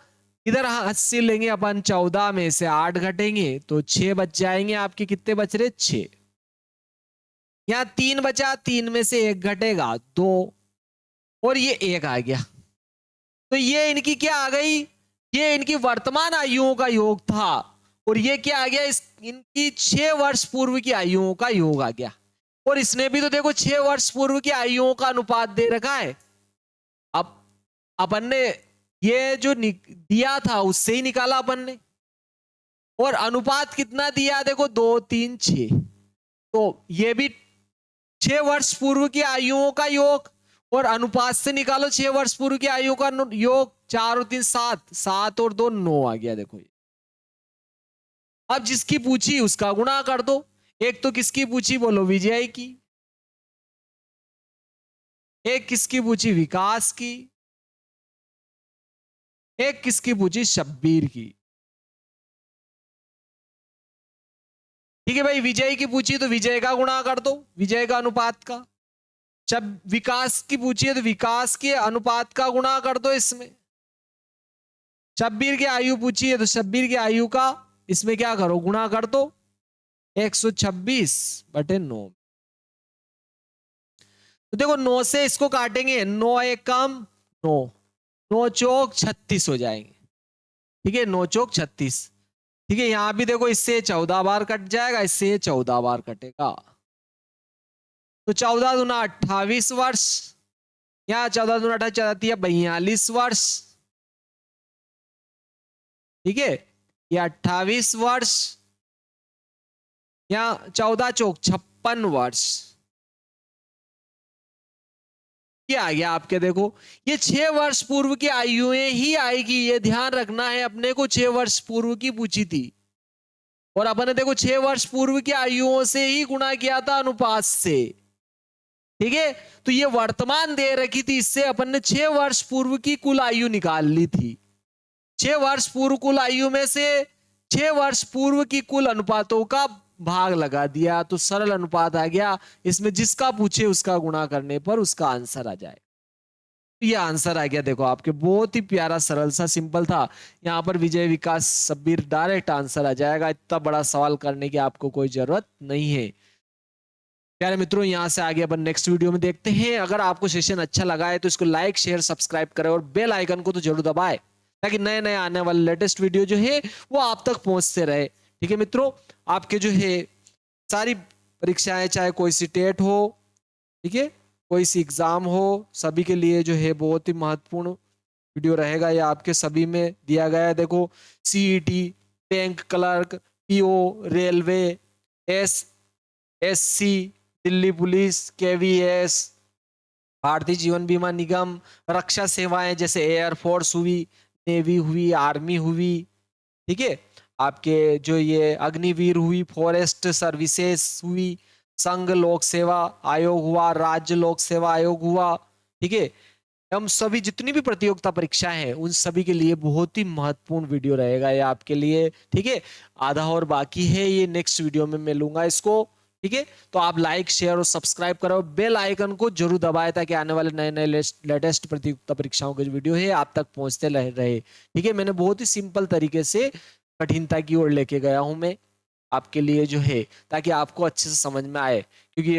इधर हासिल लेंगे अपन, 14 में से 8 घटेंगे तो 6 बच जाएंगे आपके, कितने बच रहे, 6। यहां 3 बचा, 3 में से 1 घटेगा 2, और ये 1 आ गया, तो ये इनकी क्या आ गई, ये इनकी वर्तमान आयुओं का योग था, और ये क्या आ गया, इनकी 6 वर्ष पूर्व की आयुओं का योग आ गया। और इसने भी तो देखो 6 वर्ष पूर्व की आयुओं का अनुपात दे रखा है। अब अपन ने ये जो दिया था उससे ही निकाला अपन ने, और अनुपात कितना दिया, देखो 2 3 6, तो ये भी 6 वर्ष पूर्व की आयुओं का योग, और अनुपात से निकालो 6 वर्ष पूर्व की आयु का योग, 4 और 3 7, 7 और 2 9 आ गया। देखो ये अब जिसकी पूछी उसका गुणा कर दो। एक तो किसकी पूछी, बोलो विजय की, एक किसकी पूछी, विकास की, एक किसकी पूछी, शब्बीर की, ठीक है भाई। विजय की पूछी तो विजय का गुणा कर दो, विजय का अनुपात का। जब विकास की पूछी है तो विकास के अनुपात का गुणा कर दो इसमें। शब्बीर की आयु पूछी है तो शब्बीर की आयु का इसमें क्या करो, गुणा कर दो 126/9। तो देखो 9 से इसको काटेंगे, 9 एक कम 9, 9 चौक 36 हो जाएंगे। ठीक है, 9 चौक 36। ठीक है, यहां भी देखो इससे 14 बार कट जाएगा, इससे 14 बार कटेगा। तो 14 दूना 28 वर्ष, यहाँ 14 दूना 28 जाती है 42 वर्ष। ठीक है, ये 28 वर्ष, यहाँ 14 चौक 56 वर्ष। ये आ गया आपके, देखो ये 6 वर्ष पूर्व की आयुएं ही आएगी, ये ध्यान रखना है अपने को। 6 वर्ष पूर्व की पूछी थी और अपन ने देखो 6 वर्ष पूर्व की आयुओं से ही गुणा किया था अनुपात से। ठीक है, तो ये वर्तमान दे रखी थी, इससे अपन ने 6 वर्ष पूर्व की कुल आयु निकाल ली थी। 6 वर्ष पूर्व कुल आयु में से 6 वर्ष पूर्व की कुल अनुपातों का भाग लगा दिया, तो सरल अनुपात आ गया। इसमें जिसका पूछे उसका गुणा करने पर उसका आंसर आ जाए। ये आंसर आ गया, देखो आपके, बहुत ही प्यारा सरल सा सिंपल था। यहाँ पर विजय विकास सब्बीर डायरेक्ट आंसर आ जाएगा, इतना बड़ा सवाल करने की आपको कोई जरूरत नहीं है। प्यारे मित्रों, यहाँ से आगे अपन नेक्स्ट वीडियो में देखते हैं। अगर आपको सेशन अच्छा लगा है तो इसको लाइक शेयर सब्सक्राइब करें और बेल आइकन को तो जरूर दबाएं, ताकि नए नए आने वाले लेटेस्ट वीडियो जो है वो आप तक पहुंचते रहे। ठीक है मित्रों, आपके जो है सारी परीक्षाएं, चाहे कोई सी टेट हो, ठीक है, कोई सी एग्जाम हो, सभी के लिए जो है बहुत ही महत्वपूर्ण वीडियो रहेगा। ये आपके सभी में दिया गया है। देखो CET, bank clerk, PO, railway, SC, Delhi police, KVS, Bharatiya Jeevan बीमा निगम, रक्षा सेवाएं जैसे एयरफोर्स हुई, नेवी हुई, आर्मी हुई, ठीक है, आपके जो ये अग्निवीर हुई, फॉरेस्ट सर्विसेज हुई, संघ लोक सेवा आयोग हुआ, राज्य लोक सेवा आयोग हुआ। ठीक है, हम सभी जितनी भी प्रतियोगिता परीक्षाएं हैं उन सभी के लिए बहुत ही महत्वपूर्ण वीडियो रहेगा ये आपके लिए। ठीक है, आधा और बाकी है, ये नेक्स्ट वीडियो में मैं लूंगा इसको। ठीक है, तो आप लाइक शेयर और सब्सक्राइब करो, बेल आइकन को जरूर दबाएं, ताकि आने वाले नए नए लेटेस्ट प्रतियोगिता परीक्षाओं के जो वीडियो है आप तक पहुंचते रहे। ठीक है, मैंने बहुत ही सिंपल तरीके से कठिनता की ओर लेके गया हूं मैं आपके लिए जो है, ताकि आपको अच्छे से समझ में आए। क्योंकि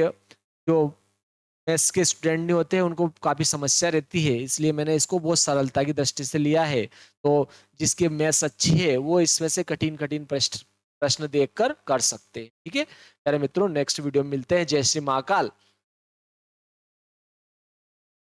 जो मैथ्स के स्टूडेंट नहीं होते हैं उनको काफी समस्या रहती है, इसलिए मैंने इसको बहुत सरलता की दृष्टि से लिया है। तो जिसके मैथ्स अच्छी है वो इसमें से कठिन कठिन प्रश्न देखकर कर सकते हैं। ठीक है प्यारे मित्रों, नेक्स्ट वीडियो में मिलते हैं। जय श्री महाकाल।